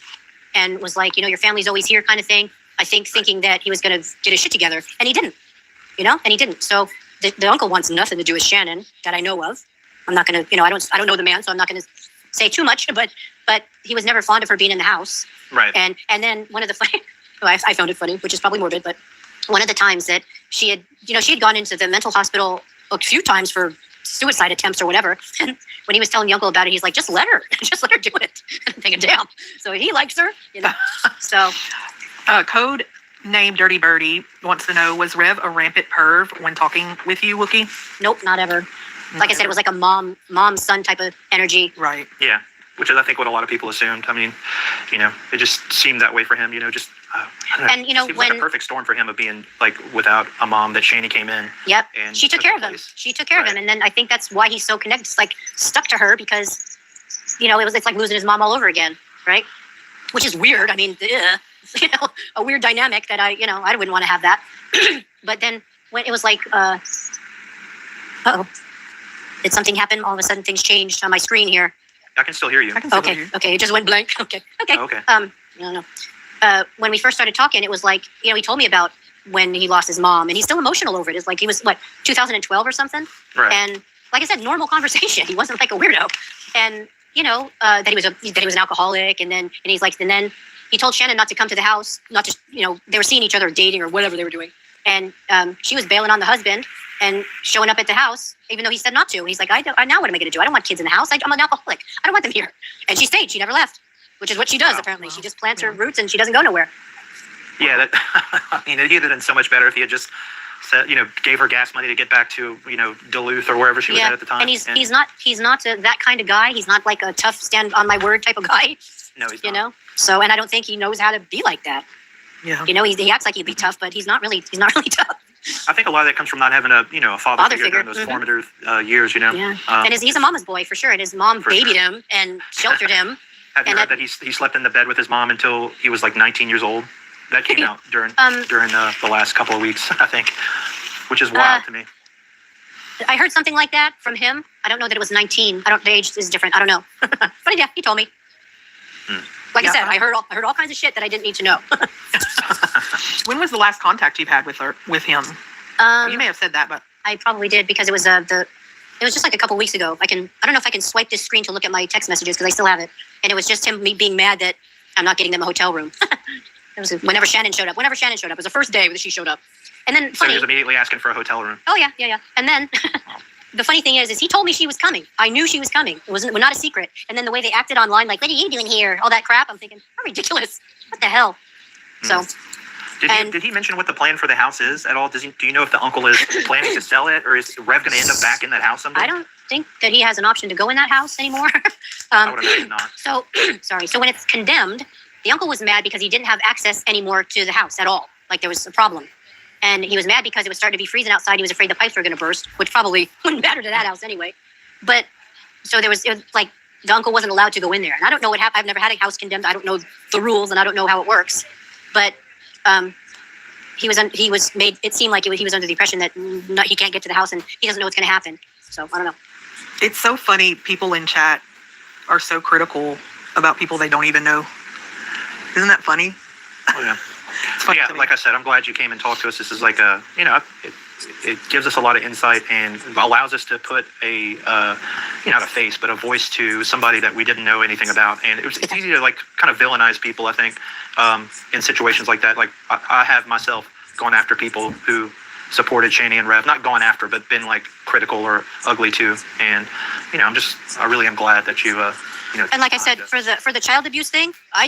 S7: and was like, your family's always here kind of thing. I think thinking that he was going to get his shit together, and he didn't, and he didn't. So the uncle wants nothing to do with Shannon that I know of. I'm not going to, I don't know the man, so I'm not going to say too much, but he was never fond of her being in the house.
S5: Right.
S7: And then one of the funny, I found it funny, which is probably morbid, but one of the times that she had gone into the mental hospital a few times for suicide attempts or whatever. And when he was telling the uncle about it, he's like, just let her do it. I'm thinking, damn. So he likes her, So
S6: Code name Dirty Birdie wants to know, was Rev a rampant perv when talking with you, Wookie?
S7: nope, not ever. Like I said, it was like a mom son type of energy.
S6: Right.
S5: Yeah, which is, I think, what a lot of people assumed. I mean, it just seemed that way for him, just, I don't know.
S7: And,
S5: It seemed like a perfect storm for him of being, like, without a mom that Shani came in.
S7: Yep.
S5: And
S7: She took care of him.
S5: place.
S7: She took care of him. And then I think that's why he's so connected. It's like stuck to her because, it's like losing his mom all over again. Right. Which is weird. I mean, a weird dynamic that I wouldn't want to have that. But then when it was like, uh-oh, did something happen? All of a sudden things changed on my screen here.
S5: I can still hear you.
S6: I can still hear
S7: Okay.
S6: you.
S7: Okay. It just went blank. Okay.
S5: Okay.
S7: I don't know. When we first started talking, it was like, he told me about when he lost his mom, and he's still emotional over it. It's like he was 2012 or something.
S5: Right.
S7: And like I said, normal conversation. He wasn't like a weirdo. And that he was an alcoholic, and then he told Shannon not to come to the house, not to they were seeing each other, dating or whatever they were doing, and she was bailing on the husband and showing up at the house, even though he said not to. And he's like, now what am I going to do? I don't want kids in the house. I'm an alcoholic. I don't want them here. And she stayed. She never left, which is what she does, apparently. She just plants her roots and she doesn't go nowhere.
S5: Yeah, that, I mean, he'd have been so much better if he had just said, gave her gas money to get back to, Duluth or wherever she was at the time.
S7: And he's not that kind of guy. He's not like a tough stand on my word type of guy.
S5: No, he's not.
S7: So, and I don't think he knows how to be like that.
S6: Yeah.
S7: He acts like he'd be tough, but he's not really tough.
S5: I think a lot of that comes from not having a father figure during those
S7: Mhm.
S5: formative years,
S7: Yeah. And he's a mama's boy for sure. And his mom
S5: For
S7: babied
S5: sure.
S7: him and sheltered him.
S5: Have you
S7: and
S5: heard that he slept in the bed with his mom until he was like 19 years old? That came out during the last couple of weeks, I think, which is wild to me.
S7: I heard something like that from him. I don't know that it was 19. The age is different. I don't know. But yeah, he told me. Like I said, I heard all kinds of shit that I didn't need to know.
S6: When was the last contact you've had with him? You may have said that, but
S7: I probably did because it was it was just like a couple weeks ago. I don't know if I can swipe this screen to look at my text messages because I still have it. And it was just me being mad that I'm not getting them a hotel room. It was whenever Shannon showed up. It was the first day that she showed up. And then
S5: So he was immediately asking for a hotel room.
S7: Oh yeah. And then the funny thing is he told me she was coming. I knew she was coming. It was not a secret. And then the way they acted online, like, what are you doing here? All that crap. I'm thinking, how ridiculous. What the hell? So
S5: Did he mention what the plan for the house is at all? Do you know if the uncle is planning to sell it, or is Rev going to end up back in that house someday?
S7: I don't think that he has an option to go in that house anymore.
S5: I would imagine not.
S7: So, sorry. So when it's condemned, the uncle was mad because he didn't have access anymore to the house at all. Like there was a problem. And he was mad because it was starting to be freezing outside. He was afraid the pipes were going to burst, which probably wouldn't matter to that house anyway. But so it was like the uncle wasn't allowed to go in there. And I don't know what happened. I've never had a house condemned. I don't know the rules and I don't know how it works. But he was made, it seemed like he was under the impression that he can't get to the house and he doesn't know what's going to happen. So I don't know.
S6: it's so funny. People in chat are so critical about people they don't even know. Isn't that funny?
S5: Oh, yeah.
S6: It's funny
S5: Yeah,
S6: to me.
S5: like I said, I'm glad you came and talked to us. This is like it gives us a lot of insight and allows us to put not a face, but a voice to somebody that we didn't know anything about. And it's easy to like kind of villainize people, I think, in situations like that. Like I have myself gone after people who supported Shani and Rev, not gone after, but been like critical or ugly too. And, I really am glad that you,
S7: And like I said, for the child abuse thing, I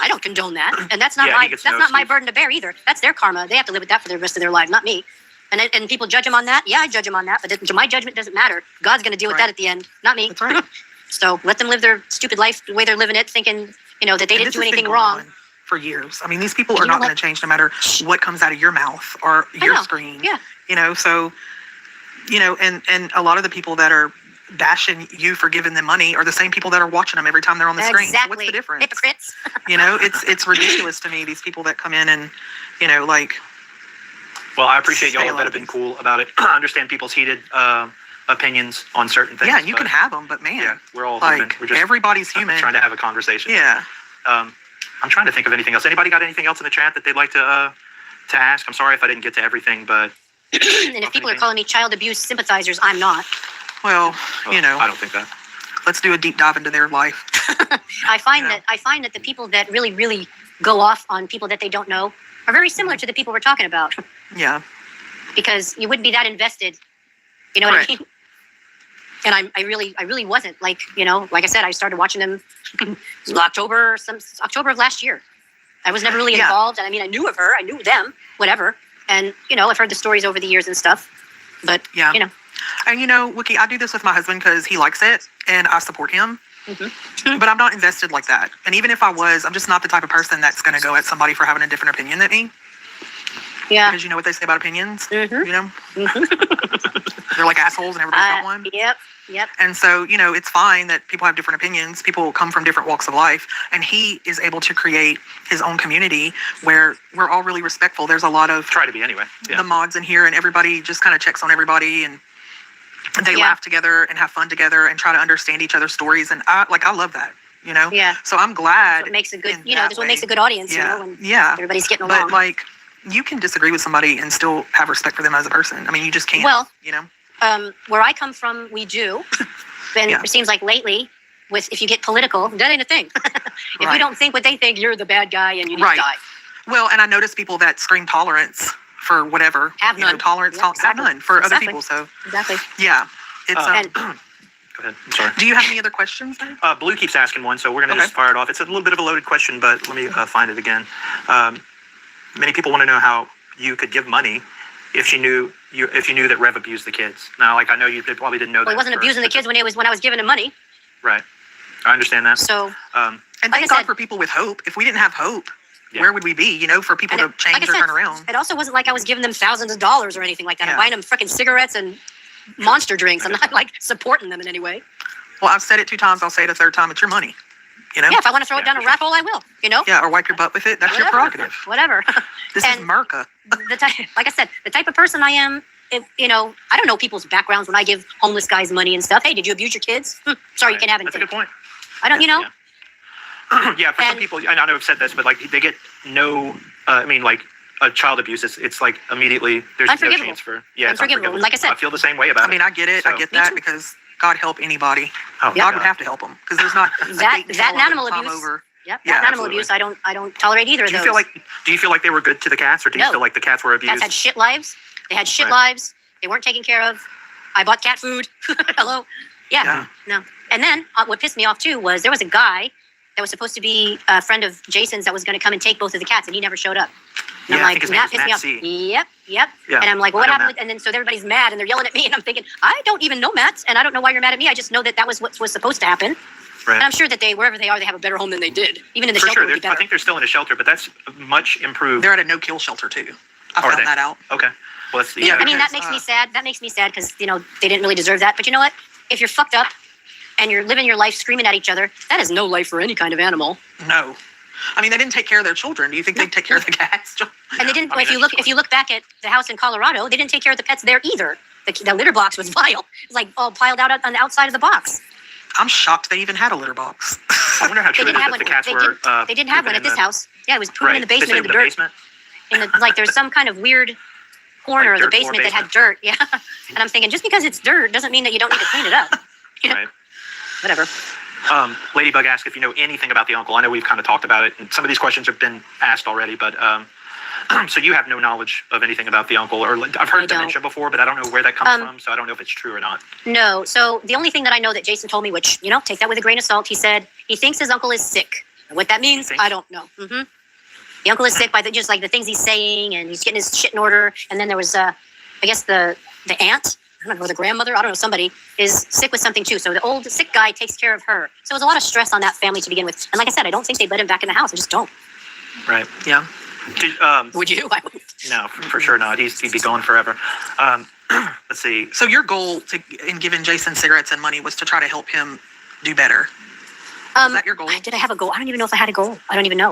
S7: don't condone that, and that's not
S5: Yeah, he gets no
S7: my
S5: excuse.
S7: burden to bear either. That's their karma. They have to live with that for the rest of their life, not me. And people judge him on that. Yeah, I judge him on that, but my judgment doesn't matter. God's going to deal with
S6: Right.
S7: that at the end, not me.
S6: That's right.
S7: So let them live their stupid life the way they're living it, thinking that they
S6: And
S7: didn't
S6: this
S7: do
S6: has been
S7: anything
S6: going
S7: wrong.
S6: on for years. I mean, these people
S7: And
S6: are
S7: you know
S6: not going
S7: what?
S6: to change no matter what comes out of your mouth or
S7: I
S6: your
S7: know.
S6: screen.
S7: Yeah.
S6: So, and a lot of the people that are bashing you for giving them money are the same people that are watching them every time they're on the screen. So
S7: Exactly.
S6: what's the difference?
S7: Hypocrites.
S6: You know, it's ridiculous to me, these people that come in and, you know, like,
S5: Well, I appreciate y'all
S6: Say a
S5: that
S6: lot
S5: have
S6: of
S5: been cool about it. I understand people's heated opinions on certain things.
S6: yeah, you
S5: but
S6: can have them, but man,
S5: Yeah, we're all human.
S6: like,
S5: We're just
S6: everybody's human.
S5: trying to have a conversation.
S6: Yeah.
S5: I'm trying to think of anything else. Anybody got anything else in the chat that they'd like to ask? I'm sorry if I didn't get to everything, but
S7: And if people are calling me child abuse sympathizers, I'm not.
S6: Well, you know,
S5: I don't think that.
S6: let's do a deep dive into their life.
S7: I find that the people that really, really go off on people that they don't know are very similar to the people we're talking about.
S6: Yeah.
S7: Because you wouldn't be that invested. You know what
S6: Right.
S7: I mean? And I really wasn't. Like, you know, like I said, I started watching them October of last year. I was never really
S6: Yeah.
S7: involved. And I mean, I knew of her, I knew them, whatever. And, you know, I've heard the stories over the years and stuff. But,
S6: Yeah.
S7: you know,
S6: And you know, Wookie, I do this with my husband because he likes it and I support him. But I'm not invested like that. And even if I was, I'm just not the type of person that's going to go at somebody for having a different opinion than me.
S7: yeah.
S6: Because you know what they say about opinions?
S7: Mhm.
S6: You know? They're like assholes and everybody's got one.
S7: Yep.
S6: And so, you know, it's fine that people have different opinions. People come from different walks of life. And he is able to create his own community where we're all really respectful. There's a lot of
S5: Try to be anyway. Yeah.
S6: the mods in here and everybody just kind of checks on everybody and they
S7: Yeah.
S6: laugh together and have fun together and try to understand each other's stories. And I love that, you know?
S7: Yeah.
S6: So I'm glad.
S7: What makes a good,
S6: in
S7: you know,
S6: that
S7: that's what makes a
S6: way.
S7: good audience,
S6: Yeah.
S7: you know, when
S6: Yeah.
S7: everybody's getting
S6: But
S7: along.
S6: like, you can disagree with somebody and still have respect for them as a person. I mean, you just can't.
S7: Well,
S6: you know.
S7: Where I come from, we do. And
S6: Yeah.
S7: it seems like lately, if you get political, that ain't a thing. If
S6: Right.
S7: you don't think what they think, you're the bad guy and you need
S6: Right.
S7: to die.
S6: Well, and I notice people that scream tolerance for whatever.
S7: Have
S6: you know,
S7: none.
S6: tolerance,
S7: Yeah,
S6: have
S7: exactly.
S6: none for other
S7: Exactly.
S6: people. So
S7: Exactly.
S6: yeah, it's.
S7: And
S5: Go ahead. I'm sorry.
S6: Do you have any other questions? Then?
S5: Blue keeps asking one, so we're going to just fire it off. It's a little bit of a loaded question, but let me find it again. Many people want to know how you could give money if you knew that Rev abused the kids. Now, like I know you probably didn't know that.
S7: well, he wasn't
S5: at
S7: abusing the
S5: first,
S7: kids when I was giving him money.
S5: Right. I understand that.
S7: So
S5: Um,
S6: And
S7: like
S6: thank
S7: I
S6: God
S7: said-
S6: for people with hope. If we didn't have hope,
S5: Yeah.
S6: where would we be? You know, for people
S7: and
S6: to change
S7: like I
S6: or
S7: said,
S6: turn around.
S7: it also wasn't like I was giving them thousands of dollars or anything like that.
S6: Yeah.
S7: I'm buying them freaking cigarettes and monster drinks. I'm not like supporting them in any way.
S6: Well, I've said it 2 times. I'll say it a 3rd time. It's your money. You know.
S7: Yeah, if I want to throw it
S5: Yeah,
S7: down a
S5: for
S7: rat hole, I will. You know.
S6: Yeah, or wipe your butt with it. That's your
S7: Whatever.
S6: prerogative.
S7: Whatever.
S6: This is
S7: And-
S6: America.
S7: the type, like I said, the type of person I am. If, you know, I don't know people's backgrounds when I give homeless guys money and stuff. Hey, did you abuse your kids? Sorry, you
S5: right.
S7: can't have
S5: That's a
S7: anything.
S5: good point.
S7: I don't, you know.
S5: Yeah. Yeah, for some
S7: And-
S5: people, I know I've said this, but like they get no. I mean, like a child abuse, it's like immediately there's no
S7: Unforgivable.
S5: chance for. Yeah, it's
S7: Unforgivable.
S5: unforgivable.
S7: Like I said-
S5: I feel the same way about
S6: I mean, I get it. I
S5: So-
S6: get
S7: Me
S6: that
S7: too.
S6: because God help anybody.
S5: Oh,
S6: God would have to help them because there's not a
S7: That-
S6: date and
S7: that
S6: tell
S7: and animal
S6: them to come
S7: abuse.
S6: Over.
S7: Yep.
S6: Yeah,
S7: That animal
S5: absolutely.
S7: abuse, I don't tolerate either of
S5: Do you
S7: those.
S5: feel like they were good to the cats, or do you
S7: No.
S5: feel like the cats were abused?
S7: Cats had shit lives. They had shit
S5: Right.
S7: lives. They weren't taken care of. I bought cat food. Hello. Yeah.
S6: Yeah.
S7: No. And then what pissed me off too was there was a guy that was supposed to be a friend of Jason's that was going to come and take both of the cats, and he never showed up. And
S5: Yeah, I think his name
S7: that
S5: was
S7: pissed me
S5: Matt
S7: off.
S5: C.
S7: Yep.
S5: Yeah,
S7: And I'm like, well,
S5: I
S7: what
S5: know
S7: happened?
S5: Matt.
S7: And then so everybody's mad and they're yelling at me, and I'm thinking, I don't even know Matt, and I don't know why you're mad at me. I just know that was what was supposed to happen.
S5: Right.
S7: And I'm sure that wherever they are, they have a better home than they did. Even in the
S5: For
S7: shelter
S5: sure,
S7: would be
S5: I
S7: better.
S5: think they're still in a shelter, but that's much improved.
S6: They're at a no-kill shelter too. I
S5: Are
S6: found
S5: they?
S6: that out.
S5: Okay. Well, that's
S6: Yeah,
S7: I mean, that
S6: because,
S7: makes me sad. That makes me sad because, you know, they didn't really deserve that. But you know what? If you're fucked up and you're living your life screaming at each other, that is no life for any kind of animal.
S6: No. I mean, they didn't take care of their children. Do you think they'd take care of the cats?
S7: And they didn't.
S5: I mean,
S7: if you look back at the house in Colorado, they didn't take care of the pets there either. The litter box was piled. It's like all piled out on the outside of the box.
S6: I'm shocked they even had a litter box.
S5: I wonder how
S7: They
S5: true it
S7: didn't
S5: is
S7: have
S5: that
S7: one.
S5: the cats
S7: They
S5: were.
S7: didn't. They didn't have one
S5: pooping
S7: at this
S5: in the-
S7: house. Yeah, it was pooping
S5: Right.
S7: in the
S5: They
S7: basement
S5: say
S7: in the dirt.
S5: basement.
S7: Like there's some kind of weird corner
S5: Like
S7: of the
S5: dirt floor
S7: basement that had dirt. Yeah. And I'm thinking, just because it's dirt doesn't mean that you don't need to clean it up. You know?
S5: Right.
S7: Whatever.
S5: Ladybug asked if you know anything about the uncle. I know we've kind of talked about it, and some of these questions have been asked already, but so you have no knowledge of anything about the uncle, or I've
S7: I
S5: heard
S7: don't.
S5: dementia before, but I don't know where that comes from, so I don't know if it's true or not.
S7: No. So the only thing that I know that Jason told me, which, you know, take that with a grain of salt, he said he thinks his uncle is sick. And what that means,
S5: thinks?
S7: I don't know. The uncle is sick by just like the things he's saying, and he's getting his shit in order. And then there was, I guess the aunt, I don't know, the grandmother, I don't know, somebody is sick with something too. So the old sick guy takes care of her. So it was a lot of stress on that family to begin with. And like I said, I don't think they'd let him back in the house. I just don't.
S5: Right.
S6: Yeah.
S5: Did,
S7: Would you? I wouldn't.
S5: No, for sure not. He'd be gone forever. Let's see.
S6: So your goal in giving Jason cigarettes and money was to try to help him do better. Is that your goal?
S7: Did I have a goal? I don't even know if I had a goal. I don't even know.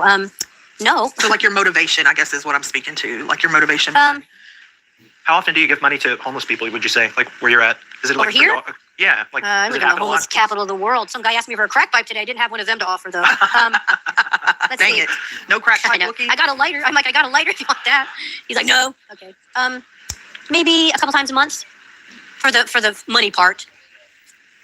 S7: No.
S6: So like your motivation, I guess, is what I'm speaking to. Like your motivation.
S5: How often do you give money to homeless people? Would you say, like where you're at? Is it like
S7: Over here?
S5: Yeah, like
S7: I
S5: does
S7: live
S5: it
S7: in the
S5: happen a
S7: homeless
S5: lot?
S7: capital of the world. Some guy asked me for a crack pipe today. I didn't have one of them to offer though. Let's
S6: Dang
S7: see.
S6: it. No crack
S7: I
S6: pipe,
S7: know.
S6: Wookie?
S7: I got a lighter. I'm like, I got a lighter if you want that. He's like, no. Okay. Maybe a couple times a month for the money part.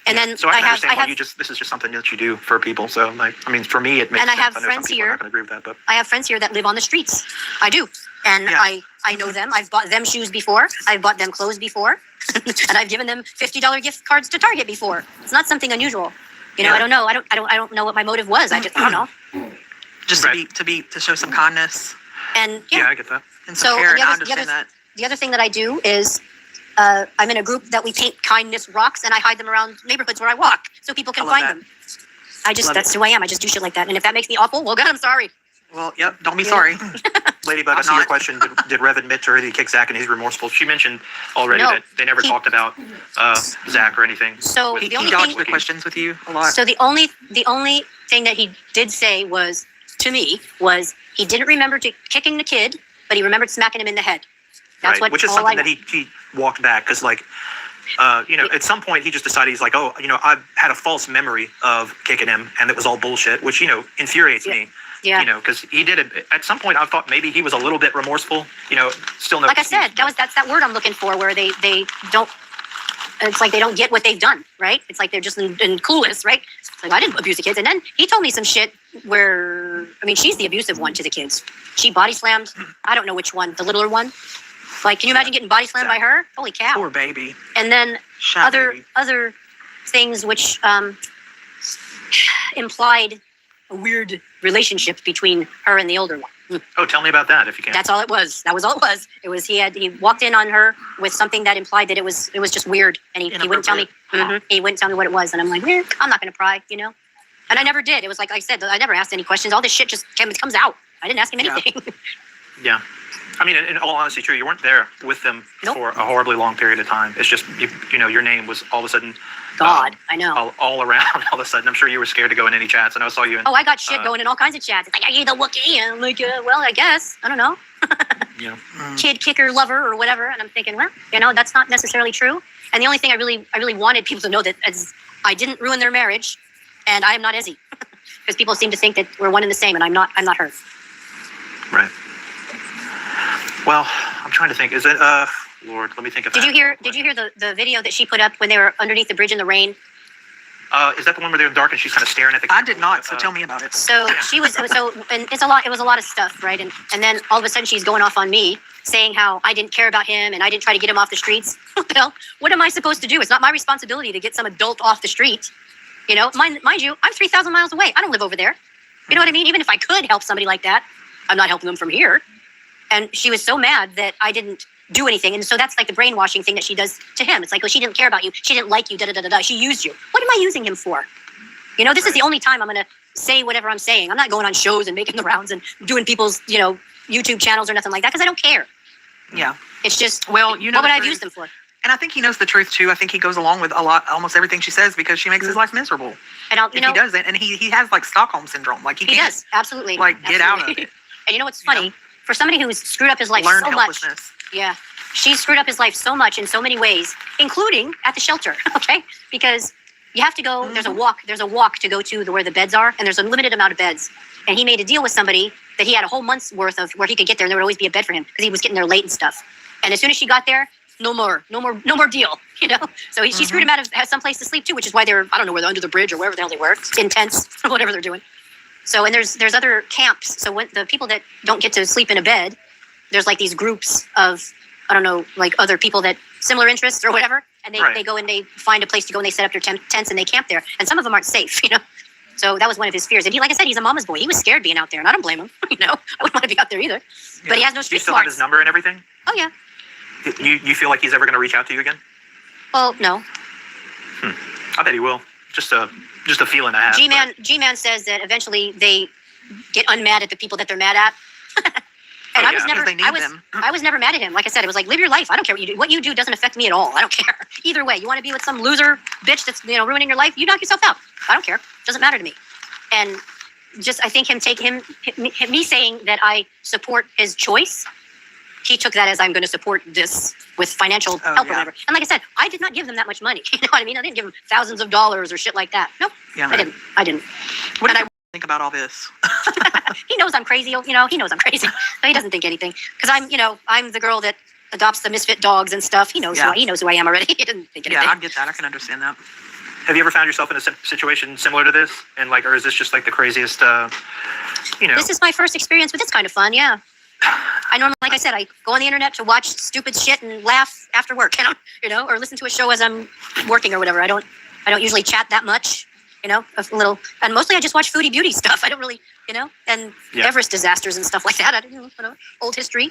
S7: And then
S5: So I can
S7: I
S5: understand why
S7: have
S5: you this is just something that you do for people. So like, I mean, for me, it makes
S7: And I
S5: sense.
S7: have
S5: know some
S7: friends
S5: people are
S7: here.
S5: not going to agree with that, but
S7: I have friends here that live on the streets. I do. And
S6: Yeah.
S7: I know them. I've bought them shoes before. I've bought them clothes before. And I've given them $50 gift cards to Target before. It's not something unusual. You know,
S6: Yeah.
S7: I don't know. I don't know what my motive was. I don't know.
S6: Just
S5: Right.
S6: to show some kindness
S7: And
S5: yeah, I get that.
S6: and
S7: So,
S6: some care.
S7: and the
S6: And I
S7: other- the
S6: understand that.
S7: the other thing that I do is I'm in a group that we paint kindness rocks and I hide them around neighborhoods where I walk so people can
S6: I love
S7: find
S6: that.
S7: them.
S6: Love
S7: That's who I am. I just do shit like that. And if that makes me awful, well, God, I'm sorry.
S6: Well, yep. Don't be
S7: Yeah.
S6: sorry.
S5: Ladybug, I
S6: I'm
S5: see your
S6: not.
S5: question. Did Rev admit to her that he kicked Zach and he's remorseful? She mentioned already
S7: No,
S5: that they never
S7: he-
S5: talked about Zach or anything.
S7: So
S5: with
S6: He
S7: the only
S6: dodged
S7: thing,
S6: the questions with you a lot.
S7: so the only thing that he did say was to me was he didn't remember kicking the kid, but he remembered smacking him in the head. That's
S5: Right,
S7: what
S5: which is
S7: all
S5: something
S7: I
S5: that he walked back because like at some point he just decided he's like, oh, I had a false memory of kicking him and it was all bullshit, which infuriates me.
S7: Yeah.
S5: Because he did it at some point. I thought maybe he was a little bit remorseful. Still no.
S7: Like I said, that's that word I'm looking for, where they don't. It's like they don't get what they've done, right? It's like they're just in clueless, right? It's like I didn't abuse the kids, and then he told me some shit where she's the abusive one to the kids. She body slammed. I don't know which one, the littler one. Like, can you imagine getting body slammed by her? Holy cow!
S6: Poor baby.
S7: And then
S6: Shy baby.
S7: other things which implied a weird relationship between her and the older one.
S5: Oh, tell me about that if you can.
S7: That's all it was. That was all it was. It was he walked in on her with something that implied that it was just weird, and he wouldn't tell me. He wouldn't tell me what it was, and I'm like, I'm not going to pry, And I never did. It was like I said, I never asked any questions. All this shit just comes out. I didn't ask him anything.
S5: Yeah. I mean, in all honesty, true. You weren't there with them
S7: Nope.
S5: for a horribly long period of time. It's just, your name was all of a sudden
S7: God, I know.
S5: all around all of a sudden. I'm sure you were scared to go in any chats, and I saw you in.
S7: Oh, I got shit going in all kinds of chats. It's like, are you the Wookie? And I'm like, well, I guess. I don't know. Kid kicker lover or whatever. And I'm thinking, well, that's not necessarily true. And the only thing I really wanted people to know that is I didn't ruin their marriage, and I am not Izzy. Because people seem to think that we're one and the same, and I'm not her.
S5: Right. Well, I'm trying to think. Is it Lord? Let me think of that.
S7: Did you hear the video that she put up when they were underneath the bridge in the rain?
S5: Is that the one where they're in the dark and she's kind of staring at the?
S6: I did not, so tell me about it.
S7: So she was and it's a lot. It was a lot of stuff, right? And then all of a sudden she's going off on me, saying how I didn't care about him and I didn't try to get him off the streets. What the hell? What am I supposed to do? It's not my responsibility to get some adult off the street. Mind you, I'm 3,000 miles away. I don't live over there. You know what I mean? Even if I could help somebody like that, I'm not helping them from here. And she was so mad that I didn't do anything. And so that's like the brainwashing thing that she does to him. It's like, well, she didn't care about you. She didn't like you. Da-da-da-da-da. She used you. What am I using him for? This is the only time I'm going to say whatever I'm saying. I'm not going on shows and making the rounds and doing people's, YouTube channels or nothing like that because I don't care.
S6: Yeah.
S7: It's just,
S6: Well,
S7: what would I have used him for?
S6: And I think he knows the truth too. I think he goes along with almost everything she says because she makes his life miserable.
S7: And
S6: If he doesn't, and he has like Stockholm syndrome, like he
S7: he
S6: can't
S7: does. Absolutely.
S6: get out of
S7: Absolutely.
S6: it.
S7: And you know what's funny? For somebody who's screwed up his life
S6: Learn
S7: so much.
S6: helplessness.
S7: Yeah. She screwed up his life so much in so many ways, including at the shelter, okay? Because you have to go, there's a walk to go to where the beds are, and there's a limited amount of beds. And he made a deal with somebody that he had a whole month's worth of where he could get there, and there would always be a bed for him because he was getting there late and stuff. And as soon as she got there, no more deal, So she screwed him out of some place to sleep too, which is why they're, I don't know where they're under the bridge or wherever the hell they were, in tents or whatever they're doing. So, and there's other camps. So when the people that don't get to sleep in a bed, there's like these groups of, I don't know, like other people that similar interests or whatever. And they go and they find a place to go and they set up their tents and they camp there. And some of them aren't safe, So that was one of his fears. And he, like I said, he's a mama's boy. He was scared being out there, and I don't blame him. I wouldn't want to be out there either. Yeah. But he has no street
S5: smarts. You still have his number and everything?
S7: Oh yeah.
S5: You feel like he's ever going to reach out to you again?
S7: Well, no.
S5: I bet he will. Just a feeling I have.
S7: Gman says that eventually they get unmad at the people that they're mad at. And
S6: Yeah,
S7: was never,
S6: 'cause they need
S7: I was,
S6: them.
S7: I was never mad at him. Like I said, it was like, live your life. I don't care what you do. What you do doesn't affect me at all. I don't care. Either way, you want to be with some loser bitch that's, ruining your life, you knock yourself out. I don't care. Doesn't matter to me. And just, I think me saying that I support his choice, he took that as I'm going to support this with financial help or
S6: yeah.
S7: whatever. And like I said, I did not give them that much money. You know what I mean? I didn't give them thousands of dollars or shit like that. Nope.
S6: Yeah.
S7: I didn't.
S6: What
S7: And
S6: do you think about all this?
S7: He knows I'm crazy. He knows I'm crazy. But he doesn't think anything because I'm the girl that adopts the misfit dogs and stuff. He knows he knows who I am already. He doesn't think anything.
S6: Yeah, I get that. I can understand that.
S5: Have you ever found yourself in a situation similar to this? And like, or is this just like the craziest,
S7: This is my first experience with this kind of fun. Yeah. I normally, like I said, I go on the internet to watch stupid shit and laugh after work, or listen to a show as I'm working or whatever. I don't usually chat that much, a little, and mostly I just watch foodie beauty stuff. I don't really, and Everest disasters and stuff like that. I don't know, old history.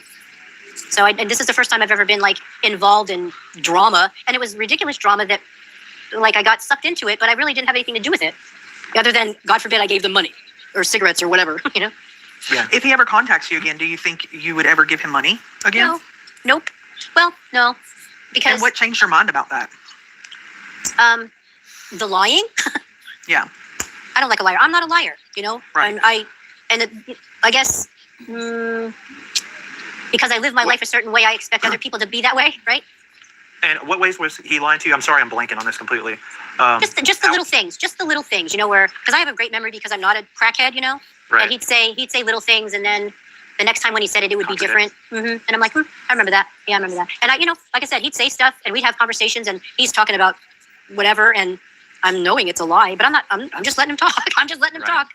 S7: So, and this is the first time I've ever been like involved in drama, and it was ridiculous drama that, like, I got sucked into it, but I really didn't have anything to do with it, other than, God forbid, I gave them money or cigarettes or whatever,
S6: Yeah. If he ever contacts you again, do you think you would ever give him money again?
S7: No. Nope. Well, no, because
S6: And what changed your mind about that?
S7: the lying.
S6: Yeah.
S7: I don't like a liar. I'm not a liar,
S6: Right.
S7: I guess because I live my life a certain way, I expect other people to be that way, right?
S5: and what ways was he lying to you? I'm sorry, I'm blanking on this completely.
S7: Just the little things, where, because I have a great memory because I'm not a crackhead,
S5: Right.
S7: and he'd say little things, and then the next time when he said it would be different. And I'm like, I remember that. Yeah, I remember that. And like I said, he'd say stuff, and we'd have conversations, and he's talking about whatever, and I'm knowing it's a lie, but I'm just letting him talk. I'm just letting him talk.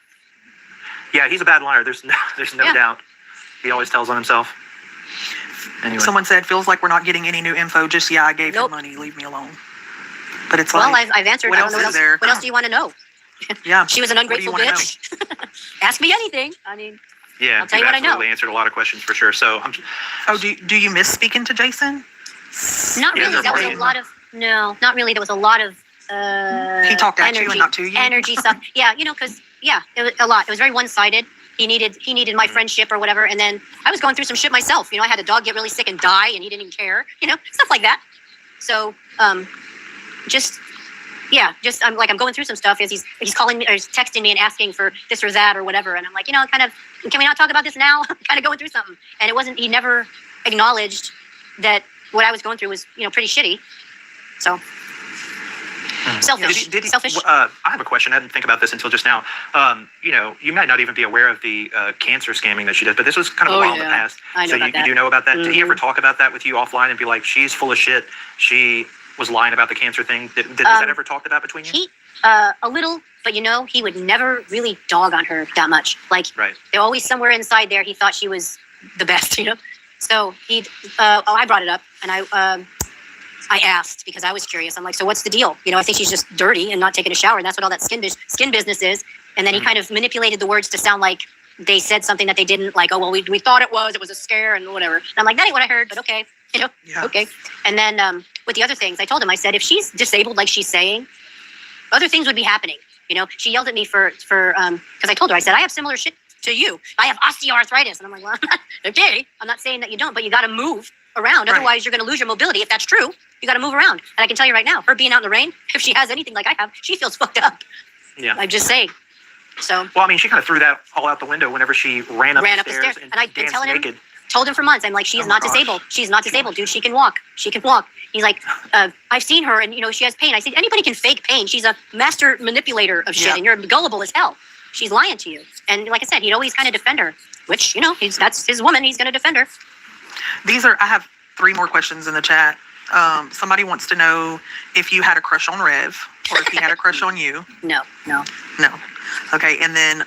S5: Yeah, he's a bad liar. There's no doubt. He always tells on himself. Anyway.
S6: Someone said, feels like we're not getting any new info. Just, I gave him money. Leave me alone. But it's
S7: Well,
S6: like,
S7: I've answered.
S6: what
S7: I
S6: else
S7: don't know
S6: is there?
S7: What else do you want to know?
S6: Yeah.
S7: She was an
S6: What do you
S7: ungrateful
S6: wanna
S7: bitch. Ask me anything. I mean,
S5: Yeah,
S7: I'll tell
S5: you've
S7: you what I know.
S5: absolutely answered a lot of questions for sure. So
S6: Do you miss speaking to Jason?
S7: not
S5: Yeah,
S7: really.
S5: they're
S7: That was a
S5: brain.
S7: lot of not really. There was a lot of
S6: He talked at you
S7: energy,
S6: and not to you?
S7: energy stuff. Yeah, because it was a lot. It was very one-sided. He needed my friendship or whatever, and then I was going through some shit myself. I had a dog get really sick and die, and he didn't even care. Stuff like that. So just I'm going through some stuff as he's calling me or he's texting me and asking for this or that or whatever, and I'm like, kind of, can we not talk about this now? I'm kind of going through something, and it wasn't. He never acknowledged that what I was going through was pretty shitty. So selfish.
S5: Did he,
S7: Selfish.
S5: I have a question. I didn't think about this until just now. You might not even be aware of the cancer scamming that she did, but this was kind of a while in the past.
S7: I know
S5: so
S7: about
S5: you
S7: that.
S5: do know about that? Did he ever talk about that with you offline and be like, she's full of shit? She was lying about the cancer thing. Was that ever talked about between you?
S7: He a little, but he would never really dog on her that much. Like
S5: Right.
S7: they're always somewhere inside there. He thought she was the best, So I brought it up, and I asked because I was curious. I'm like, so what's the deal? I think she's just dirty and not taking a shower, and that's what all that skin business is. And then he kind of manipulated the words to sound like they said something that they didn't. Like, oh well, we thought it was a scare and whatever. And I'm like, that ain't what I heard, but okay,
S6: Yeah.
S7: okay. And then with the other things, I told him, I said, if she's disabled like she's saying, other things would be happening. She yelled at me for because I told her, I said, I have similar shit to you. I have osteoarthritis, and I'm like, well, okay. I'm not saying that you don't, but you got to move around.
S6: Right.
S7: Otherwise, you're going to lose your mobility. If that's true, you got to move around. And I can tell you right now, her being out in the rain, if she has anything like I have, she feels fucked up.
S5: Yeah.
S7: I'm just saying. So
S5: Well, I mean, she kind of threw that all out the window whenever she ran up the stairs
S7: and I've been
S5: danced
S7: telling him,
S5: naked.
S7: told him for months. I'm like, she's
S5: Oh my
S7: not
S5: gosh.
S7: disabled. She's not disabled, dude. She can walk. She can walk. He's like, I've seen her, and she has pain. I said, anybody can fake pain. She's a master manipulator of shit,
S6: Yeah.
S7: and you're gullible as hell. She's lying to you. And like I said, he'd always kind of defend her, which that's his woman. He's going to defend her.
S6: I have 3 more questions in the chat. Somebody wants to know if you had a crush on Rev or if he had a crush on you.
S7: No.
S6: No. Okay. And then,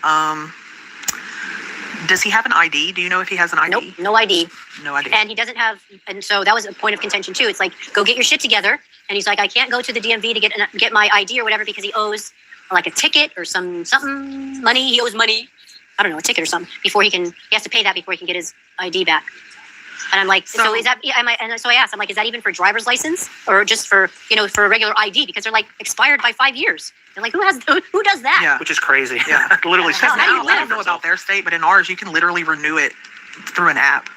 S6: does he have an ID? Do you know if he has an ID?
S7: Nope. No ID.
S6: No ID.
S7: And he doesn't have, and so that was a point of contention too. It's like, go get your shit together. And he's like, I can't go to the DMV to get my ID or whatever because he owes like a ticket or something money. He owes money. I don't know, a ticket or something before he has to pay that before he can get his ID back. And I'm like, so is that, and so I asked, I'm like, is that even for driver's license or just for a regular ID? Because they're like expired by 5 years. And like, who does that?
S6: Yeah.
S5: Which is crazy.
S6: Yeah.
S5: Literally.
S7: How do you
S6: I don't know about their state, but in ours, you can literally renew it through an app.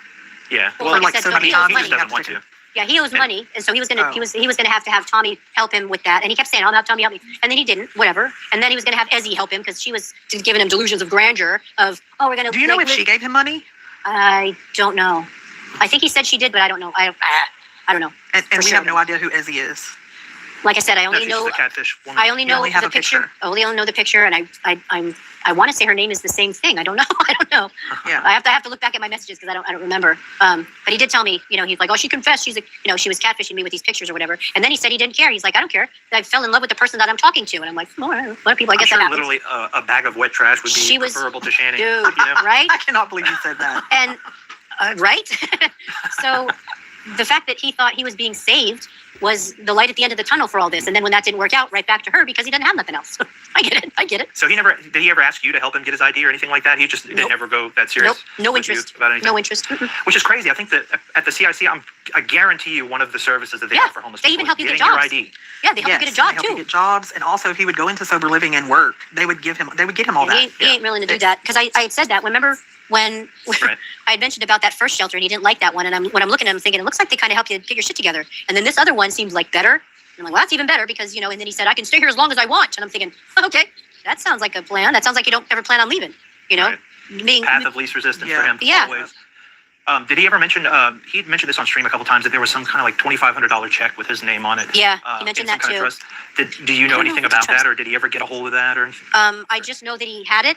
S5: Yeah.
S7: Well,
S5: Well,
S7: like I said,
S6: so
S7: so
S6: many
S7: he owes
S6: times
S5: he
S7: money.
S5: just doesn't want to.
S7: Yeah, he owes
S5: Yeah.
S7: money, and so he was gonna
S6: Oh.
S7: he was gonna have to have Tommy help him with that, and he kept saying, "I'll have Tommy help me," and then he didn't. Whatever, and then he was gonna have Ezzy help him because she was giving him delusions of grandeur of, "Oh, we're gonna."
S6: Do you know
S7: like,
S6: if she gave him money?
S7: I don't know. I think he said she did, but I don't know. I don't know.
S6: And
S7: For
S6: we
S7: sure.
S6: have no idea who Ezzy is.
S7: Like I said, I
S5: No,
S7: only
S5: she's
S7: know
S5: the catfish woman.
S7: I only
S6: You
S7: know
S6: only have
S7: the
S6: a
S7: picture.
S6: picture.
S7: I only know the picture, and I want to say her name is the same thing. I don't know. I don't know.
S6: Yeah.
S7: I have to look back at my messages because I don't remember. But he did tell me, he's like, oh, she confessed. She's like, she was catfishing me with these pictures or whatever. And then he said he didn't care. He's like, I don't care. I fell in love with the person that I'm talking to, and I'm like, well, a lot of people, I
S5: I'm
S7: guess
S5: sure
S7: that happens.
S5: literally a bag of wet trash would be
S7: She was-
S5: preferable to Shanny.
S7: Dude,
S5: You know?
S7: right?
S6: I cannot believe you said that.
S7: And right. So the fact that he thought he was being saved was the light at the end of the tunnel for all this. And then when that didn't work out, right back to her because he didn't have nothing else. I get it.
S5: So did he ever ask you to help him get his ID or anything like that? He just didn't
S7: Nope.
S5: ever go that serious.
S7: Nope. No
S5: with you
S7: interest.
S5: about anything?
S7: No interest. Mm-mm.
S5: Which is crazy. I think that at the CIC, I guarantee you one of the services that they
S7: Yeah,
S5: offer homeless
S7: they
S5: people
S7: even
S5: is
S7: help you get
S5: getting your
S7: jobs.
S5: ID.
S7: Yeah, they help you get a job
S6: they help you
S7: too.
S6: get jobs, and also if he would go into sober living and work, they would get him all that.
S7: He ain't willing to do that because I had said that. Remember when
S5: Right.
S7: I had mentioned about that first shelter and he didn't like that one, and when I'm looking at him thinking it looks like they kind of help you get your shit together, and then this other one seems like better. And I'm like, well, that's even better because and then he said I can stay here as long as I want, and I'm thinking, okay, that sounds like a plan. That sounds like you don't ever plan on leaving.
S5: Right.
S7: Being
S5: Path of least resistance for
S6: Yeah.
S5: him.
S7: Yeah.
S5: Always. Did he ever mention? He'd mentioned this on stream a couple times that there was some kind of like $2,500 check with his name on it.
S7: Yeah, he
S5: in
S7: mentioned
S5: some
S7: that
S5: kind of
S7: too.
S5: trust. Do you know
S7: I don't know
S5: anything
S7: what the
S5: about
S7: trust-
S5: that, or did he ever get a hold of that, or anything?
S7: I just know that he had it.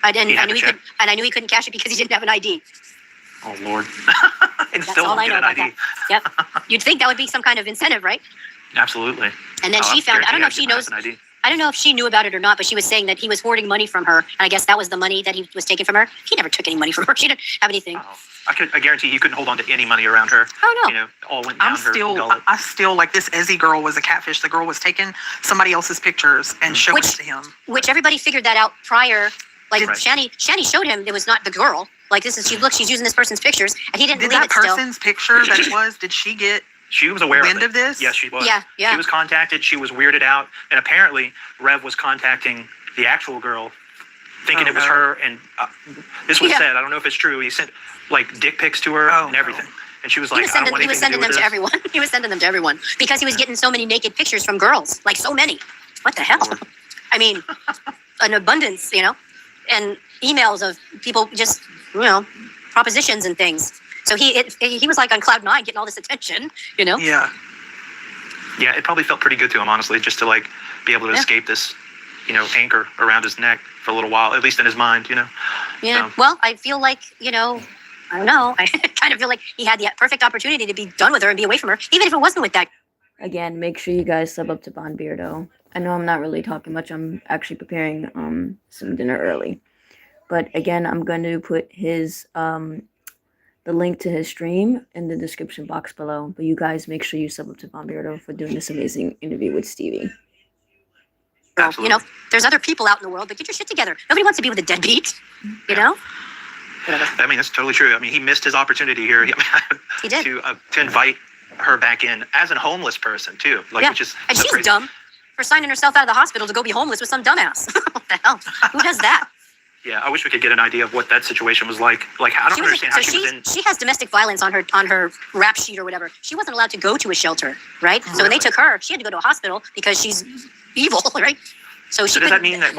S7: I
S5: He had
S7: knew
S5: the
S7: he
S5: check.
S7: could, and I knew he couldn't cash it because he didn't have an ID.
S5: Oh Lord! And
S7: That's
S5: still
S7: all
S5: won't
S7: I
S5: get
S7: know
S5: an
S7: about
S5: ID.
S7: that. Yep. You'd think that would be some kind of incentive, right?
S5: Absolutely.
S7: And then
S5: Oh,
S7: she found. I don't know if
S5: guarantee
S7: she
S5: I'd
S7: knows.
S5: get my ass an ID.
S7: I don't know if she knew about it or not, but she was saying that he was hoarding money from her, and I guess that was the money that he was taking from her. He never took any money from her. She didn't have anything.
S5: Oh, I guarantee he couldn't hold on to any money around her.
S7: Oh no.
S5: You know, all went down
S6: I'm
S5: her
S6: still,
S5: gullet.
S6: I still like this Ezzy girl was a catfish. The girl was taking somebody else's pictures and showing
S7: Which-
S6: it to him.
S7: Which everybody figured that out prior. Like
S5: Right.
S7: Shani showed him it was not the girl. Like this is she's using this person's pictures, and he didn't
S6: Did
S7: believe
S6: that
S7: it still.
S6: person's picture that it was? Did she get?
S5: She was aware
S6: wind
S5: of it.
S6: of this?
S5: Yes, she was.
S7: Yeah, yeah.
S5: She was contacted. She was weirded out, and apparently Rev was contacting the actual girl, thinking
S6: Oh,
S5: it was
S6: no.
S5: her. And this was
S7: Yeah.
S5: said. I don't know if it's true. He sent like dick pics to her
S6: Oh,
S5: and everything,
S6: no.
S5: and she was
S7: He
S5: like,
S7: was
S5: "I don't
S7: sending,
S5: want
S7: he was
S5: anything
S7: sending
S5: to do
S7: them to
S5: with this."
S7: everyone. He was sending them to everyone because he was getting so many naked pictures from girls, like so many. What the hell? I mean, an abundance, and emails of people just, propositions and things. So he was like on cloud nine, getting all this attention,
S6: Yeah.
S5: Yeah, it probably felt pretty good to him, honestly, just to like be able to
S7: Yeah.
S5: escape this, anchor around his neck for a little while, at least in his mind.
S7: Yeah.
S5: So-
S7: Well, I feel like, I don't know. I kind of feel like he had the perfect opportunity to be done with her and be away from her, even if it wasn't with that.
S2: Again, make sure you guys sub up to Bon Beardo. I know I'm not really talking much. I'm actually preparing some dinner early. But again, I'm going to put his the link to his stream in the description box below. But you guys make sure you sub up to Bon Beardo for doing this amazing interview with Stevie.
S7: So,
S5: Absolutely.
S7: there's other people out in the world, but get your shit together. Nobody wants to be with a deadbeat, Whatever.
S5: I mean, that's totally true. I mean, he missed his opportunity here.
S7: He did.
S5: to invite her back in as a homeless person too. Like,
S7: Yeah.
S5: which is
S7: And
S5: so
S7: she's
S5: crazy.
S7: dumb for signing herself out of the hospital to go be homeless with some dumbass. What the hell? Who does that?
S5: Yeah, I wish we could get an idea of what that situation was like. Like, I don't understand how she was in.
S7: She has domestic violence on her rap sheet or whatever. She wasn't allowed to go to a shelter, right? So when they took her, she had to go to a hospital because she's evil, right? So she
S5: So does that
S7: couldn't-
S5: mean that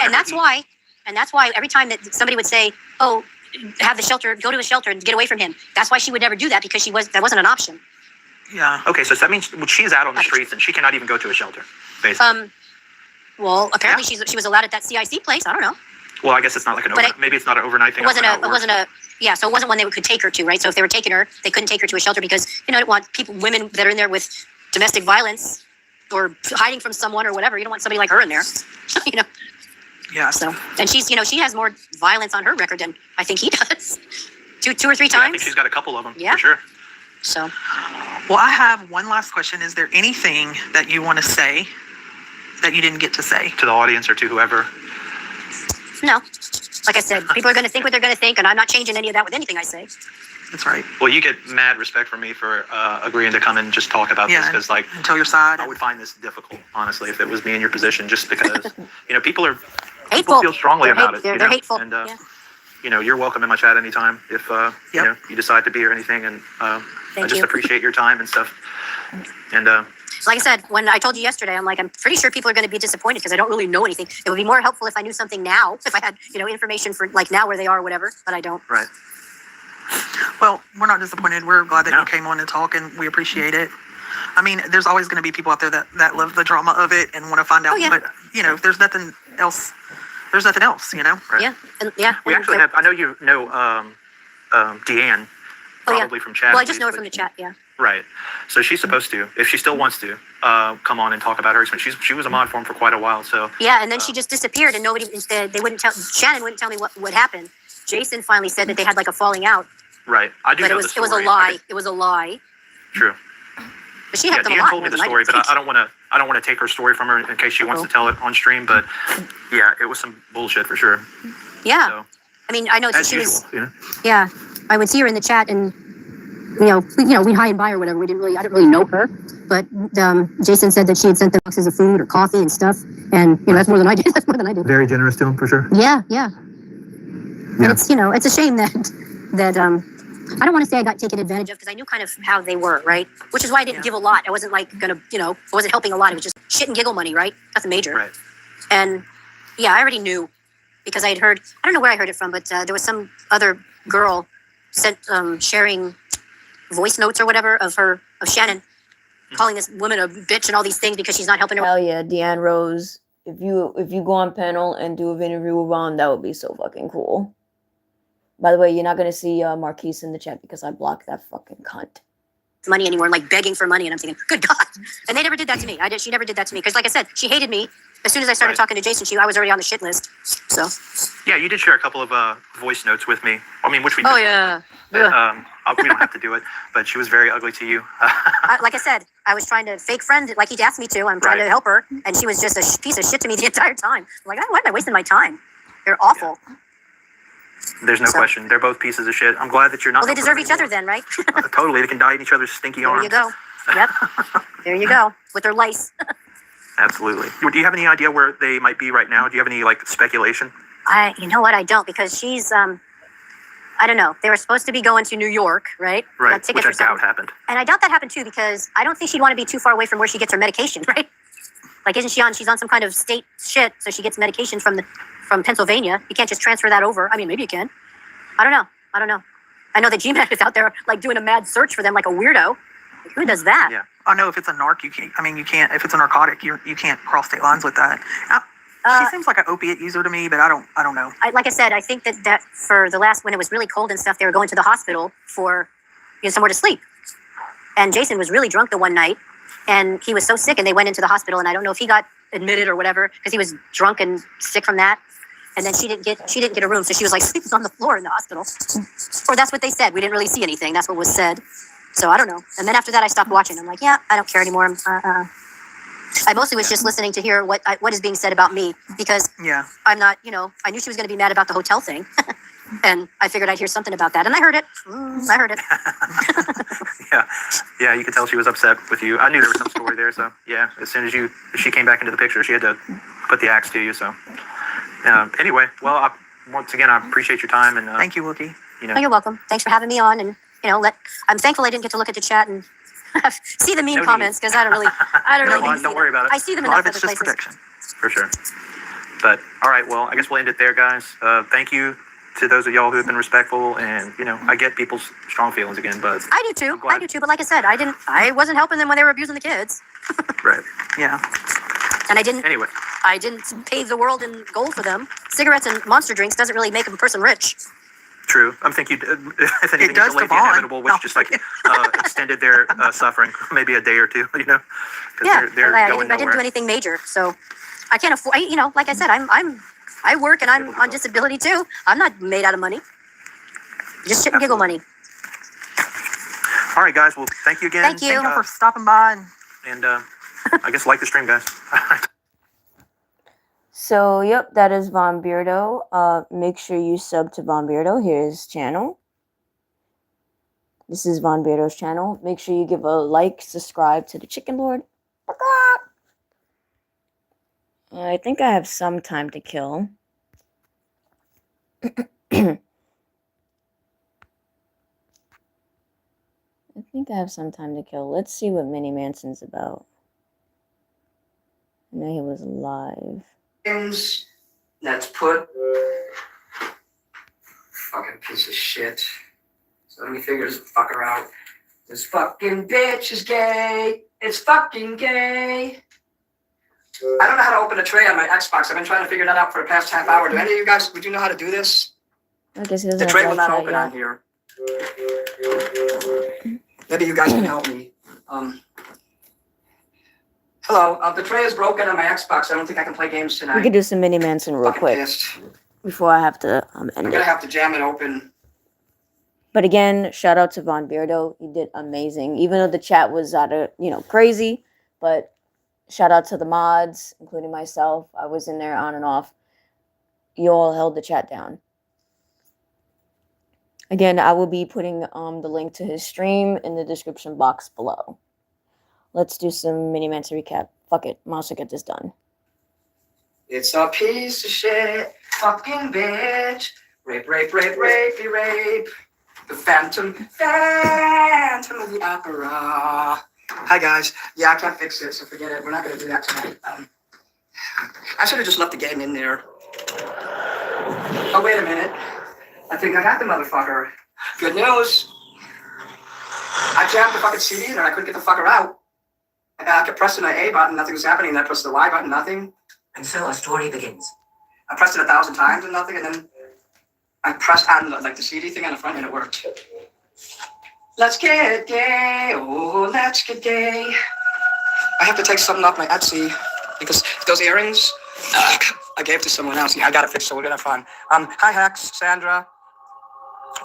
S7: and that's why every time that somebody would say, "Oh, have the shelter, go to a shelter and get away from him," that's why she would never do that because that wasn't an option.
S6: Yeah.
S5: Okay, so that means she's out on the streets and she cannot even go to a shelter, basically.
S7: Well, apparently she was allowed at that CIC place. I don't know.
S5: Well, I guess it's not like maybe it's not an overnight thing.
S7: It wasn't
S5: I don't know how it works.
S7: yeah, so it wasn't one they could take her to, right? So if they were taking her, they couldn't take her to a shelter because, you don't want women that are in there with domestic violence or hiding from someone or whatever. You don't want somebody like her in there,
S6: Yeah.
S7: So, and she's, she has more violence on her record than I think he does. Two or three
S5: Yeah, I think
S7: times.
S5: she's got a couple of them,
S7: Yeah.
S5: for sure.
S7: So,
S6: Well, I have one last question. Is there anything that you want to say that you didn't get to say?
S5: To the audience or to whoever.
S7: no. Like I said, people are going to think what they're going to think, and I'm not changing any of that with anything I say.
S6: That's right.
S5: Well, you get mad respect from me for agreeing to come and just talk about this
S6: Yeah.
S5: because, like,
S6: And tell your side.
S5: I would find this difficult, honestly, if it was me in your position, just because, people
S7: Hateful.
S5: feel strongly
S7: They're
S5: about
S7: hate-
S5: it.
S7: They're,
S5: you
S7: they're
S5: know?
S7: hateful.
S5: And,
S7: Yeah.
S5: you're welcome in my chat anytime if you decide to be or anything. And I
S7: Thank
S5: just
S7: you.
S5: appreciate your time and stuff. And
S7: Like I said, when I told you yesterday, I'm like, I'm pretty sure people are going to be disappointed because I don't really know anything. It would be more helpful if I knew something now, if I had, information for like now where they are or whatever, but I don't.
S5: right.
S6: Well, we're not disappointed. We're glad that
S5: No.
S6: you came on to talk, and we appreciate it. I mean, there's always going to be people out there that love the drama of it and want to find out.
S7: Oh, yeah.
S6: But if there's nothing else. There's nothing else.
S5: Right.
S7: Yeah. And, yeah.
S5: We
S7: and
S5: actually
S7: so-
S5: have. I know you know Deanne.
S7: Oh, yeah.
S5: Probably from chat.
S7: Well, I
S5: at
S7: just
S5: least,
S7: know her
S5: but-
S7: from the chat. Yeah.
S5: Right. So she's supposed to, if she still wants to, come on and talk about her experience. She was a mod for him for quite a while. So
S7: Yeah. And then she just disappeared and nobody, instead, they wouldn't tell, Shannon wouldn't tell me what happened. Jason finally said that they had like a falling out,
S5: right. I do
S7: but
S5: know
S7: it was
S5: the
S7: a
S5: story.
S7: lie. It was a lie.
S5: True.
S7: But she
S5: Yeah,
S7: helped them a
S5: Deanne
S7: lot
S5: told me
S7: more
S5: the
S7: than
S5: story, but
S7: did.
S5: I don't want to. I don't want to take her story from her in case she wants to tell it on stream. But yeah, it was some bullshit for sure.
S7: Yeah.
S5: So,
S7: I mean, I know
S5: as
S7: she
S5: usual,
S7: was. Yeah, I would see her in the chat, and we'd hi and bye or whatever. I didn't really know her, but Jason said that she had sent them boxes of food or coffee and stuff, and that's more than I did. That's more than I did.
S5: very generous to him for sure.
S7: Yeah, yeah. And it's it's a shame that I don't want to say I got taken advantage of because I knew kind of how they were, right? Which is why I didn't give a lot. I wasn't like gonna, I wasn't helping a lot. It was just shit and giggle money, right? Nothing major.
S5: Right.
S7: And yeah, I already knew because I had heard. I don't know where I heard it from, but there was some other girl sent sharing voice notes or whatever of Shannon calling this woman a bitch and all these things because she's not helping her.
S2: Hell yeah, Deanne Rose. If you go on panel and do an interview with Ron, that would be so fucking cool. By the way, you're not gonna see Marquise in the chat because I blocked that fucking cunt.
S7: Money anymore, like begging for money, and I'm thinking, good God! And they never did that to me. She never did that to me because, like I said, she hated me. As soon as I started
S5: Right.
S7: talking to Jason, I was already on the shit list. So.
S5: Yeah, you did share a couple of voice notes with me. I mean, which we.
S7: Oh
S5: did,
S7: yeah.
S5: But,
S7: Ugh.
S5: we don't have to do it. But she was very ugly to you.
S7: Like I said, I was trying to fake friend like he'd asked me to. I'm trying
S5: Right.
S7: to help her, and she was just a piece of shit to me the entire time. I'm like, why am I wasting my time? They're awful.
S5: There's no
S7: So-
S5: question. They're both pieces of shit. I'm glad that you're not.
S7: Well, they
S5: helping
S7: deserve
S5: her
S7: each other
S5: anymore.
S7: then, right?
S5: Totally. They can die in each other's stinky
S7: There
S5: arms.
S7: you go. Yep. There you go. With their lice.
S5: Absolutely. Do you have any idea where they might be right now? Do you have any speculation?
S7: You know what? I don't because she's I don't know. They were supposed to be going to New York, right?
S5: Right.
S7: Got tickets
S5: Which I
S7: or something.
S5: doubt happened.
S7: And I doubt that happened too because I don't think she'd want to be too far away from where she gets her medication, right? Like, isn't she on? She's on some kind of state shit, so she gets medication from Pennsylvania. You can't just transfer that over. I mean, maybe you can. I don't know. I know that Gman is out there like doing a mad search for them like a weirdo. Like, who does that?
S5: Yeah.
S6: I know if it's a narc, you can't. I mean, you can't. If it's a narcotic, you can't cross state lines with that. She seems like an opiate user to me, but I don't know.
S7: Like I said, I think that for the last when it was really cold and stuff, they were going to the hospital for somewhere to sleep. And Jason was really drunk the one night, and he was so sick, and they went into the hospital. And I don't know if he got admitted or whatever because he was drunk and sick from that. And then she didn't get a room, so she was like sleeping on the floor in the hospital. Or that's what they said. We didn't really see anything. That's what was said. So I don't know. And then after that, I stopped watching. I'm like, yeah, I don't care anymore. I mostly was just listening to hear what is being said about me because
S6: Yeah.
S7: I'm not, I knew she was going to be mad about the hotel thing. And I figured I'd hear something about that. And I heard it. I heard it.
S5: Yeah, you could tell she was upset with you. I knew there was some story there, so yeah. As soon as she came back into the picture, she had to put the axe to you. So anyway, well, once again, I appreciate your time and
S6: Thank you, Wookie.
S7: Oh, you're welcome. Thanks for having me on. And, I'm thankful I didn't get to look at the chat and see the mean
S5: No
S7: comments because I don't really
S5: don't worry about it.
S7: I see them
S6: A
S7: in
S6: lot of
S7: other
S6: it's just
S7: places.
S6: protection.
S5: For sure. But all right, well, I guess we'll end it there, guys. Thank you to those of y'all who have been respectful, and I get people's strong feelings again, but
S7: I do too.
S5: glad-
S7: I do too. But like I said, I wasn't helping them when they were abusing the kids.
S5: right.
S6: Yeah.
S7: And I didn't
S5: Anyway,
S7: pave the world in gold for them. Cigarettes and monster drinks doesn't really make a person rich.
S5: true. I'm thinking if anything,
S6: does
S5: delayed
S6: to
S5: the
S6: Vaughn.
S5: inevitable, which
S6: No.
S5: just extended their suffering maybe a day or two, because
S7: Yeah,
S5: they're
S7: I
S5: going
S7: didn't do
S5: nowhere.
S7: anything major, so I can't afford. Like I said, I work and I'm on disability too. I'm not made out of money. Just shit and giggle money.
S5: All right, guys. Well, thank you again.
S7: Thank you.
S6: Thank you for stopping by.
S5: And I guess like the stream, guys.
S2: So, yep, that is Von Beardo. Make sure you sub to Von Beardo. Here's his channel. This is Von Beardo's channel. Make sure you give a like, subscribe to the Chicken Lord. I think I have some time to kill. I think I have some time to kill. Let's see what Mini Manson's about. I know he was live.
S8: Let's put fucking piece of shit. So let me figure this fucker out. This fucking bitch is gay. It's fucking gay. I don't know how to open a tray on my Xbox. I've been trying to figure that out for the past half hour. Do any of you guys, would you know how to do this?
S2: I guess he doesn't
S8: The
S2: have
S8: tray will
S2: live
S8: not
S2: chat
S8: open
S2: yet.
S8: on here. Maybe you guys can help me. Hello, the tray is broken on my Xbox. I don't think I can play games tonight.
S2: We could do some Mini Manson real
S8: Fucking
S2: quick
S8: pissed.
S2: before I have to
S8: I'm
S2: end
S8: gonna
S2: it.
S8: have to jam it open.
S2: But again, shout out to Von Beardo. He did amazing. Even though the chat was out of, crazy, but shout out to the mods, including myself. I was in there on and off. You all held the chat down. Again, I will be putting the link to his stream in the description box below. Let's do some Mini Manson recap. Fuck it. Mouse will get this done.
S8: It's a piece of shit, fucking bitch. Rape, rape, rape, rape, rape. The Phantom of the Opera. Hi guys. Yeah, I can't fix it, so forget it. We're not gonna do that tonight. I should have just left the game in there. Oh, wait a minute. I think I got the motherfucker. Good news. I jammed the fucking CD in there. I couldn't get the fucker out. I kept pressing the A button, nothing was happening. Then I pressed the Y button, nothing. And so our story begins. I pressed it 1,000 times and nothing, and then I pressed on the CD thing on the front and it worked. Let's get gay, oh, let's get gay. I have to take something off my Etsy because those earrings, I gave to someone else. Yeah, I got it fixed, so we're gonna have fun. Hi Hex, Sandra.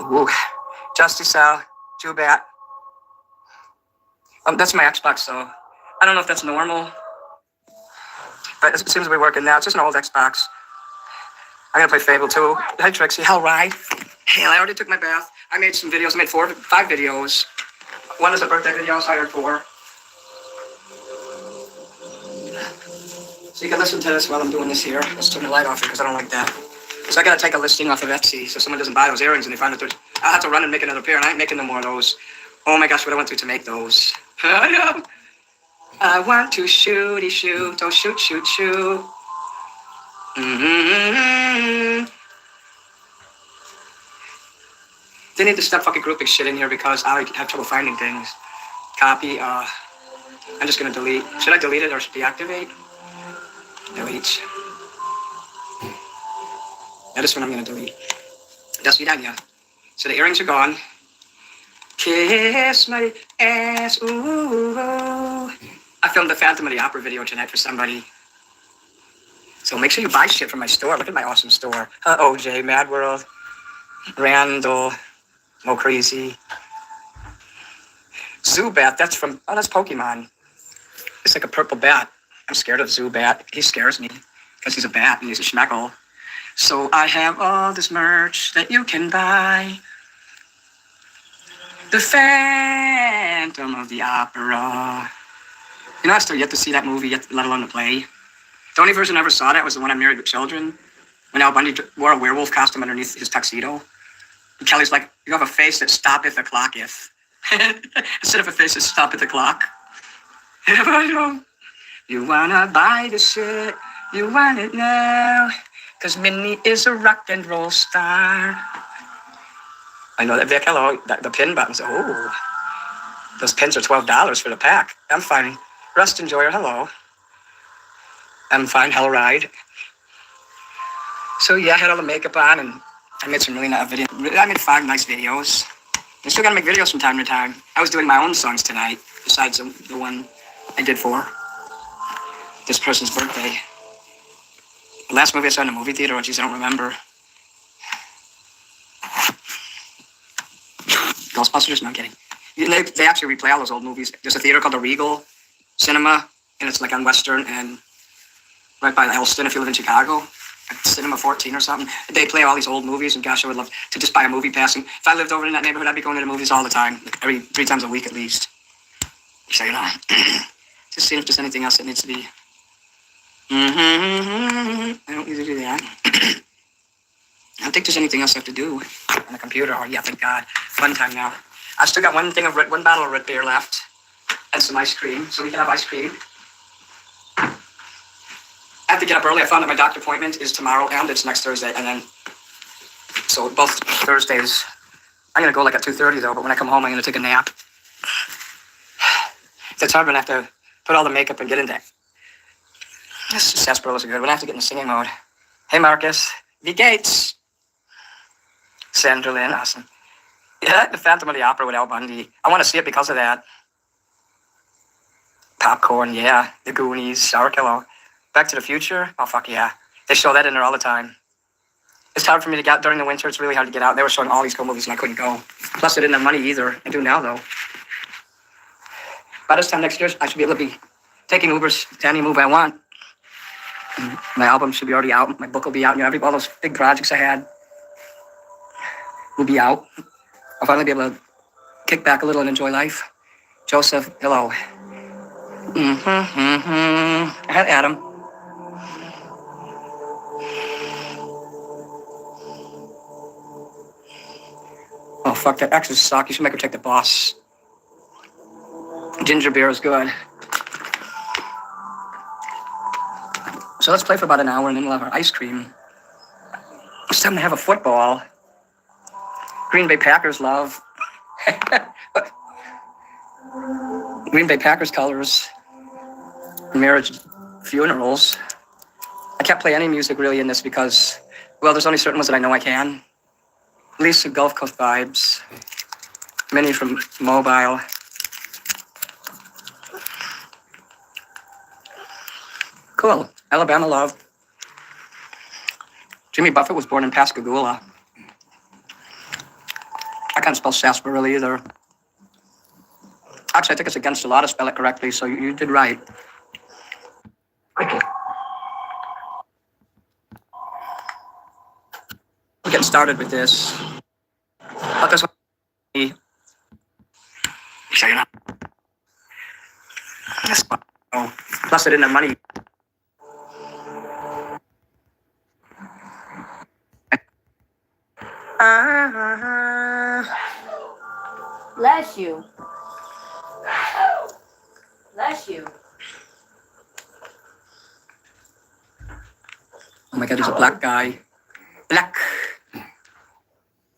S8: Ooh, Justice Al, Jubat. That's my Xbox, so I don't know if that's normal, but it seems to be working now. It's just an old Xbox. I'm gonna play Fable 2. Hi Trixie, hell right. Hell, I already took my bath. I made some videos. I made 5 videos. One is a birthday video, so I heard 4. So you can listen to this while I'm doing this here. Let's turn the light off here because I don't like that. So I gotta take a listing off of Etsy so someone doesn't buy those earrings and they find that I'll have to run and make another pair, and I ain't making no more of those. Oh my gosh, what I went through to make those. I know. I want to shooty shoot, oh shoot, shoot, shoot. They need to stop fucking grouping shit in here because I have trouble finding things. Copy, I'm just gonna delete. Should I delete it or deactivate? Delete. That is what I'm gonna delete. That's the idea. So the earrings are gone. Kiss my ass, ooh. I filmed the Phantom of the Opera video tonight for somebody. So make sure you buy shit from my store. Look at my awesome store. OJ, Mad World, Randall, Mo Crazy. Zubat, that's Pokemon. It's like a purple bat. I'm scared of Zubat. He scares me because he's a bat and he's a schmeckle. So I have all this merch that you can buy. The Phantom of the Opera. You know, I still yet to see that movie, let alone the play. The only version I ever saw that was the one on Married with Children, when Al Bundy wore a werewolf costume underneath his tuxedo. And Kelly's like, you have a face that stoppeth the clocketh. Instead of a face that stoppeth the clock. If I don't, you wanna buy the shit, you want it now. Cause Minnie is a rock and roll star. I know that, Vic, hello, the pin buttons, oh. Those pins are $12 for the pack. I'm fine. Rust Enjoyer, hello. I'm fine, hell ride. So yeah, I had all the makeup on and I made some really nice videos. I made 5 nice videos. I still gotta make videos from time to time. I was doing my own songs tonight, besides the one I did for this person's birthday. The last movie I saw in a movie theater, oh geez, I don't remember. Ghostbusters? No, I'm kidding. They actually replay all those old movies. There's a theater called the Regal Cinema, and it's like on Western and right by Elston if you live in Chicago. Cinema 14 or something. They play all these old movies, and gosh, I would love to just buy a movie pass. And if I lived over in that neighborhood, I'd be going to the movies all the time, every 3 times a week at least. So, you know, just seeing if there's anything else that needs to be. I don't need to do that. I don't think there's anything else I have to do on the computer. Oh, yeah, thank God. Fun time now. I still got one bottle of root beer left and some ice cream, so we can have ice cream. I have to get up early. I found that my doctor appointment is tomorrow and it's next Thursday, and then so both Thursdays. I'm gonna go like at 2:30 though, but when I come home, I'm gonna take a nap. It's hard when I have to put all the makeup and get into it. This sarsaparillas are good. When I have to get in the singing mode. Hey Marcus, V Gates, Sandra Lynn, awesome. Yeah, the Phantom of the Opera with Al Bundy. I want to see it because of that. Popcorn, yeah. The Goonies, Sour Killer. Back to the Future. Oh fuck yeah, they show that in there all the time. It's hard for me to get out during the winter. It's really hard to get out. They were showing all these cool movies and I couldn't go. Plus, I didn't have money either. I do now though. By this time next year, I should be able to be taking Ubers to any movie I want. And my album should be already out. My book will be out. You know, all those big projects I had will be out. I'll finally be able to kick back a little and enjoy life. Joseph, hello. I had Adam. Oh, fuck, that X is suck. You should make her take the bus. Ginger beer is good. So let's play for about an hour and then we'll have our ice cream. It's time to have a football. Green Bay Packers love. Green Bay Packers colors. Marriage funerals. I can't play any music really in this because, well, there's only certain ones that I know I can. Lisa Gulf Coast vibes. Many from Mobile. Cool. Alabama love. Jimmy Buffett was born in Pascagoula. I can't spell sarsaparilla either. Actually, I think it's against the law to spell it correctly, so you did right. We're getting started with this. But this one, so you're not. Oh, plus I didn't have money.
S2: Bless you. Bless you.
S8: Oh my God, there's a black guy. Black.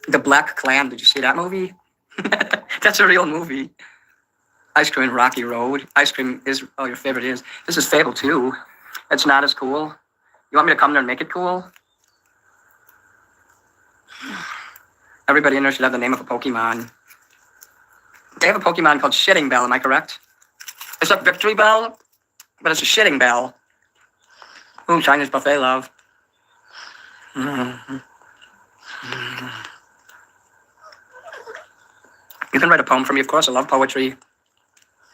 S8: The Black Clan. Did you see that movie? That's a real movie. Ice Cream in Rocky Road. Ice Cream is, oh, your favorite is. This is Fable 2. It's not as cool. You want me to come there and make it cool? Everybody in there should have the name of a Pokemon. They have a Pokemon called Shitting Bell, am I correct? It's a Victory Bell, but it's a Shitting Bell. Ooh, Chinese buffet love. You can write a poem for me, of course. I love poetry.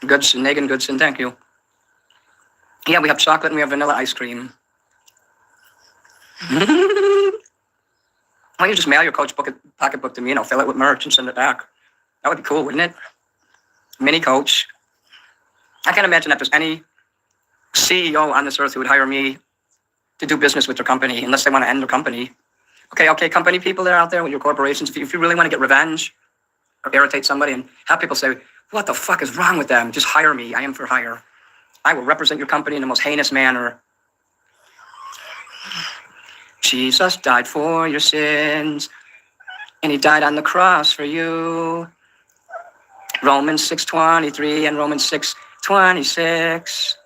S8: Goodson, Nagin Goodson, thank you. Yeah, we have chocolate and we have vanilla ice cream. Why don't you just mail your Coach pocketbook to me and I'll fill it with merch and send it back? That would be cool, wouldn't it? Mini Coach. I can't imagine that there's any CEO on this earth who would hire me to do business with their company unless they want to end their company. Okay, company people that are out there with your corporations, if you really want to get revenge or irritate somebody and have people say, what the fuck is wrong with them? Just hire me. I am for hire. I will represent your company in the most heinous manner. Jesus died for your sins, and he died on the cross for you. Romans 6:23 and Romans 6:26.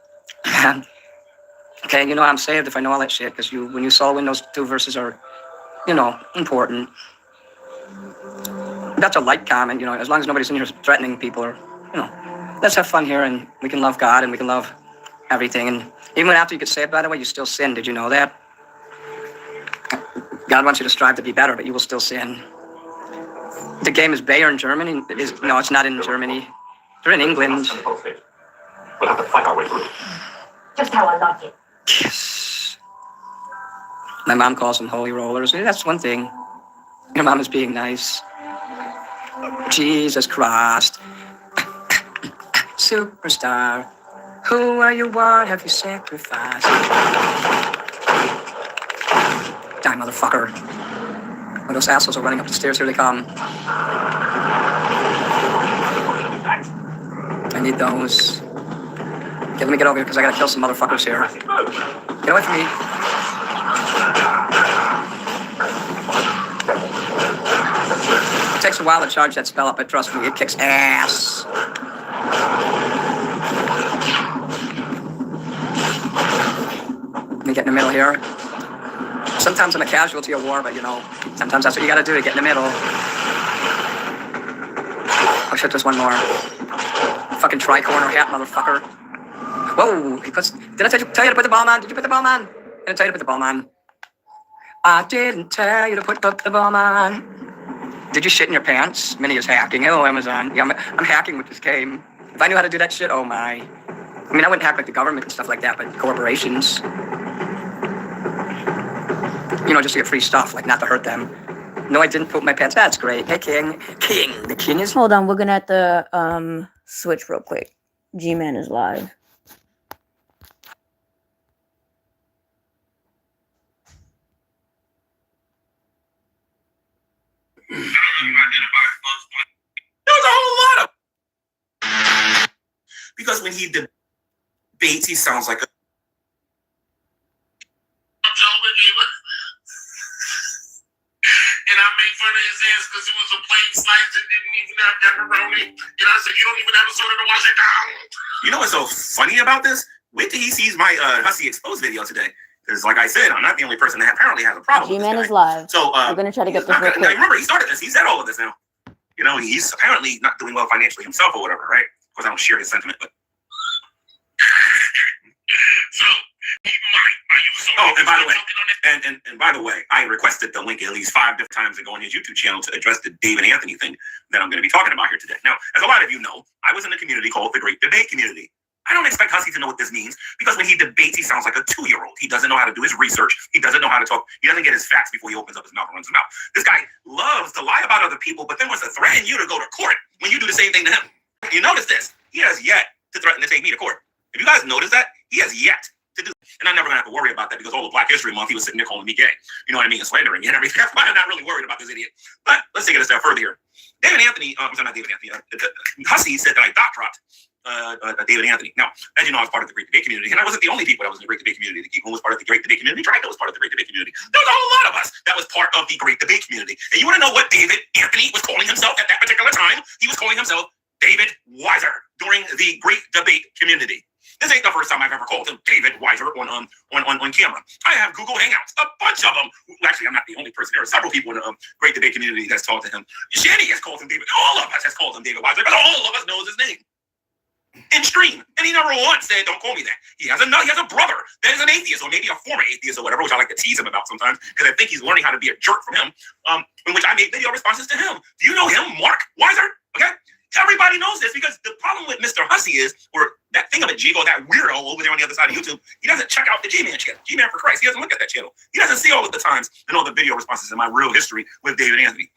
S8: Okay, you know I'm saved if I know all that shit, because when you saw when those two verses are, important. That's a light comment, as long as nobody's in here threatening people or, let's have fun here and we can love God and we can love everything. And even after you get saved, by the way, you still sin. Did you know that? God wants you to strive to be better, but you will still sin. The game is Bayer in Germany. No, it's not in Germany. They're in England.
S3: We'll have to fight our way through.
S1: Just how I like it.
S8: Yes. My mom calls them holy rollers. That's one thing. Your mom is being nice. Jesus Christ. Superstar. Who are you? What have you sacrificed? Die, motherfucker. When those assholes are running up the stairs, here they come. need those. Okay, let me get over here because I gotta kill some motherfuckers here. Get away from me. It takes a while to charge that spell up, but trust me, it kicks ass. Let me get in the middle here. Sometimes I'm a casualty of war, but you know, sometimes that's what you gotta do to get in the middle. Oh shit, there's one more. Fucking tri-corner hat, motherfucker. Whoa, he puts. Did I tell you to put the bomb on? Did you put the bomb on? Did I tell you to put the bomb on? I didn't tell you to put the bomb on. Did you shit in your pants? Minnie is hacking. Hello, Amazon. Yeah, I'm hacking with this game. If I knew how to do that shit, oh my. I mean, I wouldn't hack like the government and stuff like that, but corporations. You know, just to get free stuff, like not to hurt them. No, I didn't poop my pants. That's great. Hey, King. King. The king is...
S2: Hold on, we're gonna have to switch real quick. Gman is live.
S3: There was a whole lot of... Because when he debates, he sounds like a...
S9: And I make fun of his ass because it was a plain slice that didn't even have pepperoni. And I said, you don't even have a soda to wash it down.
S3: You know what's so funny about this? Wait till he sees my Hussy Exposed video today. Because like I said, I'm not the only person that apparently has a problem with this
S2: Gman
S3: guy.
S2: is live.
S3: So
S2: we're gonna try to get this real quick.
S3: Now, remember, he started this. He said all of this now. You know, he's apparently not doing well financially himself or whatever, right? Of course, I don't share his sentiment, but...
S9: So, he might buy you soda.
S3: Oh, and by the way, and by the way, I requested the link at least 5 different times to go on his YouTube channel to address the David Anthony thing that I'm going to be talking about here today. Now, as a lot of you know, I was in a community called the Great Debate Community. I don't expect Hussy to know what this means because when he debates, he sounds like a 2-year-old. He doesn't know how to do his research. He doesn't know how to talk. He doesn't get his facts before he opens up his mouth and runs his mouth. This guy loves to lie about other people, but then wants to threaten you to go to court when you do the same thing to him. You notice this? He has yet to threaten to take me to court. If you guys notice that, he has yet to do. And I'm never gonna have to worry about that because all of Black History Month, he was sitting there calling me gay. You know what I mean? And slandering me and everything. That's why I'm not really worried about this idiot. But let's take it a step further here. David Anthony, I'm sorry, not David Anthony. Hussy said that I dot dropped David Anthony. Now, as you know, I was part of the Great Debate Community, and I wasn't the only people that was in the Great Debate Community. Geekman was part of the Great Debate Community. Draco was part of the Great Debate Community. There was a whole lot of us that was part of the Great Debate Community. And you want to know what David Anthony was calling himself at that particular time? He was calling himself David Weiser during the Great Debate Community. This ain't the first time I've ever called him David Weiser on camera. I have Google Hangouts, a bunch of them. Actually, I'm not the only person. There are several people in the Great Debate Community that's talked to him. Shanny has called him David. All of us has called him David Weiser because all of us knows his name. In stream, and he never once said, "Don't call me that." He has a brother that is an atheist, or maybe a former atheist, or whatever, which I like to tease him about sometimes because I think he's learning how to be a jerk from him. In which I made video responses to him. Do you know him, Mark Weiser? Okay. Everybody knows this because the problem with Mr. Hussy is, or that thingamajig, or that weirdo over there on the other side of YouTube, he doesn't check out the Gman channel. Gman for Christ. He doesn't look at that channel. He doesn't see all of the times and all the video responses in my real history with David Anthony.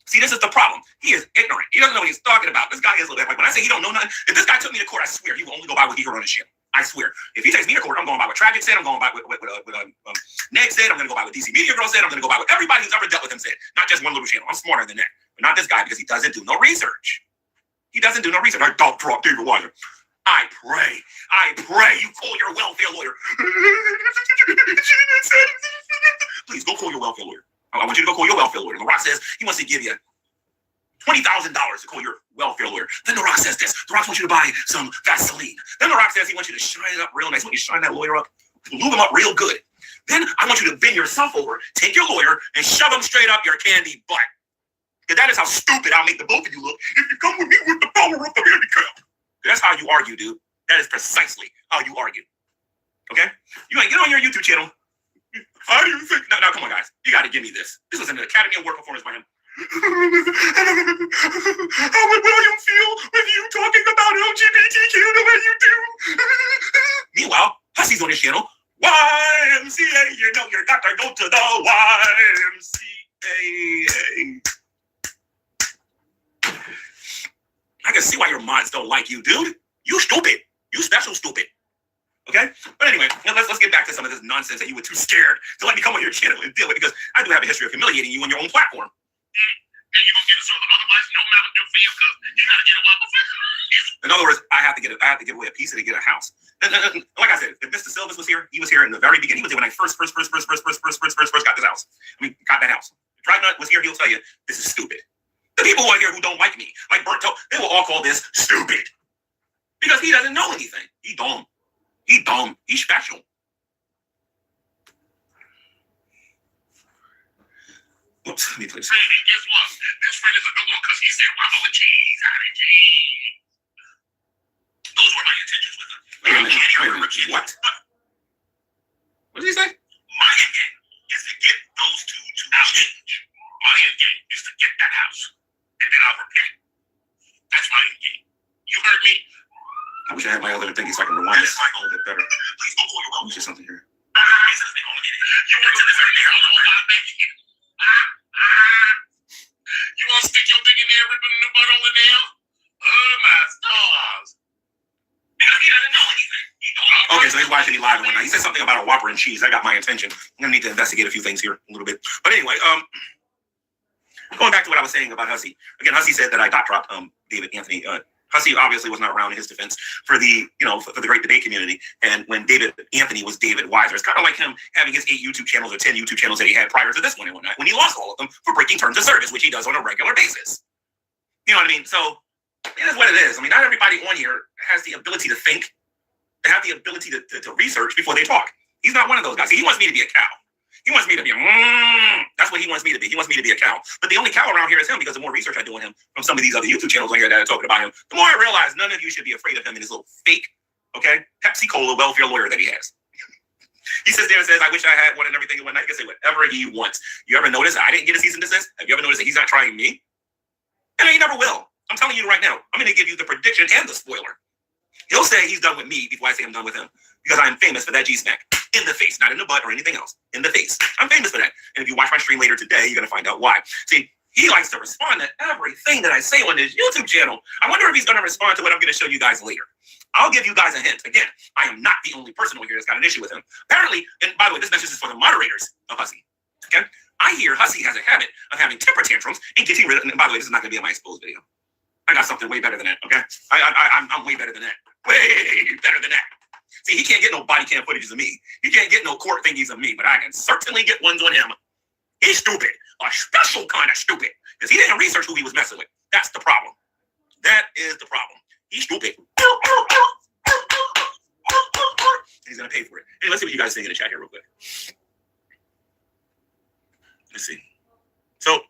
S3: See, this is the problem. He is ignorant. He doesn't know what he's talking about. This guy is like when I say he don't know nothing, if this guy took me to court, I swear he will only go by what he heard on his channel. I swear. If he takes me to court, I'm going by what Tragic said. I'm going by what Ned said. I'm going to go by what DC Media Girl said. I'm going to go by what everybody who's ever dealt with him said. Not just one little channel. I'm smarter than that. But not this guy because he doesn't do no research. He doesn't do no research. I don't drop David Weiser. I pray you call your welfare lawyer. Please go call your welfare lawyer. I want you to go call your welfare lawyer. The Rock says he wants to give you $20,000 to call your welfare lawyer. Then The Rock says this. The Rock wants you to buy some Vaseline. Then The Rock says he wants you to shine it up real nice. When you shine that lawyer up, lube him up real good. Then I want you to bend yourself over, take your lawyer, and shove him straight up your candy butt. Because that is how stupid I'll make the both of you look if you come with me with the power of the handicap. That's how you argue, dude. That is precisely how you argue. Okay? You get on your YouTube channel. How do you think? Now, come on, guys. You got to give me this. This was an Academy Award performance by him. How would William feel with you talking about LGBTQ the way you do? Meanwhile, Hussy's on his channel. YMCA, you know you got to go to the YMCA. I can see why your mods don't like you, dude. You stupid. You special stupid. Okay? But anyway, let's get back to some of this nonsense that you were too scared to let me come on your channel and deal with, because I do have a history of humiliating you on your own platform.
S9: then you're gonna get a soda. Otherwise, no Mountain Dew for you because you gotta get a Whopper first.
S3: In other words, I have to give away a piece of to get a house. And like I said, if Mr. Silvis was here, he was here in the very beginning. He was here when I first got this house. Got that house. If Drive Nut was here, he'll tell you this is stupid. The people who are here who don't like me, like Berto, they will all call this stupid because he doesn't know anything. He dumb. He's special. Oops, let me play this.
S9: Randy, guess what? This friend is a good one because he said waffle with cheese, honey cheese. Those were my intentions with him.
S3: Wait a minute. What? What did he say?
S9: My end game is to get those two to change. My end game is to get that house. And then I'll repent. That's my end game. You heard me?
S3: I wish I had my other thingy so I can rewind this a little bit better.
S9: Please don't call your
S3: Let me see something here.
S9: You went to this very hell of a lot, you. You want to stick your thing in there, ripping the butt on the nail? Oh, my stars. Because he doesn't know anything.
S3: Okay, so he's watching me live one night. He said something about a Whopper and cheese. That got my attention. I'm gonna need to investigate a few things here a little bit. But anyway, going back to what I was saying about Hussey. Again, Hussey said that I dot dropped David Anthony. Hussey obviously was not around in his defense for the for the great debate community. And when David Anthony was David Weiser, it's kind of like him having his 8 YouTube channels or 10 YouTube channels that he had prior to this one and whatnot, when he lost all of them for breaking terms of service, which he does on a regular basis. You know what I mean? So it is what it is. I mean, not everybody on here has the ability to think, to have the ability to research before they talk. He's not one of those guys. See, he wants me to be a cow. He wants me to be that's what he wants me to be. He wants me to be a cow. But the only cow around here is him because the more research I do on him from some of these other YouTube channels on here that are talking about him, the more I realize none of you should be afraid of him and his little fake, Pepsi Cola welfare lawyer that he has. He sits there and says, I wish I had one and everything in one night. He can say whatever he wants. You ever notice I didn't get a cease and desist? Have you ever noticed that he's not trying me? And he never will. I'm telling you right now. I'm going to give you the prediction and the spoiler. He'll say he's done with me before I say I'm done with him because I'm famous for that G-smack. In the face, not in the butt or anything else. In the face. I'm famous for that. And if you watch my stream later today, you're going to find out why. See, he likes to respond to everything that I say on this YouTube channel. I wonder if he's going to respond to what I'm going to show you guys later. I'll give you guys a hint. Again, I am not the only person over here that's got an issue with him. Apparently, and by the way, this message is for the moderators of Hussey. Okay? I hear Hussey has a habit of having temper tantrums and getting rid of, and by the way, this is not going to be on my exposed video. I got something way better than that, okay? I'm way better than that. Way better than that. See, he can't get no body cam footages of me. He can't get no court thingies of me, but I can certainly get ones on him. He's stupid. A special kind of stupid. Because he didn't research who he was messing with. That's the problem. That is the problem. He's stupid. He's going to pay for it. Hey, let's see what you guys think in the chat here real quick. Let's see. So,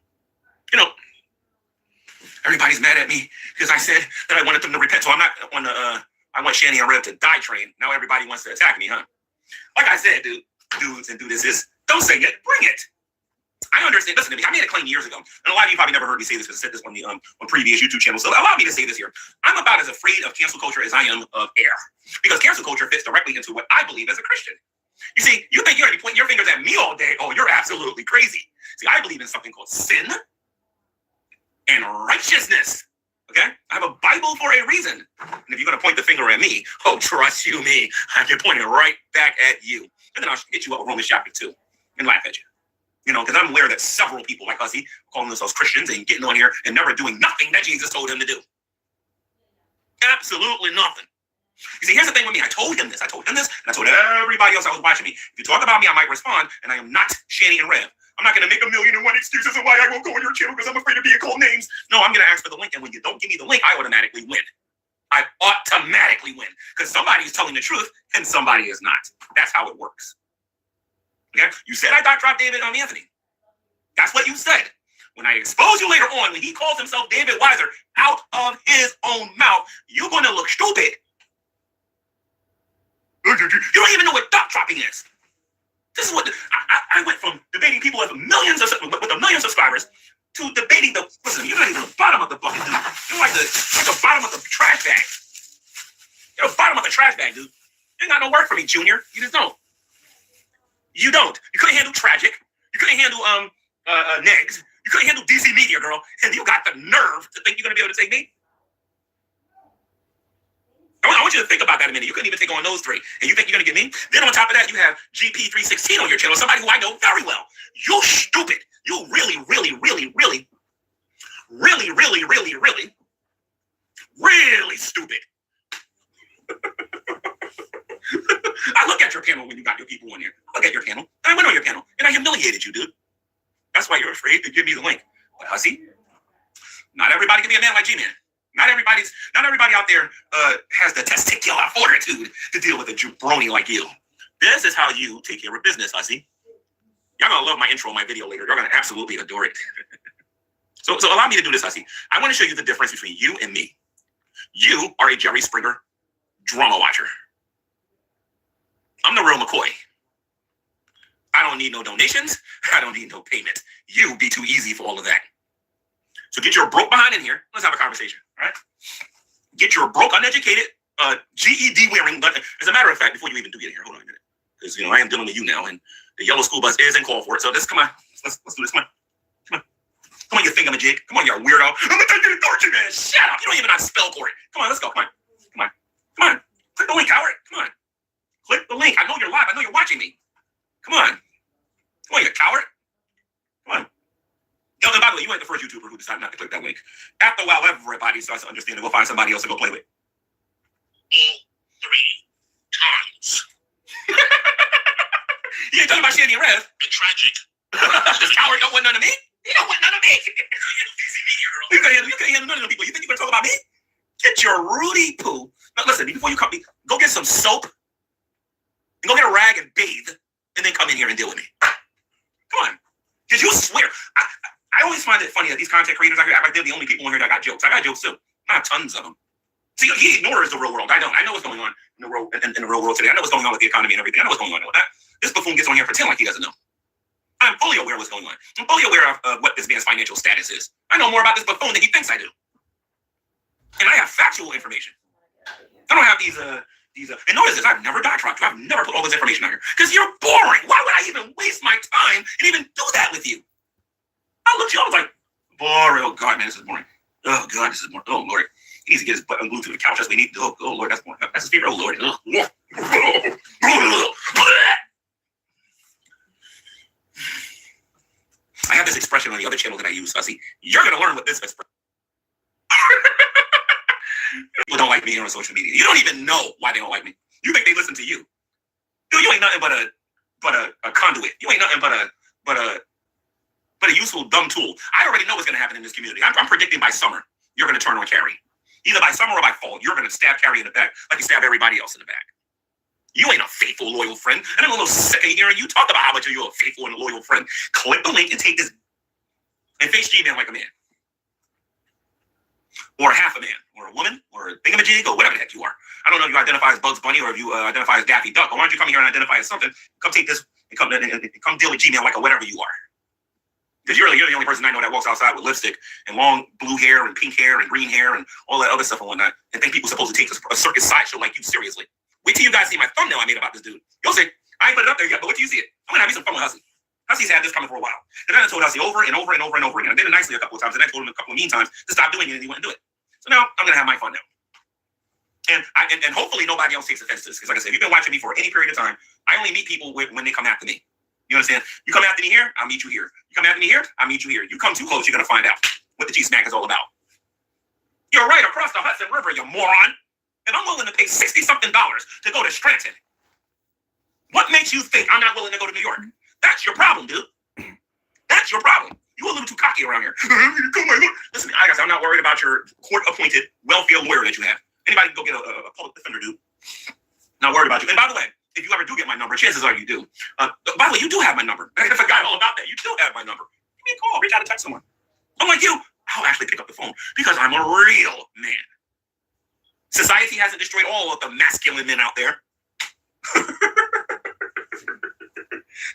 S3: everybody's mad at me because I said that I wanted them to repent. So I'm not on the... I want Shanny and Rev to die train. Now everybody wants to attack me, huh? Like I said, dudes and do this is, don't say it, bring it. I understand. Listen to me. I made a claim years ago. And a lot of you probably never heard me say this because I said this on the on previous YouTube channels. So allow me to say this here. I'm about as afraid of cancel culture as I am of air. Because cancel culture fits directly into what I believe as a Christian. You see, you think you're going to be pointing your fingers at me all day. Oh, you're absolutely crazy. See, I believe in something called sin and righteousness. Okay? I have a Bible for a reason. And if you're going to point the finger at me, oh, trust you me, I can point it right back at you. And then I'll hit you up with Romans chapter 2 and laugh at you. Because I'm aware that several people like us, calling themselves Christians and getting on here and never doing nothing that Jesus told him to do. Absolutely nothing. You see, here's the thing with me. I told him this, and I told everybody else that was watching me. If you talk about me, I might respond, and I am not Shanny and Rev. I'm not going to make 1,000,001 excuses of why I won't go on your channel because I'm afraid of being called names. No, I'm going to ask for the link, and when you don't give me the link, I automatically win. I automatically win because somebody is telling the truth and somebody is not. That's how it works. Okay? You said I dot dropped David Anthony. That's what you said. When I expose you later on, when he calls himself David Weiser out of his own mouth, you're going to look stupid. You don't even know what dot dropping is. This is what I went from debating people with millions of subscribers to debating the. Listen, you're not even the bottom of the bucket, dude. You're like the bottom of the trash bag. You're the bottom of the trash bag, dude. You ain't got no work for me, Junior. You just don't. You don't. You couldn't handle Tragic. You couldn't handle Negs. You couldn't handle DC Media, girl. And you got the nerve to think you're gonna be able to take me. I want you to think about that a minute. You couldn't even take on those three. And you think you're going to get me? Then on top of that, you have GP316 on your channel, somebody who I know very well. You're stupid. You really, really, really, really. really, really, really, really, really stupid. I look at your panel when you got your people on there. I look at your panel, and I went on your panel, and I humiliated you, dude. That's why you're afraid to give me the link. But hussy, not everybody can be a man like Gman. Not everybody out there has the testicular fortitude to deal with a jabroni like you. This is how you take care of business, hussy. Y'all gonna love my intro on my video later. You're gonna absolutely adore it. So allow me to do this, hussy. I want to show you the difference between you and me. You are a Jerry Springer drama watcher. I'm the real McCoy. I don't need no donations. I don't need no payment. You be too easy for all of that. So get your broke behind in here. Let's have a conversation, all right? Get your broke, uneducated, GED wearing. As a matter of fact, before you even do get here, hold on a minute, because I am dealing with you now, and the yellow school bus is in call for it. So come on, let's do this. Come on, you thingamajig. Come on, you weirdo. I'm gonna take you to torture, man. Shut up. You don't even know how to spell for it. Come on, let's go. Come on. Click the link, Howard. Come on. Click the link. I know you're live. I know you're watching me. Come on, you coward. Come on. Yo, and by the way, you ain't the first YouTuber who decided not to click that link. After a while, everybody starts to understand it. We'll find somebody else to go play with.
S9: All 3 times.
S3: You ain't talking about Shandy and Rev.
S9: The tragic.
S3: This coward don't want none of me. He don't want none of me. You can't handle none of them people. You think you're going to talk about me? Get your Rudy poo. Now, listen, before you come, go get some soap and go get a rag and bathe and then come in here and deal with me. Come on. Did you swear? I always find it funny that these content creators, act like they're the only people in here that got jokes. I got jokes too. I have tons of them. See, he ignores the real world. I don't. I know what's going on in the real world today. I know what's going on with the economy and everything. I know what's going on with that. This buffoon gets on here and pretend like he doesn't know. I'm fully aware of what's going on. I'm fully aware of what this man's financial status is. I know more about this buffoon than he thinks I do. And I have factual information. I don't have these, and notice this, I've never diatribed you. I've never put all this information on here. Because you're boring. Why would I even waste my time and even do that with you? I looked at you, I was like, boring. Oh, God, man, this is boring. Oh, God, this is boring. Oh, Lord. He needs to get his butt unglued to the couch. That's what he needs. Oh, Lord, that's boring. That's his favorite. Oh, Lord. I have this expression on the other channel that I use, Hussy. You're going to learn what this expression People don't like me here on social media. You don't even know why they don't like me. You think they listen to you. Dude, you ain't nothing but a conduit. You ain't nothing but a useful dumb tool. I already know what's going to happen in this community. I'm predicting by summer, you're going to turn on Carrie. Either by summer or by fall, you're going to stab Carrie in the back like you stab everybody else in the back. You ain't a faithful, loyal friend. And I'm a little sick of hearing you talk about how much you're a faithful and loyal friend. Click the link and take this and face Gman like a man. Or half a man, or a woman, or a thingamajig, or whatever the heck you are. I don't know if you identify as Bugs Bunny or if you identify as Daffy Duck. Or why don't you come here and identify as something? Come take this and come deal with Gman like a whatever you are. Because you're the only person I know that walks outside with lipstick and long blue hair and pink hair and green hair and all that other stuff and whatnot, and think people are supposed to take a circus sideshow like you seriously. Wait till you guys see my thumbnail I made about this dude. You'll see. I ain't put it up there yet, but wait till you see it. I'm gonna have me some fun with Hussy. Hussy's had this coming for a while. And then I told Hussy over and over and over and over again. I did it nicely a couple of times, and I told him a couple of mean times to stop doing it, and he wouldn't do it. So now I'm gonna have my fun now. And hopefully nobody else takes offense to this. Because like I said, if you've been watching me for any period of time, I only meet people when they come after me. You understand? You come after me here, I'll meet you here. You come after me here, I'll meet you here. You come too close, you're gonna find out what the G-Smack is all about. You're right across the Hudson River, you moron. And I'm willing to pay $60-something to go to Scranton. What makes you think I'm not willing to go to New York? That's your problem, dude. That's your problem. You're a little too cocky around here. Listen, like I said, I'm not worried about your court-appointed welfare lawyer that you have. Anybody can go get a public defender, dude. Not worried about you. And by the way, if you ever do get my number, chances are you do. By the way, you do have my number. I forgot all about that. You do have my number. Give me a call. Reach out and text someone. Unlike you, I'll actually pick up the phone because I'm a real man. Society hasn't destroyed all of the masculine men out there.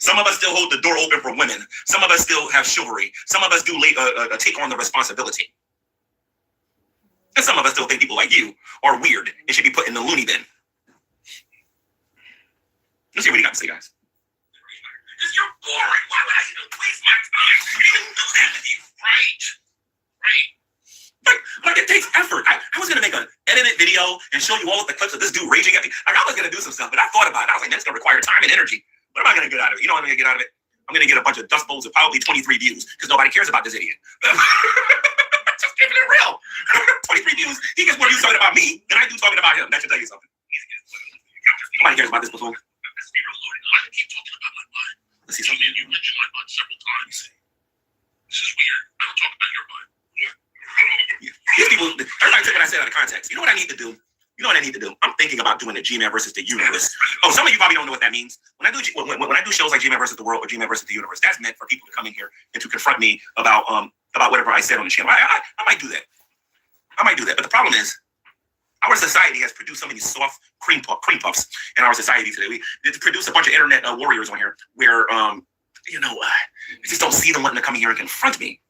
S3: Some of us still hold the door open for women. Some of us still have chivalry. Some of us do take on the responsibility. And some of us still think people like you are weird and should be put in the loony bin. Let's hear what you got to say, guys. Because you're boring. Why would I even waste my time? I didn't do that with you. Right. Like it takes effort. I was going to make an edited video and show you all of the clips of this dude raging at me. Like I was going to do some stuff, but I thought about it. I was like, that's going to require time and energy. What am I going to get out of it? You know what I'm going to get out of it? I'm going to get a bunch of dust bowls of probably 23 views because nobody cares about this idiot. being real. 23 views. He gets more views talking about me than I do talking about him. That should tell you something. Nobody cares about this before.
S9: Let's be real, Lord. Why do you keep talking about my butt?
S3: Let's see something.
S9: You mentioned my butt several times. This is weird. I don't talk about your butt.
S3: These people, everybody took what I said out of context. You know what I need to do? You know what I need to do? I'm thinking about doing the Gman versus the universe. Oh, some of you probably don't know what that means. When I do shows like Gman versus the world or Gman versus the universe, that's meant for people to come in here and to confront me about whatever I said on the channel. I might do that. I might do that. But the problem is, our society has produced so many soft cream puffs in our society today. We produce a bunch of internet warriors on here where I just don't see them wanting to come in here and confront me.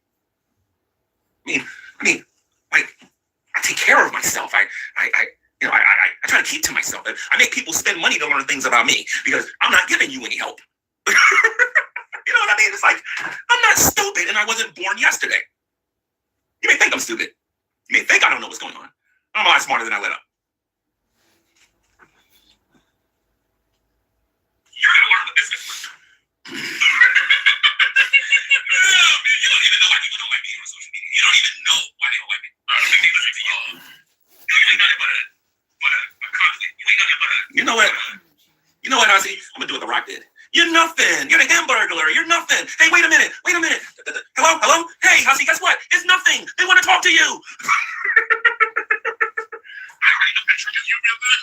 S3: I mean, like, I take care of myself. I try to keep to myself. I make people spend money to learn things about me because I'm not giving you any help. You know what I mean? It's like, I'm not stupid and I wasn't born yesterday. You may think I'm stupid. You may think I don't know what's going on. I'm a lot smarter than I let up.
S9: You're gonna learn the business. Oh, man, you don't even know why people don't like me on social media. You don't even know why they don't like me. They listen to you. You ain't nothing but a conflict. You ain't nothing but a...
S3: You know what? You know what, Ozzy? I'm gonna do what The Rock did. You're nothing. You're the Hamburglar. You're nothing. Hey, wait a minute. Hello? Hey, Ozzy, guess what? It's nothing. They want to talk to you.
S9: I already know that trick is you real good.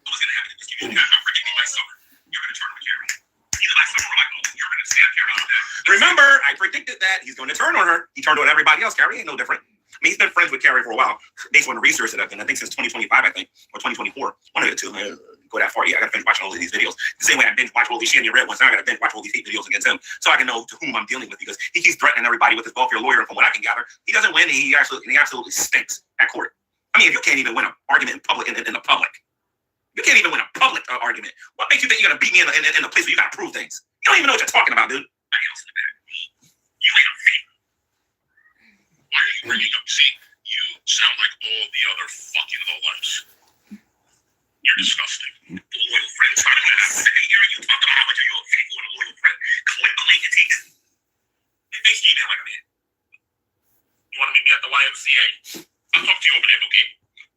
S9: What's gonna happen is I'm predicting my summer. You're gonna turn on the camera. Either my summer or my own. You're gonna stand camera on that.
S3: Remember, I predicted that he's going to turn on her. He turned on everybody else. Carrie ain't no different. I mean, he's been friends with Carrie for a while, based on the research that I've done. I think since 2025, or 2024. One of the two. Go that far. Yeah, I got to binge watching all of these videos. The same way I binge watch all these Shandy Red ones. Now I got to binge watch all these hate videos against him, so I can know to whom I'm dealing with. Because he keeps threatening everybody with his welfare lawyer. And from what I can gather, he doesn't win. He absolutely stinks at court. I mean, if you can't even win an argument in public, in the public, you can't even win a public argument. What makes you think you're gonna beat me in a place where you gotta prove things? You don't even know what you're talking about, dude.
S9: You ain't a fake. Why are you bringing up? See, you sound like all the other fucking lowlifes. You're disgusting. The loyal friends. I'm sick of hearing you talk about how much you're a faithful and a loyal friend. Click the link and take it. It makes you email like a man. You want to meet me at the YMCA? I'll talk to you over there, okay?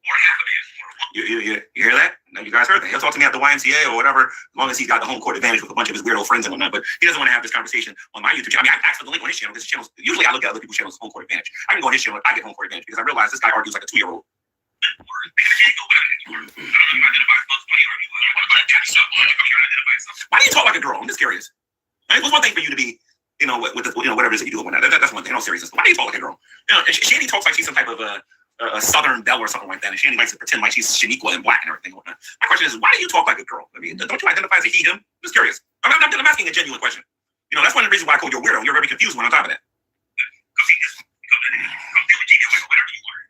S9: Or half a man.
S3: You hear that? Now you guys heard that. He'll talk to me at the YMCA or whatever, as long as he's got the home court advantage with a bunch of his weirdo friends and whatnot. But he doesn't want to have this conversation on my YouTube channel. I mean, I asked for the link on his channel because his channel. Usually, I look at other people's channels home court advantage. I can go on his channel. I get home court advantage because I realize this guy argues like a 2-year-old. Why do you talk like a girl? I'm just curious. I mean, it was one thing for you to be, whatever it is that you do and whatnot. That's one thing. No seriousness. Why do you talk like a girl? Shandy talks like she's some type of a Southern belle or something like that, and Shandy likes to pretend like she's Shaniqua and black and everything. And whatnot. My question is, why do you talk like a girl? I mean, don't you identify as a he, him? I'm just curious. I'm asking a genuine question. That's one of the reasons why I called you a weirdo. You're very confused when on top of that.
S9: Because he just come deal with Gmail, whatever you want.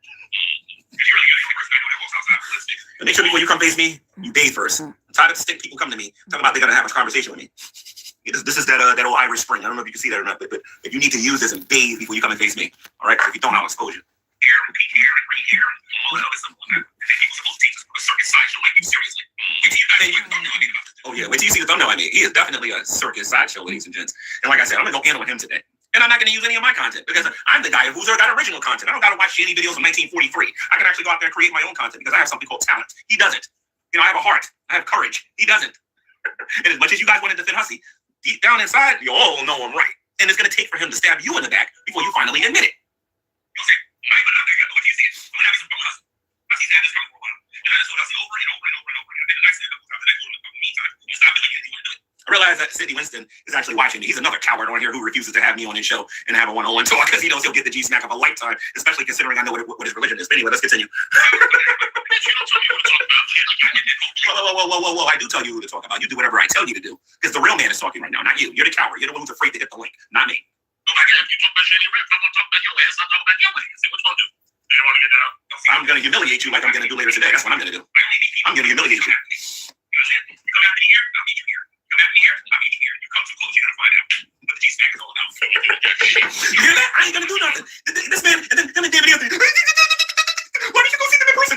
S9: If you're really the only person I know that walks outside realistic.
S3: And make sure before you come face me, you bathe first. I'm tired of stick people come to me talking about they're gonna have a conversation with me. This is that old Irish Spring. I don't know if you can see that or not, but if you need to use this and bathe before you come and face me, all right? If you don't, I'll expose you.
S9: Hair and pink hair and green hair and all that other stuff. And then people supposed to teach us a circus sideshow like you seriously. Wait till you guys see the thumbnail I made about this.
S3: Oh yeah, wait till you see the thumbnail I made. He is definitely a circus sideshow, ladies and gents. And like I said, I'm gonna go in on him today. And I'm not going to use any of my content because I'm the guy who's got original content. I don't got to watch Shandy videos from 1943. I can actually go out there and create my own content because I have something called talent. He doesn't. I have a heart. I have courage. He doesn't. And as much as you guys want to defend Hussey, deep down inside, you all know I'm right. And it's going to take for him to stab you in the back before you finally admit it.
S9: You'll say, I ain't gonna do what you see. I'm going to have some fun with Hussey. Hussey's had this coming for a while. And I just told Hussey over and over and over and over. And then the next thing, after that, meantime, you stop doing anything you want to do it. I realize that Sidney Winston is actually watching me. He's another coward on here who refuses to have me on his show and have a one-on-one talk because he knows he'll get the G-smack of a lifetime, especially considering I know what his religion is. But anyway, let's continue. Whoa. I do tell you who to talk about. You do whatever I tell you to do because the real man is talking right now, not you. You're the coward. You're the one who's afraid to hit the link, not me. Oh my God, if you talk about Shandy Rip, I'm going to talk about your ass. I'll talk about your ass. What you going to do? Do you want to get down?
S3: I'm going to humiliate you like I'm going to do later today. That's what I'm going to do. I'm going to humiliate you.
S9: You come after me here, I'll meet you here. You come after me here, I'll meet you here. You come too close, you're going to find out what the G-smack is all about.
S3: You hear that? I ain't going to do nothing. This man, and then David, why don't you go see them in person?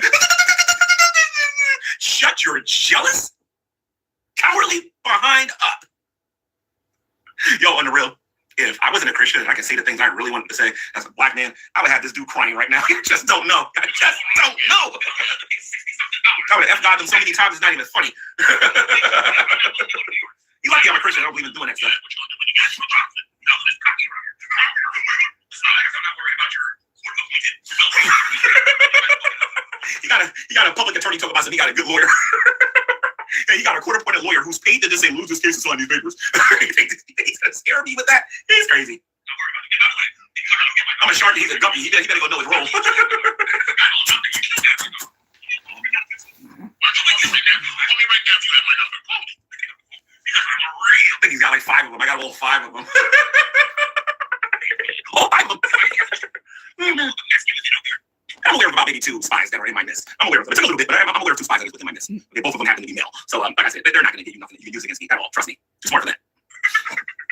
S3: Shut your jealous, cowardly behind up. Yo, on the real, if I was wasn't a Christian and I could say the things I really wanted to say as a black man, I would have this dude crying right now. I just don't know. I just don't know. I would have F God them so many times, it's not even funny. You lucky I'm a Christian. I don't believe in doing that stuff. He got a public attorney talking about something. He got a good lawyer. And he got a court-appointed lawyer who's paid to just say, lose this case and sign these papers. He's gonna scare me with that. He's crazy. I'm a shark. He's a guppy. He better go know his role. I think he's got like 5 of them. I got all 5 of them. All 5 of them. I'm aware of about maybe 2 spies that are in my midst. I'm aware of them. It took a little bit, but I'm aware of 2 spies that are within my midst. Okay, both of them happen to be male. So, like I said, they're not going to get you nothing that you can use against me at all. Trust me. Too smart for that.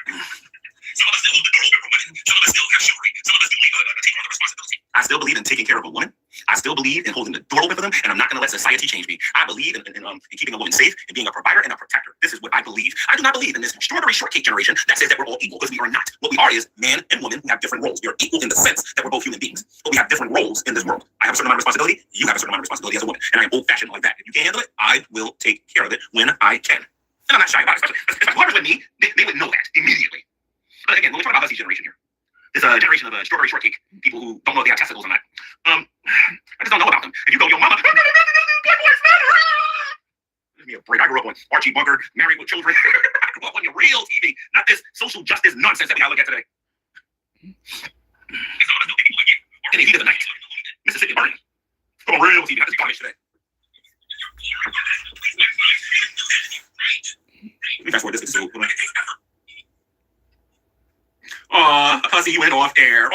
S3: Some of us still hold the door open for women. Some of us still have chivalry. Some of us still take on the responsibility. I still believe in taking care of a woman. I still believe in holding the door open for them, and I'm not going to let society change me. I believe in keeping a woman safe and being a provider and a protector. This is what I believe. I do not believe in this strawberry shortcake generation that says that we're all equal, because we are not. What we are is man and woman who have different roles. We are equal in the sense that we're both human beings, but we have different roles in this world. I have a certain amount of responsibility. You have a certain amount of responsibility as a woman, and I am old-fashioned like that. If you can't handle it, I will take care of it when I can. And I'm not shy about it, especially whoever's with me, they would know that immediately. But again, when we talk about Hussey generation here, this generation of strawberry shortcake people who don't know if they have testicles or not. I just don't know about them. If you go, yo, mama, give me a break. I grew up on Archie Bunker, Married with Children. I grew up on your real TV, not this social justice nonsense that we gotta look at today. In the heat of the night, Mississippi burning. Come on, real TV. That's garbage today. That's what this is. Hussey went off air.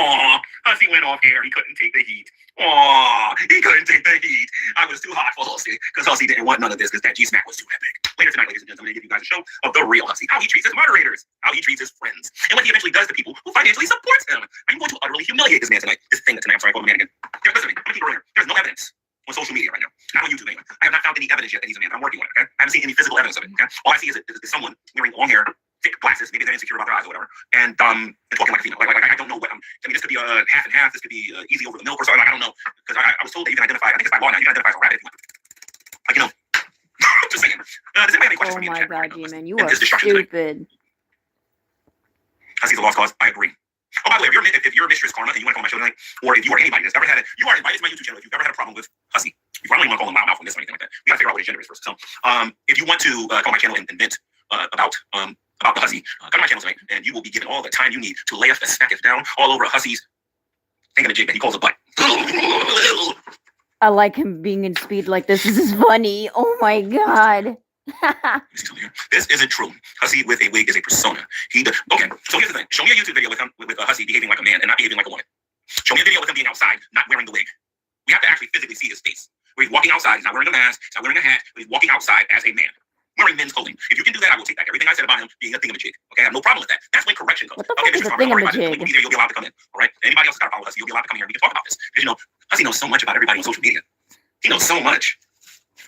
S3: Hussey went off air. He couldn't take the heat. He couldn't take the heat. I was too hot for Hussey because Hussey didn't want none of this because that G-smack was too epic. Later tonight, ladies and gentlemen, I'm going to give you guys a show of the real Hussey, how he treats his moderators, how he treats his friends, and what he eventually does to people who financially supports him. I'm going to utterly humiliate this man tonight. This thing tonight. I'm sorry, I called him a man again. Yeah, listen to me. I'm going to keep it earlier. There's no evidence on social media right now. Not on YouTube anyway. I have not found any evidence yet that he's a man. I'm working on it, okay? I haven't seen any physical evidence of it, okay? All I see is someone wearing long hair, thick glasses, maybe they're insecure about their eyes or whatever, and talking like a female. Like I don't know what I mean, this could be half and half. This could be easy over the milk or something. Like, I don't know, because I was told that you can identify. I think it's by law now. You can identify as a rabbit if you want. Like, you know, just saying. Does anybody have any questions for me?
S2: Oh my God, Gman, you
S3: And
S2: are
S3: this destruction tonight.
S2: stupid.
S3: I see the lost cause. I agree. Oh, by the way, if you're Mistress Karma and you want to call my show tonight, or if you are anybody that's ever had it, you are invited to my YouTube channel. If you've ever had a problem with Hussey, you probably want to call him mouth on this or anything like that. We gotta figure out what his gender is first. So, if you want to call my channel and vent about the Hussey, come to my channel tonight, and you will be given all the time you need to lay us and smack us down all over Hussey's thing in a jig that he calls a butt.
S2: I like him being in speed like this. This is funny. Oh my God.
S3: This isn't true. Hussey with a wig is a persona. Okay, so here's the thing. Show me a YouTube video with Hussey behaving like a man and not behaving like a woman. Show me a video with him being outside, not wearing the wig. We have to actually physically see his face. Where he's walking outside, he's not wearing a mask, he's not wearing a hat, but he's walking outside as a man, wearing men's clothing. If you can do that, I will take back everything I said about him being a thingamajig. Okay, I have no problem with that. That's when correction comes.
S2: What the
S3: Okay,
S2: fuck is
S3: Mr.
S2: a
S3: Farmer, don't worry about it.
S2: thingamajig?
S3: When we'll be there, you'll be allowed to come in. All right. Anybody else has got a problem with Hussey, you'll be allowed to come here and we can talk about this. Because you know, Hussey knows so much about everybody on social media. He knows so much.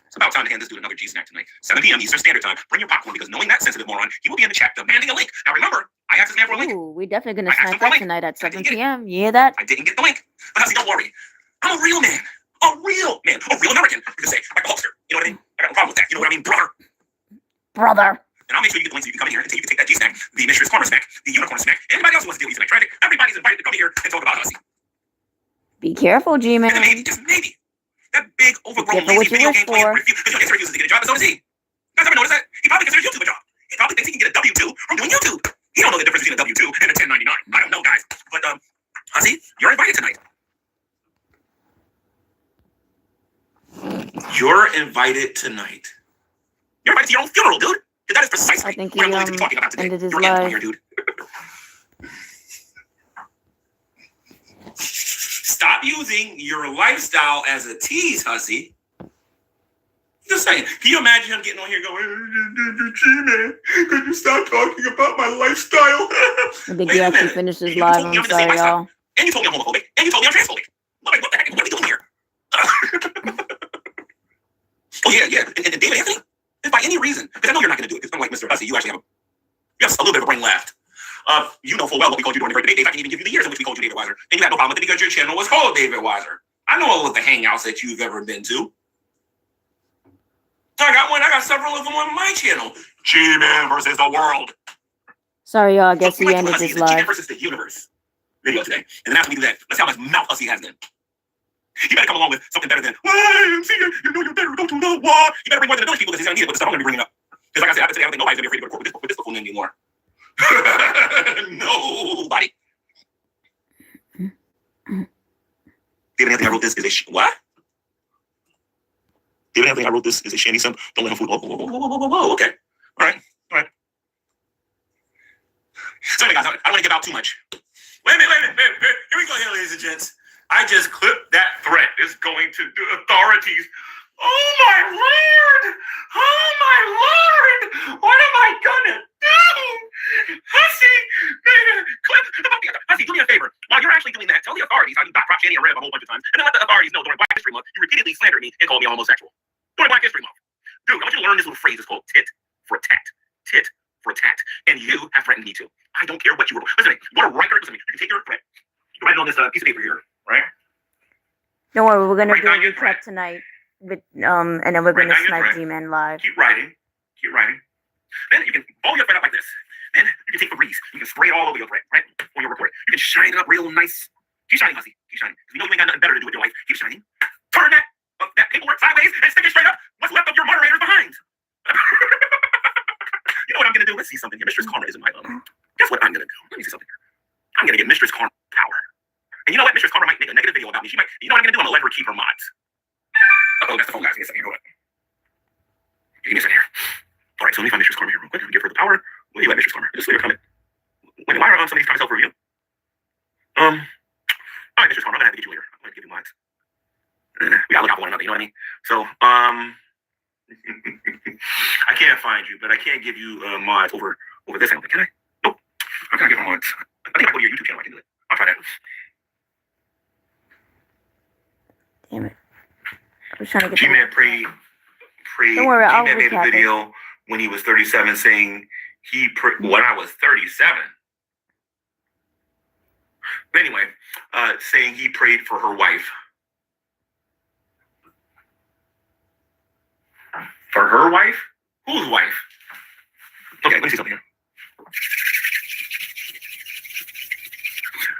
S3: It's about time to hand this dude another G-snack tonight. 7 p.m. Eastern Standard Time. Bring your popcorn because knowing that sensitive moron, he will be in the chat demanding a link. Now remember, I asked this man for a link.
S2: Ooh, we definitely gonna
S3: I asked him
S2: snipe
S3: for a
S2: that
S3: link.
S2: tonight at
S3: I didn't
S2: 7
S3: get it.
S2: p.m. You hear that?
S3: I didn't get the link. But Hussey, don't worry. I'm a real man. A real man. A real American. You can say, like a Hulkster. You know what I mean? I got no problem with that. You know what I mean? Brother. And I'll make sure you get the links so you can come in here and you can take that G-snack, the Mistress Karma snack, the Unicorn snack. Anybody else who wants to deal with G-snack, everybody's invited to come here and talk about Hussey.
S2: Be careful, Gman.
S3: And then maybe, just maybe, that big overgrown
S2: Careful what
S3: lazy
S2: you
S3: video
S2: wish
S3: game player
S2: for.
S3: because he refuses to get a job, and so does he. You guys ever notice that? He probably considers YouTube a job. He probably thinks he can get a W-2 from doing YouTube. He don't know the difference between a W-2 and a 1099. I don't know, guys. But Hussey, you're invited tonight. You're invited tonight. You're invited to your own funeral, dude. Because that is precisely
S2: I think
S3: what I'm
S2: he
S3: going to be talking about today.
S2: ended his
S3: You're getting
S2: life.
S3: here, dude. Stop using your lifestyle as a tease, Hussey. Just saying. Can you imagine him getting on here going, G-Man, could you stop talking about my lifestyle?
S2: I think
S3: Wait
S2: he
S3: a
S2: actually
S3: minute.
S2: finished his
S3: You
S2: live.
S3: told me
S2: I'm
S3: I'm the same
S2: sorry,
S3: lifestyle.
S2: y'all.
S3: And you told me I'm homophobic. And you told me I'm transphobic. What the heck? What are we doing here? Oh, yeah. And David Anthony, if by any reason, because I know you're not going to do it, because unlike Mr. Hussey, you actually have a little bit of a brain left. You know full well what we called you during the great debate days. I can even give you the years in which we called you David Weiser. And you had no problem with it because your channel was called David Weiser. I know all of the hangouts that you've ever been to. So I got several of them on my channel. G-Man versus the world.
S2: Sorry, y'all. I guess
S3: So
S2: we
S3: we like to
S2: ended
S3: see
S2: this
S3: the G-Man
S2: live.
S3: versus the universe video today. And then after we do that, let's see how much mouth Hussy has then. You better come along with something better than, YMCA, you know you better go to the wall. You better bring more than the village people because he's going to need it with the stuff I'm going to be bringing up. Because like I said, I've been saying, I don't think nobody's going to be afraid to go to court with this full name anymore. Nobody. David Anthony, I wrote this is a what? David Anthony, I wrote this is a shanty simp. Don't let him fool. Whoa, okay. All right. So anyway, guys, I don't want to give out too much. Wait a minute. Here we go here, ladies and gents. I just clipped that threat. It's going to the authorities. Oh my lord! Oh my lord! What am I gonna do? Hussy, Hussy, do me a favor. While you're actually doing that, tell the authorities how you got Prop Shanny and Rev a whole bunch of times, and then let the authorities know during Black History Month you repeatedly slandered me and called me a homosexual. During Black History Month. Dude, I want you to learn this little phrase. It's called tit for tat. Tit for tat. And you have threatened me too. I don't care what you wrote. Listen to me. You want to write it? Listen to me. You can take your threat. You write it on this piece of paper here, right?
S2: Don't worry, we're gonna
S3: Right
S2: do a
S3: now, you're
S2: recap tonight. With, and then we're
S3: Right
S2: gonna
S3: now, you're
S2: snipe
S3: correct.
S2: G-Man live.
S3: Keep writing. Then you can fold your thread up like this. Then you can take the grease. You can spray it all over your thread, right? On your report. You can shine it up real nice. Keep shining, Hussy. Keep shining. Because we know you ain't got nothing better to do with your life. Keep shining. Turn that paperwork sideways and stick it straight up. What's left of your moderators behind? You know what I'm gonna do? Let's see something here. Mistress Karma is in my Guess what I'm gonna do? Let me see something here. I'm gonna get Mistress Karma power. And you know what? Mistress Karma might make a negative video about me. She might. You know what I'm gonna do? I'm gonna let her keep her mods. Oh, that's the phone, guys. Give me a second. Hold on. Give me a second here. All right, so let me find Mistress Karma here real quick. I'm gonna give her the power. What do you at, Mistress Karma? Just leave her comment. Wait, why are some of these trying to self-review? All right, Mistress Karma, I'm gonna have to get you later. I'm gonna give you mods. We gotta look out for one another. You know what I mean? So, I can't find you, but I can't give you mods over this. I don't think, can I? Nope. I can't give her mods. I think I go to your YouTube channel. I can do it. I'll try that.
S2: Damn it. I was trying to get
S3: G-Man
S2: Don't worry, I'll
S3: G-Man made a
S2: recap it.
S3: video when he was 37 saying when I was 37. But anyway, saying he prayed for her wife. For her wife? Whose wife? Okay, let me see something here.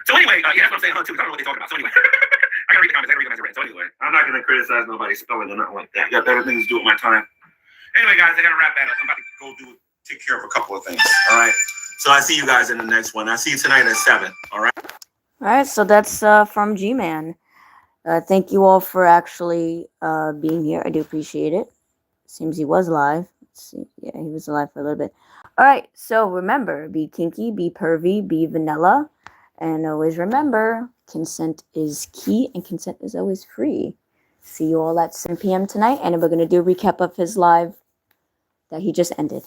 S3: So anyway, yeah, that's what I'm saying, huh, too. I don't know what they're talking about. So anyway, I gotta read the comments. I gotta read the comments. So anyway, I'm not gonna criticize nobody's spelling or nothing like that. You got better things to do with my time. Anyway, guys, I gotta wrap that up. I'm about to go take care of a couple of things. All right. So I see you guys in the next one. I see you tonight at 7. All right.
S2: All right, so that's from G-Man. Thank you all for actually being here. I do appreciate it. Seems he was live. Let's see. Yeah, he was alive for a little bit. All right, so remember, be kinky, be pervy, be vanilla. And always remember, consent is key and consent is always free. See you all at 7 p.m. tonight. And we're going to do a recap of his live that he just ended.